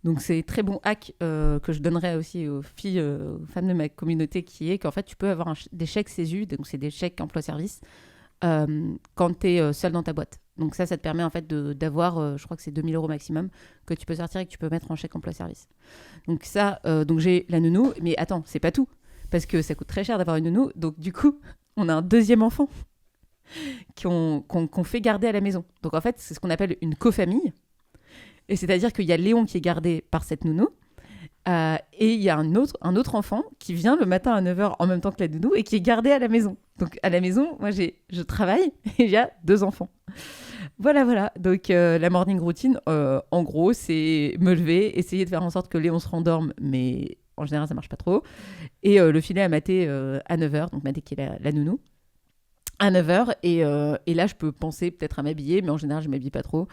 donc c'est très bon hack que je donnerais aussi aux filles, aux femmes de ma communauté, qui est qu'en fait tu peux avoir des chèques CESU, donc c'est des chèques emploi-service, quand tu es seule dans ta boîte. Donc ça te permet en fait d'avoir, je crois que c'est 2 000 € maximum, que tu peux sortir et que tu peux mettre en chèque emploi-service. Donc ça, donc j'ai la nounou, mais attends, c'est pas tout, parce que ça coûte très cher d'avoir une nounou, donc du coup, on a un deuxième enfant qu'on fait garder à la maison. Donc en fait, c'est ce qu'on appelle une cofamille, et c'est-à-dire qu'il y a Léon qui est gardé par cette nounou, et il y a un autre enfant qui vient le matin à 9h en même temps que la nounou et qui est gardé à la maison. Donc à la maison, moi je travaille et il y a 2 enfants. Voilà. Donc la morning routine, en gros, c'est me lever, essayer de faire en sorte que Léon se rendorme, mais en général ça marche pas trop. Et le filet à Mathé à 9h, donc Mathé qui est la nounou, à 9h. Et là je peux penser peut-être à m'habiller, mais en général je m'habille pas trop.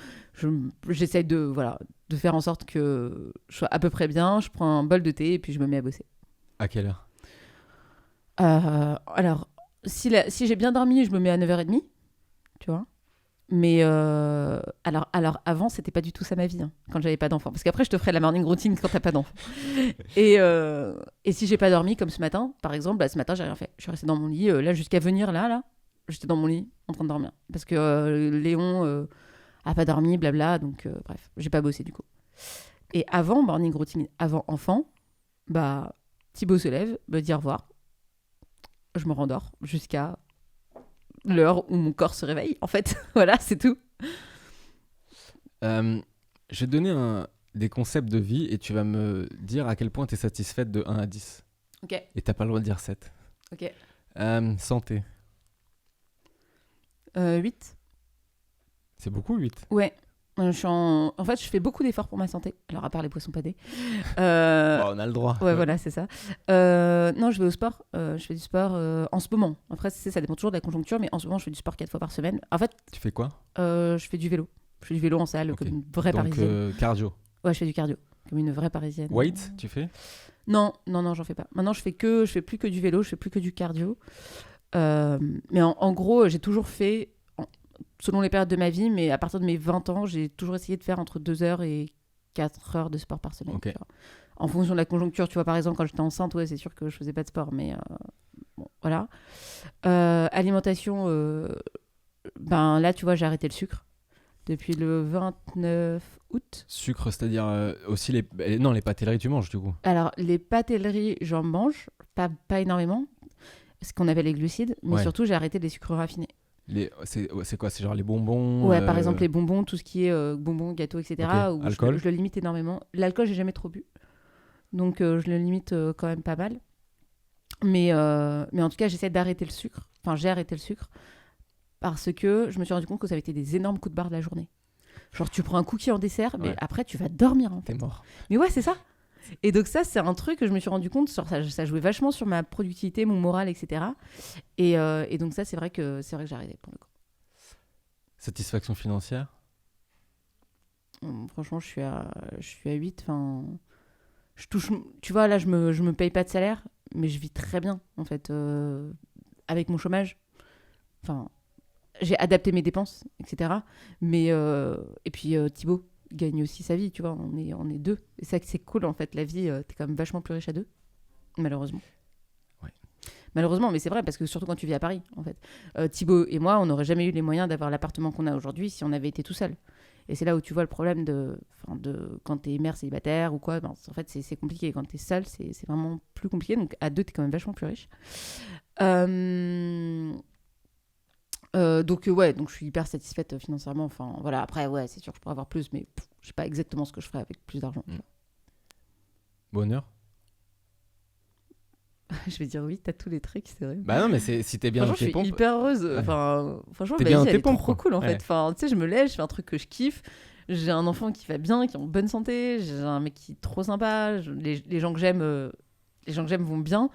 J'essaie de faire en sorte que je sois à peu près bien. Je prends un bol de thé et puis je me mets à bosser. À quelle heure? Alors, si j'ai bien dormi, je me mets à 9h30, tu vois. Mais alors avant, c'était pas du tout ça ma vie, hein, quand j'avais pas d'enfant. Parce qu'après, je te ferai la morning routine quand t'as pas d'enfant. Et si j'ai pas dormi, comme ce matin, par exemple, ce matin, j'ai rien fait. Je suis restée dans mon lit, là, jusqu'à venir là, j'étais dans mon lit, en train de dormir. Parce que Léon a pas dormi, blabla, donc bref, j'ai pas bossé du coup. Et avant morning routine, avant enfant, Thibaut se lève, me dit au revoir. Je me rendors jusqu'à l'heure où mon corps se réveille, en fait. Voilà, c'est tout. Je vais te donner des concepts de vie et tu vas me dire à quel point tu es satisfaite de 1 à 10. Ok. Et t'as pas le droit de dire 7. Ok. Santé. 8. C'est beaucoup 8. Ouais. En fait, je fais beaucoup d'efforts pour ma santé. Alors, à part les poissons padés. On a le droit. Ouais, voilà, c'est ça. Non, je vais au sport. Je fais du sport en ce moment. Après, ça dépend toujours de la conjoncture, mais en ce moment, je fais du sport 4 fois par semaine. En fait, Tu fais quoi? je fais du vélo. Je fais du vélo en salle, Ok. comme une vraie Donc, parisienne. cardio. Ouais, je fais du cardio, comme une vraie parisienne. Weight, tu fais? Non, j'en fais pas. Maintenant, je fais plus que du vélo, je fais plus que du cardio. Mais en gros, j'ai toujours fait, selon les périodes de ma vie, mais à partir de mes 20 ans, j'ai toujours essayé de faire entre 2 heures et 4 heures de sport par semaine. Ok. Tu vois. En fonction de la conjoncture, tu vois, par exemple, quand j'étais enceinte, ouais, c'est sûr que je faisais pas de sport, mais bon, voilà. Alimentation, ben là, tu vois, j'ai arrêté le sucre depuis le 29 août. Sucre, c'est-à-dire aussi non, les pâtelleries, tu manges du coup. Alors, les pâtelleries, j'en mange, pas énormément, ce qu'on appelle les glucides, mais Ouais. surtout, j'ai arrêté les sucres raffinés. C'est quoi? C'est genre les bonbons? Ouais, par exemple, les bonbons, tout ce qui est bonbons, gâteaux, etc. Ok. Où Alcool? je le limite énormément. L'alcool, j'ai jamais trop bu. Donc, je le limite quand même pas mal. Mais en tout cas, j'essaie d'arrêter le sucre. Enfin, j'ai arrêté le sucre parce que je me suis rendu compte que ça avait été des énormes coups de barre de la journée. Genre, tu prends un cookie en dessert, mais Ouais. après, tu vas dormir, en fait. T'es mort. Mais ouais, c'est ça. Et donc ça, c'est un truc que je me suis rendu compte, ça jouait vachement sur ma productivité, mon moral, etc. Et donc ça, c'est vrai que j'ai arrêté pour le coup. Satisfaction financière? Franchement, je suis à 8. Enfin, je touche, tu vois, là, je me paye pas de salaire, mais je vis très bien, en fait, avec mon chômage. Enfin, j'ai adapté mes dépenses, etc. Mais, et puis Thibaut gagne aussi sa vie, tu vois, on est deux. Et ça, c'est cool, en fait, la vie, t'es quand même vachement plus riche à deux, malheureusement. Ouais. Malheureusement, mais c'est vrai, parce que surtout quand tu vis à Paris, en fait. Thibaut et moi, on n'aurait jamais eu les moyens d'avoir l'appartement qu'on a aujourd'hui si on avait été tout seul. Et c'est là où tu vois le problème de quand t'es mère célibataire ou quoi, ben, en fait, c'est compliqué. Quand t'es seule, c'est vraiment plus compliqué. Donc, à deux, t'es quand même vachement plus riche. Donc je suis hyper satisfaite financièrement. Enfin, voilà. Après, ouais, c'est sûr que je pourrais avoir plus, mais je sais pas exactement ce que je ferais avec plus d'argent. Bonheur? Je vais dire oui, t'as tous les trucs, c'est vrai. Bah non, mais si t'es bien dans Franchement, tes je suis pompes. hyper heureuse. Ouais. Enfin, franchement, T'es ma bien vie, dans elle tes est pompes, trop quoi. cool en Ouais. fait. Enfin, tu sais, je me lève, je fais un truc que je kiffe. J'ai un enfant qui va bien, qui est en bonne santé. J'ai un mec qui est trop sympa. Les gens que j'aime, vont bien.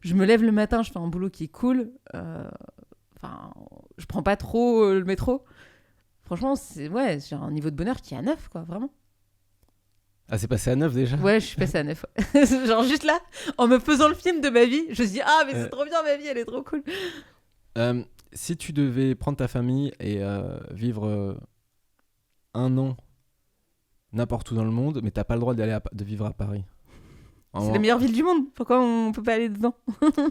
Je me lève le matin, je fais un boulot qui est cool. Enfin, je prends pas trop le métro. Franchement, j'ai un niveau de bonheur qui est à 9, quoi, vraiment. Ah, c'est passé à 9 déjà? Ouais, je suis passée à 9. Genre juste là, en me faisant le film de ma vie, je me dis ah mais c'est trop bien ma vie, elle est trop cool. Si tu devais prendre ta famille et vivre 1 an n'importe où dans le monde, mais t'as pas le droit de vivre à Paris. C'est la meilleure ville du monde. Pourquoi on peut pas aller dedans?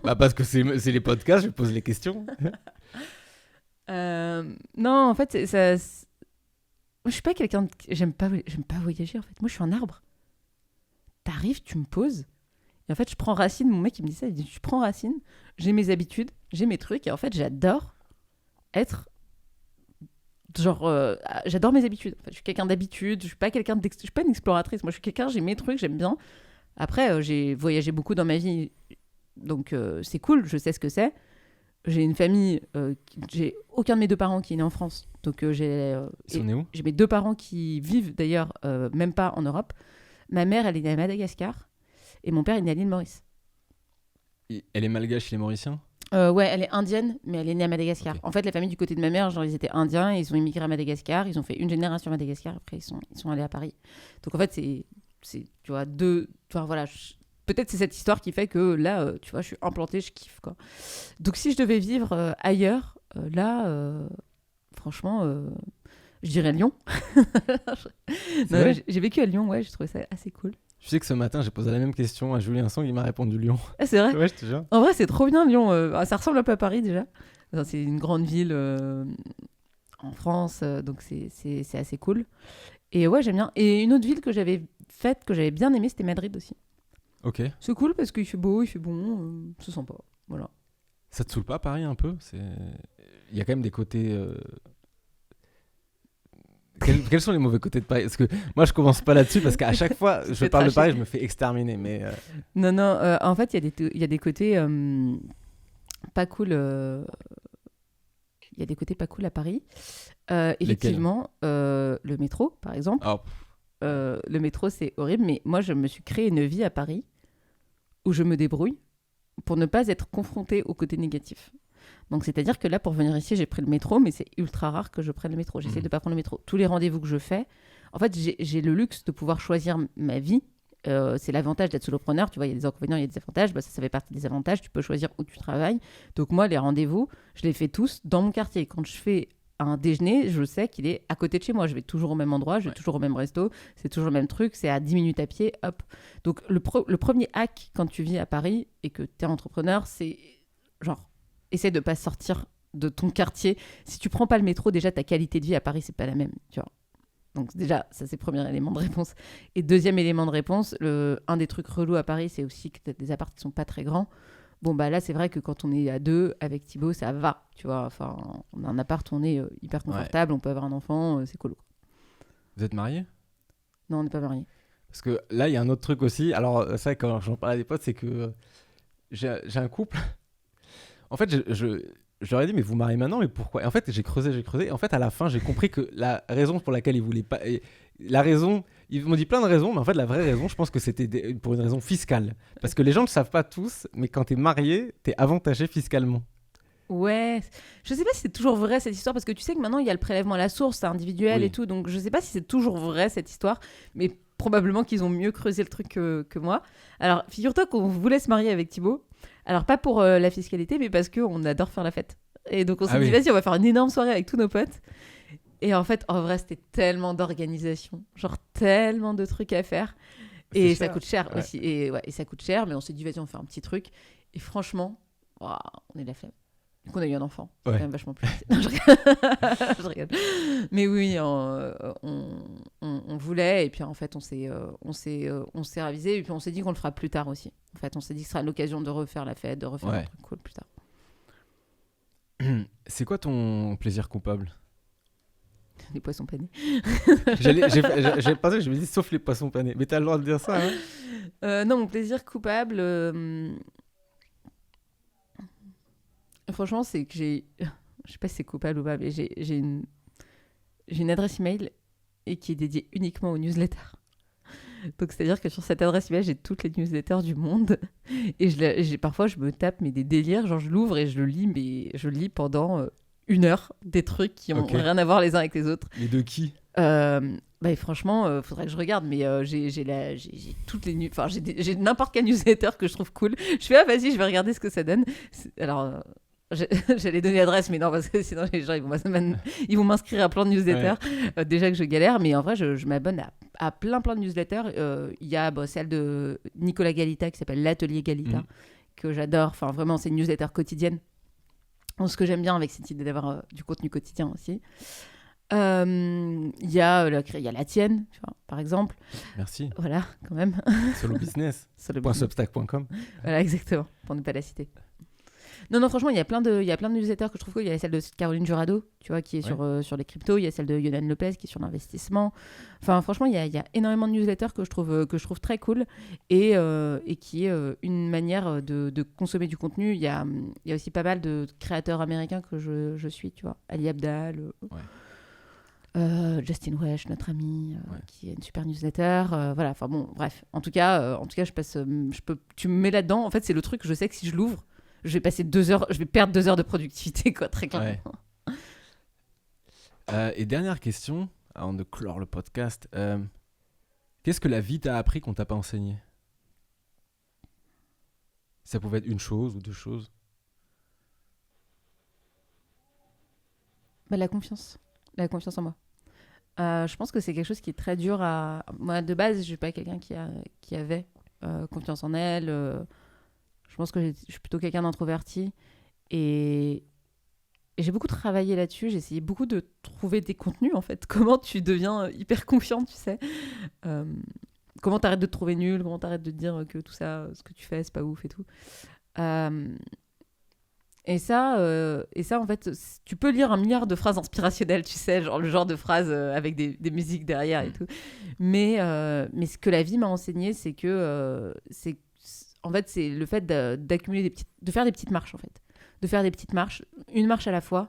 Bah parce que c'est les podcasts, je pose les questions. Non, en fait, moi, je suis pas quelqu'un j'aime pas voyager en fait. Moi, je suis un arbre. T'arrives, tu me poses. Et en fait, je prends racine. Mon mec, il me dit ça. Il dit, je prends racine. J'ai mes habitudes, j'ai mes trucs. Et en fait, j'adore être genre, j'adore mes habitudes. En fait, je suis quelqu'un d'habitude. Je suis pas je suis pas une exploratrice. Moi, je suis quelqu'un. J'ai mes trucs, j'aime bien. Après, j'ai voyagé beaucoup dans ma vie, donc c'est cool. Je sais ce que c'est. J'ai une famille. J'ai aucun de mes deux parents qui est né en France, donc Ils sont nés où? j'ai mes deux parents qui vivent d'ailleurs même pas en Europe. Ma mère, elle est née à Madagascar et mon père est né à l'île Maurice. Elle est malgache, il est mauricien? Ouais, elle est indienne, mais elle est née à Madagascar. Ok. En fait, la famille du côté de ma mère, genre, ils étaient indiens, et ils ont immigré à Madagascar, ils ont fait une génération à Madagascar, après ils sont allés à Paris. Donc en fait, c'est tu vois, voilà, peut-être c'est cette histoire qui fait que là, tu vois, je suis implantée, je kiffe, quoi. Donc si je devais vivre ailleurs, là, franchement, je dirais Lyon. Non, Vrai j'ai vécu à Lyon, ouais, j'ai trouvé ça assez cool. Je sais que ce matin, j'ai posé la même question à Julien Song, il m'a répondu Lyon. Ah, c'est vrai? Ouais, je te jure. En vrai, c'est trop bien Lyon. Ça ressemble un peu à Paris déjà. Enfin, c'est une grande ville en France, donc c'est assez cool. Et ouais, j'aime bien. Et une autre ville que j'avais faite, que j'avais bien aimée, c'était Madrid aussi. Ok. C'est cool parce qu'il fait beau, il fait bon, c'est sympa. Voilà. Ça te saoule pas Paris un peu? Il y a quand même des côtés Quels sont les mauvais côtés de Paris? Parce que moi, je commence pas là-dessus parce qu'à chaque fois, je fais parle de tracher. Paris, je me fais exterminer. Mais Non, non, en fait, il y a des côtés pas cool. Il y a des côtés pas cool à Paris. lesquels? Effectivement, le métro, par exemple. Oh, Le métro, c'est horrible, mais moi, je me suis créé une vie à Paris où je me débrouille pour ne pas être confrontée au côté négatif. Donc, c'est-à-dire que là, pour venir ici, j'ai pris le métro, mais c'est ultra rare que je prenne le métro. J'essaie de ne pas prendre le métro. Tous les rendez-vous que je fais, en fait, j'ai le luxe de pouvoir choisir ma vie. C'est l'avantage d'être solopreneur. Tu vois, il y a des inconvénients, il y a des avantages. Bah, ça fait partie des avantages. Tu peux choisir où tu travailles. Donc, moi, les rendez-vous, je les fais tous dans mon quartier. Quand je fais un déjeuner, je sais qu'il est à côté de chez moi. Je vais toujours au même endroit, je vais toujours au même resto. C'est toujours le même truc. C'est à 10 minutes à pied. Hop. Donc, le premier hack quand tu vis à Paris et que tu es entrepreneur, c'est genre, essaie de pas sortir de ton quartier. Si tu prends pas le métro, déjà, ta qualité de vie à Paris, c'est pas la même. Tu vois. Donc déjà, ça c'est le premier élément de réponse. Et deuxième élément de réponse, un des trucs relous à Paris, c'est aussi que tu as des apparts qui sont pas très grands. Bon, bah là, c'est vrai que quand on est à deux avec Thibaut, ça va, tu vois. Enfin, on a un appart, on est hyper ouais. confortable, on peut avoir un enfant, c'est cool. Vous êtes mariés? Non, on n'est pas mariés. Parce que là, il y a un autre truc aussi. Alors, ça, quand j'en parle à des potes, c'est que j'ai un couple. En fait, je leur ai dit, mais vous mariez maintenant, mais pourquoi? Et en fait, j'ai creusé. Et en fait, à la fin, j'ai compris que la raison pour laquelle ils voulaient pas. La raison. Ils m'ont dit plein de raisons, mais en fait, la vraie raison, je pense que c'était pour une raison fiscale. Parce que les gens ne le savent pas tous, mais quand t'es marié, t'es avantagé fiscalement. Ouais, je sais pas si c'est toujours vrai cette histoire parce que tu sais que maintenant il y a le prélèvement à la source, c'est individuel et Oui. tout, donc je sais pas si c'est toujours vrai cette histoire, mais probablement qu'ils ont mieux creusé le truc que moi. Alors figure-toi qu'on voulait se marier avec Thibaut, alors pas pour la fiscalité, mais parce qu'on adore faire la fête. Et donc on s'est Ah dit oui. vas-y, on va faire une énorme soirée avec tous nos potes. Et en fait, en vrai, c'était tellement d'organisation, genre tellement de trucs à faire. C'est Et ça cher. coûte cher Ouais. aussi. Et, ouais, et ça coûte cher, mais on s'est dit vas-y, on fait un petit truc. Et franchement, ouah, on est de la flemme. Du coup, on a eu un enfant. C'est Ouais. quand même vachement plus facile. Non, je rigole. Je rigole. Mais oui, on voulait. Et puis, en fait, on s'est ravisé. Et puis, on s'est dit qu'on le fera plus tard aussi. En fait, on s'est dit que ce sera l'occasion de refaire la fête, de refaire un Ouais. truc cool plus tard. C'est quoi ton plaisir coupable? Les poissons panés. J'ai pensé, je me dis, sauf les poissons panés. Mais t'as le droit de dire ça, hein? Non, mon plaisir coupable, franchement, c'est que j'ai. Je sais pas si c'est coupable ou pas, mais j'ai une adresse email et qui est dédiée uniquement aux newsletters. Donc, c'est-à-dire que sur cette adresse email, j'ai toutes les newsletters du monde. Et parfois, je me tape mais des délires. Genre, je l'ouvre et je le lis, mais je lis pendant une heure des trucs qui ont Ok. rien à voir les uns avec les autres. Mais de qui? Bah, et franchement, faudrait que je regarde, mais j'ai toutes les enfin j'ai n'importe quel newsletter que je trouve cool. Je fais vas-y, je vais regarder ce que ça donne. Alors j'allais donner l'adresse, mais non parce que sinon les gens ils vont m'inscrire à plein de newsletters. Déjà que je galère, mais en vrai je m'abonne à plein de newsletters. Il y a celle de Nicolas Galita qui s'appelle l'Atelier Galita que j'adore. Enfin vraiment c'est une newsletter quotidienne. Donc, ce que j'aime bien avec cette idée d'avoir du contenu quotidien aussi. Il y a la tienne, tu vois, par exemple. Merci. Voilà, quand même. Solo business. Sur le business. .substack.com. Voilà, exactement, pour ne pas la citer. Non, franchement, il y a plein de newsletters que je trouve cool. Il y a celle de Caroline Jurado, tu vois, qui est sur les cryptos. Il y a celle de Yonan Lopez, qui est sur l'investissement. Enfin, franchement, il y a énormément de newsletters que je trouve très cool et qui est une manière de consommer du contenu. Il y a aussi pas mal de créateurs américains que je suis, tu vois. Ali Abdaal, Justin Wesh, notre ami, qui est une super newsletter. Voilà, enfin bon, bref. En tout cas, tu me mets là-dedans. En fait, c'est le truc, je sais que si je l'ouvre, je vais passer 2 heures, je vais perdre 2 heures de productivité, quoi, très clairement. Et dernière question, avant de clore le podcast. Qu'est-ce que la vie t'a appris qu'on t'a pas enseigné? Ça pouvait être une chose ou deux choses. Bah, la confiance en moi. Je pense que c'est quelque chose qui est très dur à... Moi, de base, je suis pas quelqu'un qui avait confiance en elle. Je pense que je suis plutôt quelqu'un d'introverti. Et j'ai beaucoup travaillé là-dessus. J'ai essayé beaucoup de trouver des contenus, en fait. Comment tu deviens hyper confiant, tu sais. Comment t'arrêtes de te trouver nul. Comment t'arrêtes de te dire que tout ça, ce que tu fais, c'est pas ouf et tout. Et ça, en fait, tu peux lire un milliard de phrases inspirationnelles, tu sais, genre le genre de phrases avec des musiques derrière et tout. Mais ce que la vie m'a enseigné, c'est que en fait, c'est le fait d'accumuler de faire des petites marches, en fait. De faire des petites marches, une marche à la fois.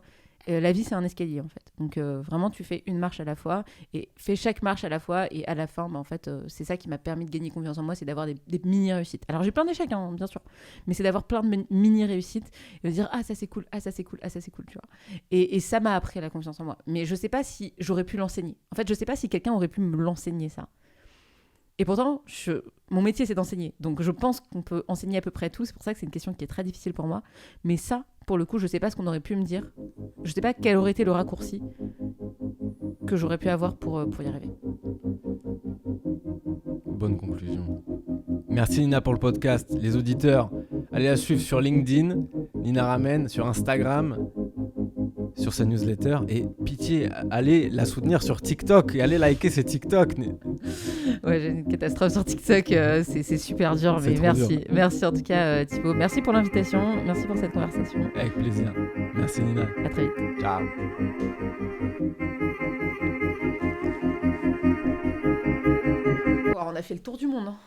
La vie, c'est un escalier, en fait. Donc, vraiment, tu fais une marche à la fois et fais chaque marche à la fois. Et à la fin, en fait, c'est ça qui m'a permis de gagner confiance en moi, c'est d'avoir des mini-réussites. Alors, j'ai plein d'échecs, hein, bien sûr. Mais c'est d'avoir plein de mini-réussites et de dire « Ah, ça, c'est cool. Ah, ça, c'est cool. Ah, ça, c'est cool. » Tu vois. Et ça m'a appris la confiance en moi. Mais je sais pas si j'aurais pu l'enseigner. En fait, je sais pas si quelqu'un aurait pu me l'enseigner, ça. Et pourtant, mon métier, c'est d'enseigner. Donc, je pense qu'on peut enseigner à peu près tout. C'est pour ça que c'est une question qui est très difficile pour moi. Mais ça, pour le coup, je sais pas ce qu'on aurait pu me dire. Je sais pas quel aurait été le raccourci que j'aurais pu avoir pour y arriver. Bonne conclusion. Merci Nina pour le podcast. Les auditeurs, allez la suivre sur LinkedIn, Nina Ramen, sur Instagram, sur sa newsletter. Et pitié, allez la soutenir sur TikTok et allez liker ses TikTok. Ouais, j'ai une catastrophe sur TikTok, c'est super dur, mais merci. Dur. Merci en tout cas Thibaut. Merci pour l'invitation, merci pour cette conversation. Avec plaisir. Merci Nina. À très vite. Ciao. On a fait le tour du monde. Hein.